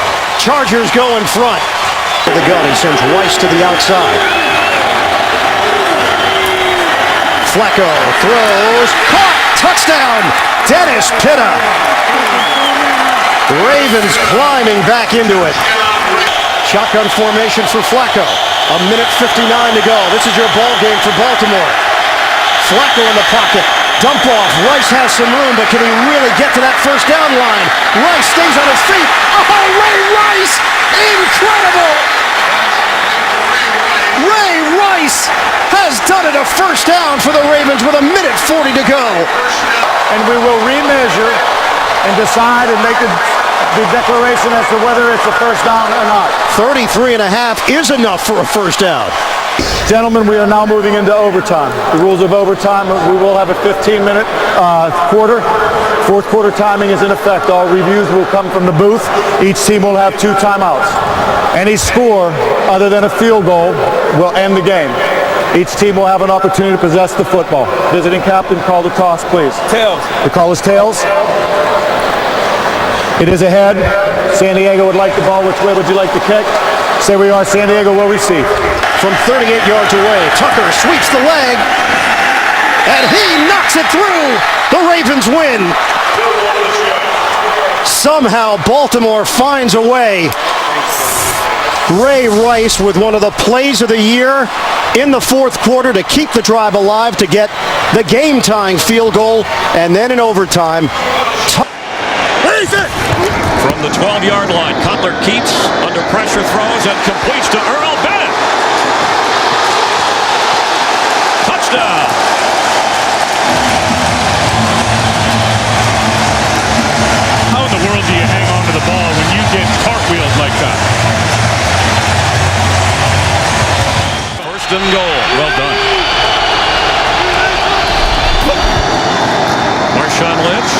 Chargers go in front. To the gun, he sends Rice to the outside. Flacco throws. Caught. Touchdown. Dennis Pitta. Ravens climbing back into it. Shotgun formation for Flacco. 1:59 to go. This is your ball game for Baltimore. Flacco in the pocket. Dump off. Rice has some room, but can he really get to that first down line? Rice stays on his feet. Oh, Ray Rice! Incredible! Ray Rice has done it, a first down for the Ravens with 1:40 to go. And we will remeasure and decide and make the declaration as to whether it's a first down or not. 33.5 is enough for a first down. Gentlemen, we are now moving into overtime. The rules of overtime, we will have a 15-minute quarter. Fourth quarter timing is in effect. All reviews will come from the booth. Each team will have 2 timeouts. Any score other than a field goal will end the game. Each team will have an opportunity to possess the football. Visiting captain, call the toss, please. Tails. The call is tails. It is ahead. San Diego would like the ball. Which way would you like to kick? Say we are. San Diego will receive. From 38 yards away, Tucker sweeps the leg, and he knocks it through. The Ravens win. Somehow Baltimore finds a way. Ray Rice with one of the plays of the year in the fourth quarter to keep the drive alive, to get the game-tying field goal, and then in overtime. From the 12-yard line, Cutler keeps under pressure, throws, and completes to Earl Bennett. Touchdown. How in the world do you hang on to the ball when you get cartwheeled like that? First and goal. Well done. Marshawn Lynch.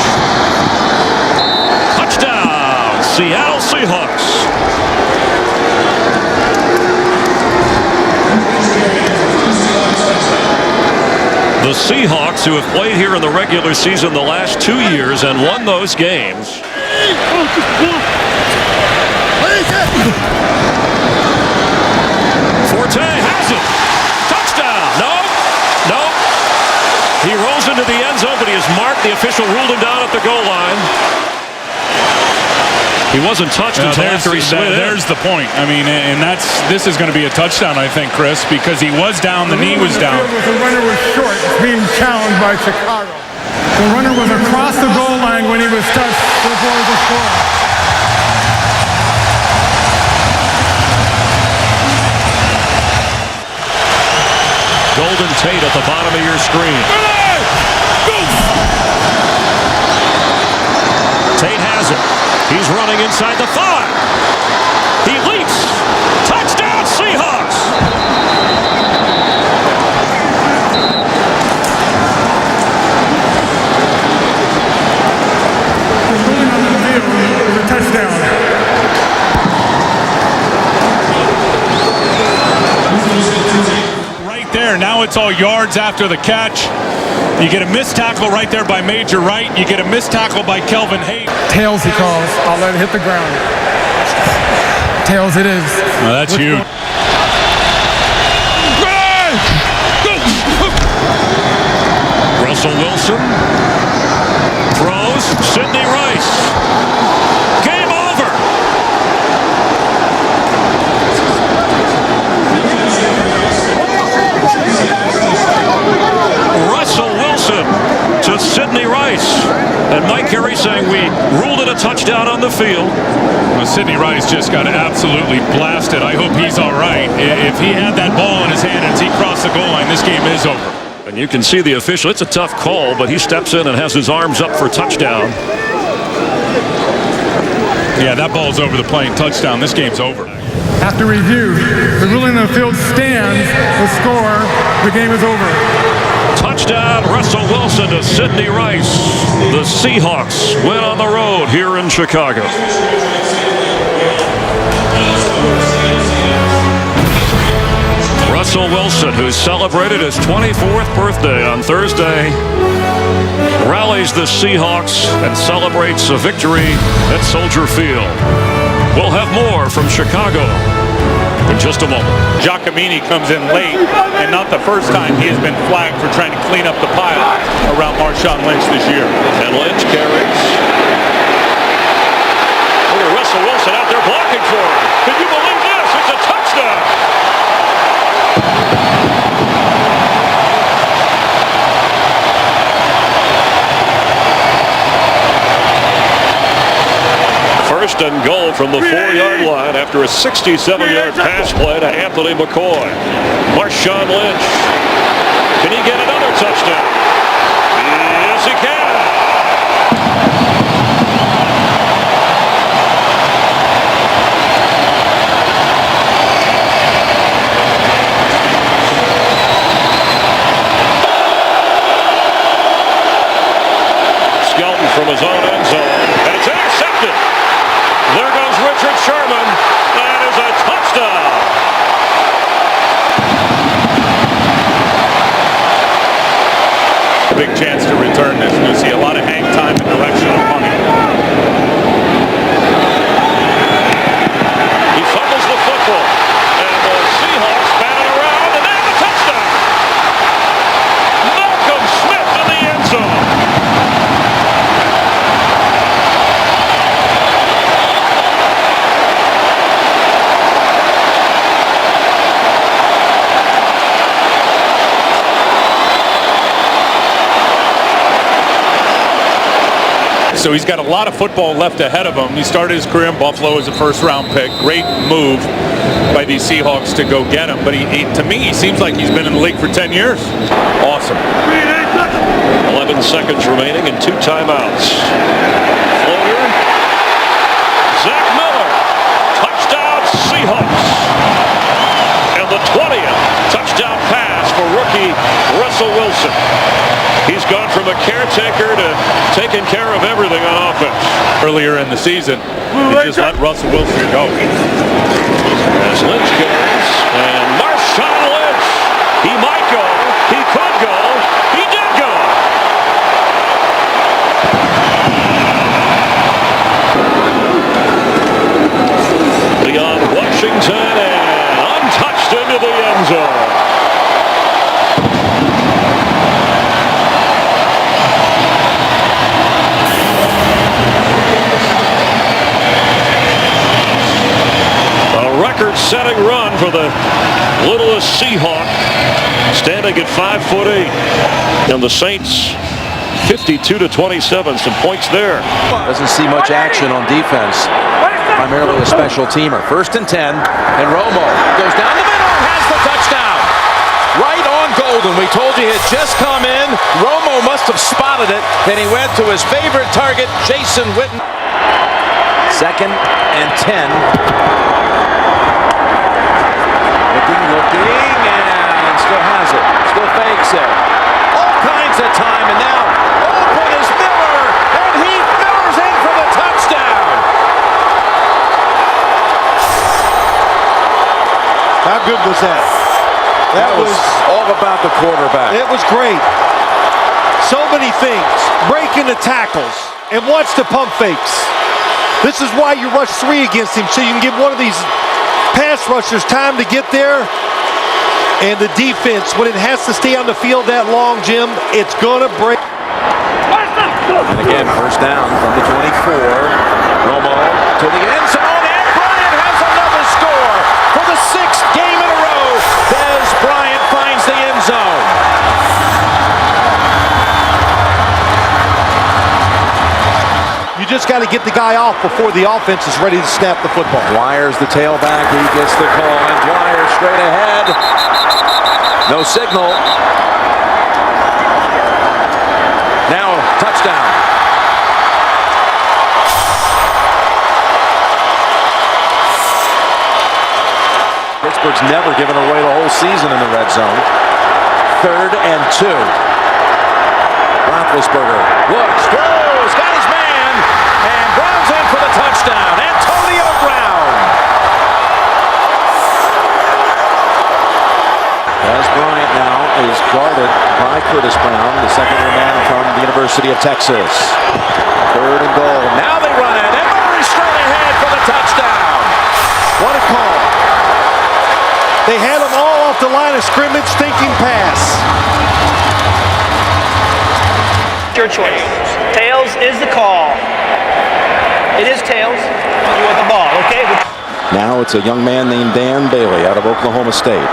Touchdown. Seattle Seahawks. The Seahawks, who have played here in the regular season the last 2 years and won those games. Forte has it. Touchdown. No. He rolls into the end zone, but he is marked. The official ruled him down at the goal line. He wasn't touched until after he slid in. There's the point. I mean, and this is going to be a touchdown, I think, Chris, because he was down, the knee was down. The runner was short, being challenged by Chicago. The runner was across the goal line when he was touched before the score. Golden Tate at the bottom of your screen. Tate has it. He's running inside the 5. He leaps. Touchdown, Seahawks. It's all yards after the catch. You get a missed tackle right there by Major Wright. You get a missed tackle by Kelvin Hayes. Tails he calls. I'll let it hit the ground. Tails it is. Well, that's huge. Russell Wilson throws. Sidney Rice. Game over. Russell Wilson to Sidney Rice. And Mike Carey saying we ruled it a touchdown on the field. Well, Sidney Rice just got absolutely blasted. I hope he's all right. If he had that ball in his hand as he crossed the goal line, this game is over. And you can see the official. It's a tough call, but he steps in and has his arms up for touchdown. Yeah, that ball's over the plane. Touchdown. This game's over. After review, the ruling on the field stands. The score, the game is over. Touchdown, Russell Wilson to Sidney Rice. The Seahawks win on the road here in Chicago. Russell Wilson, who celebrated his 24th birthday on Thursday, rallies the Seahawks and celebrates a victory at Soldier Field. We'll have more from Chicago in just a moment. Giacomini comes in late, and not the first time he has been flagged for trying to clean up the pile around Marshawn Lynch this year. And Lynch carries. Look at Russell Wilson out there blocking for him. Can you believe this? It's a touchdown. First and goal from the 4-yard line after a 67-yard pass play to Anthony McCoy. Marshawn Lynch. Can he get another touchdown? Yes, he can. Skelton from his own end zone, and it's intercepted. There goes Richard Sherman. That is a touchdown. Big chance to return this. You'll see a lot of hang time and direction of money. He fumbles the football. And the Seahawks bat it around, and they have a touchdown. Malcolm Smith in the end zone. So he's got a lot of football left ahead of him. He started his career in Buffalo as a first-round pick. Great move by these Seahawks to go get him. But to me, he seems like he's been in the league for 10 years. Awesome. 11 seconds remaining and 2 timeouts. Floater. Zach Miller. Touchdown Seahawks. And the 20th touchdown pass for rookie Russell Wilson. He's gone from a caretaker to taking care of everything on offense. Earlier in the season, they just let Russell Wilson go. As Lynch goes, and Marshawn Lynch. He might go. He could go. He did go. Beyond Washington and untouched into the end zone. Record-setting run for the littlest Seahawk, standing at 5'8", and the Saints 52-27. Some points there. Doesn't see much action on defense. Primarily a special teamer. 1st and 10, and Romo goes down the middle and has the touchdown. Right on Golden. We told you he had just come in. Romo must have spotted it. Then he went to his favorite target, Jason Witten. 2nd and 10. Looking, and still has it. Still fakes it. All kinds of time, and now open is Miller, and he Miller's in for the touchdown. How good was that? That was all about the quarterback. It was great. So many things. Breaking the tackles. And watch the pump fakes. This is why you rush 3 against him, so you can give one of these pass rushers time to get there. And the defense, when it has to stay on the field that long, Jim, it's going to break. And again, first down from the 24. Romo to the end zone, and Bryant has another score for the 6th game in a row. Dez Bryant finds the end zone. You just got to get the guy off before the offense is ready to snap the football. Dwyer's the tailback. He gets the call, and Dwyer straight ahead. No signal. Now, touchdown. Pittsburgh's never given away the whole season in the red zone. 3rd and 2. Roethlisberger looks, throws, got his man, and Brown's in for the touchdown. Antonio Brown. As Bryant now is guarded by Curtis Brown, the second-year man from the University of Texas. 3rd and goal. Now they run it, and Murray straight ahead for the touchdown. What a call. They had them all off the line of scrimmage thinking pass. Your choice. Tails is the call. It is tails. You want the ball, okay? Now it's a young man named Dan Bailey out of Oklahoma State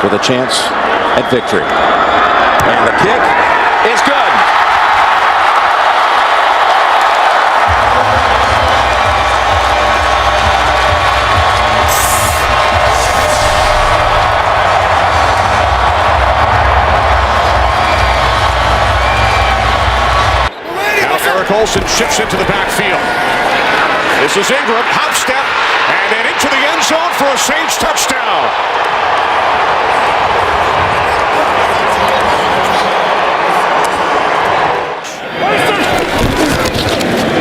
with a chance at victory. And the kick is good. Olsen shifts into the backfield. This is Ingram, hop step, and then into the end zone for a Saints touchdown.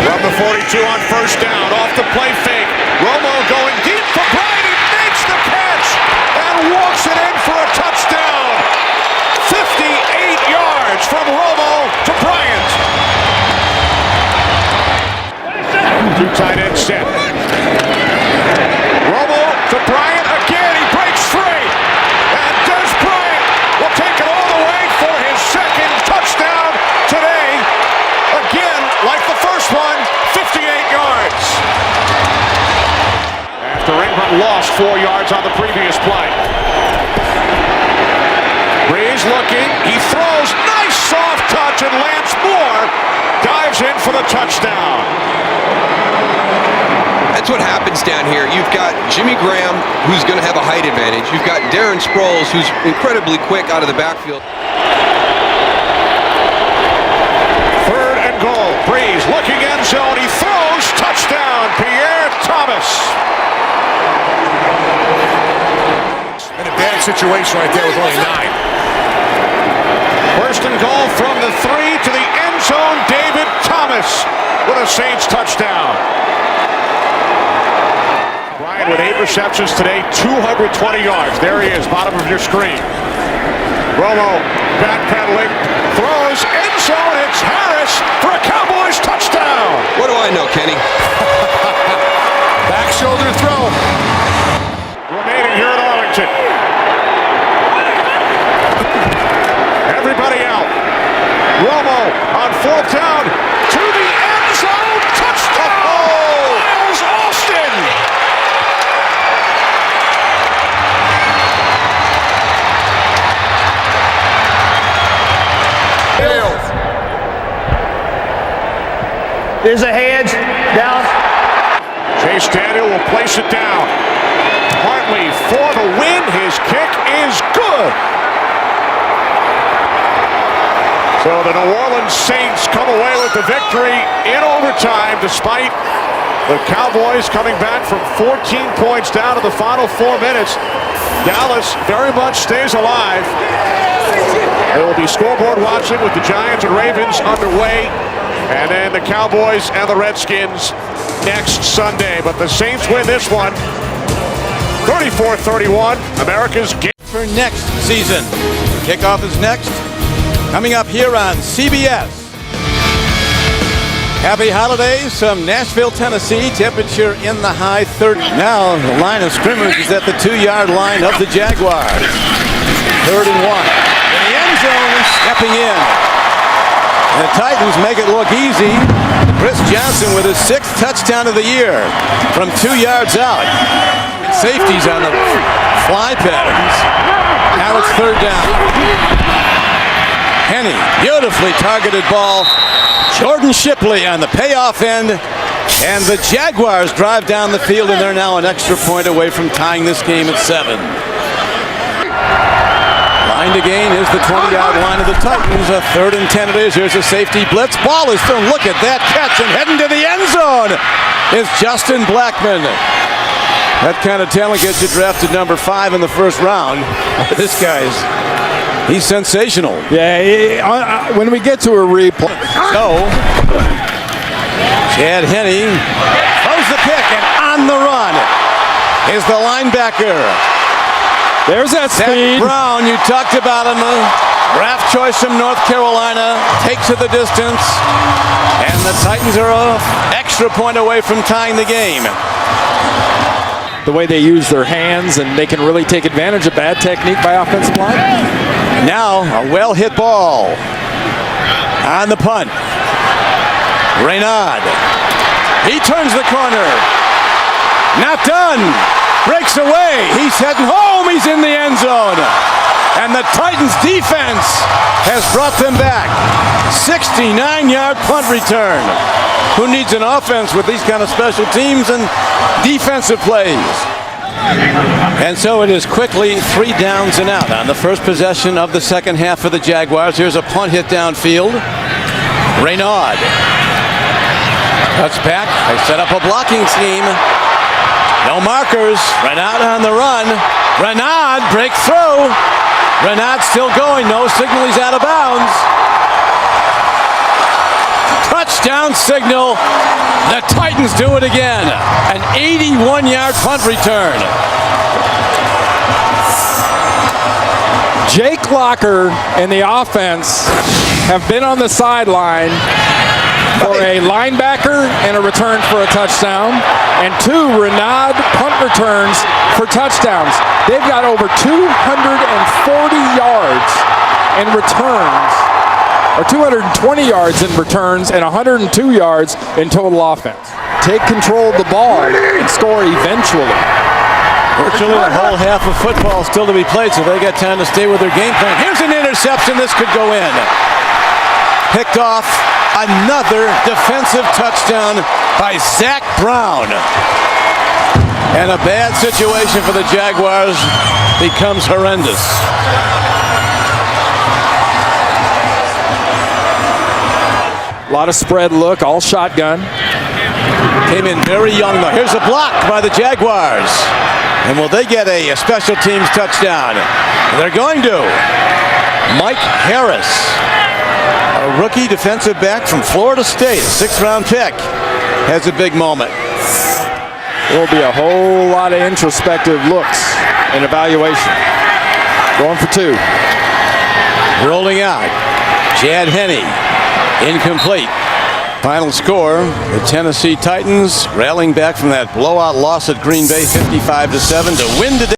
From the 42 on first down, off the play fake. Romo going deep for Bryant. He makes the catch and walks it in for a touchdown. 58 yards from Romo to Bryant. 2 tight end set. Romo to Bryant again. He breaks free. And Dez Bryant will take it all the way for his 2nd touchdown today. Again, like the first one, 58 yards. After Ingram lost 4 yards on the previous play. Breeze looking. He throws. Nice soft touch, and Lance Moore dives in for the touchdown. That's what happens down here. You've got Jimmy Graham, who's going to have a height advantage. You've got Darren Sproles, who's incredibly quick out of the backfield. 3rd and goal. Breeze looking end zone. He throws. Touchdown. Pierre Thomas. In a bad situation right there with only 9. 1st and goal from the 3 to the end zone. David Thomas with a Saints touchdown. Bryant with 8 receptions today, 220 yards. There he is, bottom of your screen. Romo backpedaling, throws, end zone. It's Harris for a Cowboys touchdown. What do I know, Kenny? Back shoulder throw. Remaining here at Arlington. Everybody out. Romo on 4th down to the end zone. Touchdown! Miles Austin! There's a hedge down. Chase Daniel will place it down. Hartley for the win. His kick is good. So the New Orleans Saints come away with the victory in overtime, despite the Cowboys coming back from 14 points down to the final 4 minutes. Dallas very much stays alive. There will be scoreboard watching with the Giants and Ravens underway. And then the Cowboys and the Redskins next Sunday. But the Saints win this one, 34-31, America's game. for next season. Kickoff is next, coming up here on CBS. Happy holidays from Nashville, Tennessee. Temperature in the high 30s. Now the line of scrimmage is at the 2-yard line of the Jaguars. 3rd and 1. In the end zone, stepping in. And the Titans make it look easy. Chris Johnson with his 6th touchdown of the year from 2 yards out. Safeties on the fly patterns. Now it's 3rd down. Henny, beautifully targeted ball. Jordan Shipley on the payoff end. And the Jaguars drive down the field, and they're now an extra point away from tying this game at 7. Line to gain is the 20-yard line of the Titans. A 3rd and 10 it is. Here's a safety blitz. Ball is thrown. Look at that catch, and heading to the end zone is Justin Blackmon. That kind of talent gets you drafted number 5 in the 1st round. This guy's, he's sensational. Yeah, when we get to a replay. So, Chad Henne throws the pick, and on the run is the linebacker. There's that speed. Zach Brown, you talked about him. Draft choice from North Carolina. Takes it the distance. And the Titans are an extra point away from tying the game. The way they use their hands, and they can really take advantage of bad technique by offensive line. Now, a well-hit ball on the punt. Reynard. He turns the corner. Not done. Breaks away. He's heading home. He's in the end zone. And the Titans defense has brought them back. 69-yard punt return. Who needs an offense with these kind of special teams and defensive plays? And so it is quickly 3 downs and out on the first possession of the second half for the Jaguars. Here's a punt hit downfield. Reynard cuts back. They set up a blocking scheme. No markers. Reynard on the run. Reynard breakthrough. Reynard still going. No signal. He's out of bounds. Touchdown signal. The Titans do it again. An 81-yard punt return. Jake Locker and the offense have been on the sideline for a linebacker and a return for a touchdown, and 2 Reynard punt returns for touchdowns. They've got over 240 yards in returns, or 220 yards in returns, and 102 yards in total offense. Take control of the ball and score eventually. Virtually a whole half of football still to be played, so they got time to stay with their game plan. Here's an interception. This could go in. Picked off. Another defensive touchdown by Zach Brown. And a bad situation for the Jaguars becomes horrendous. A lot of spread look, all shotgun. Came in very young though. Here's a block by the Jaguars. And will they get a special teams touchdown? They're going to. Mike Harris, a rookie defensive back from Florida State, a 6th-round pick, has a big moment. There will be a whole lot of introspective looks and evaluation. Going for 2. Rolling out. Chad Henne, incomplete. Final score, the Tennessee Titans rallying back from that blowout loss at Green Bay 55-7 to win today.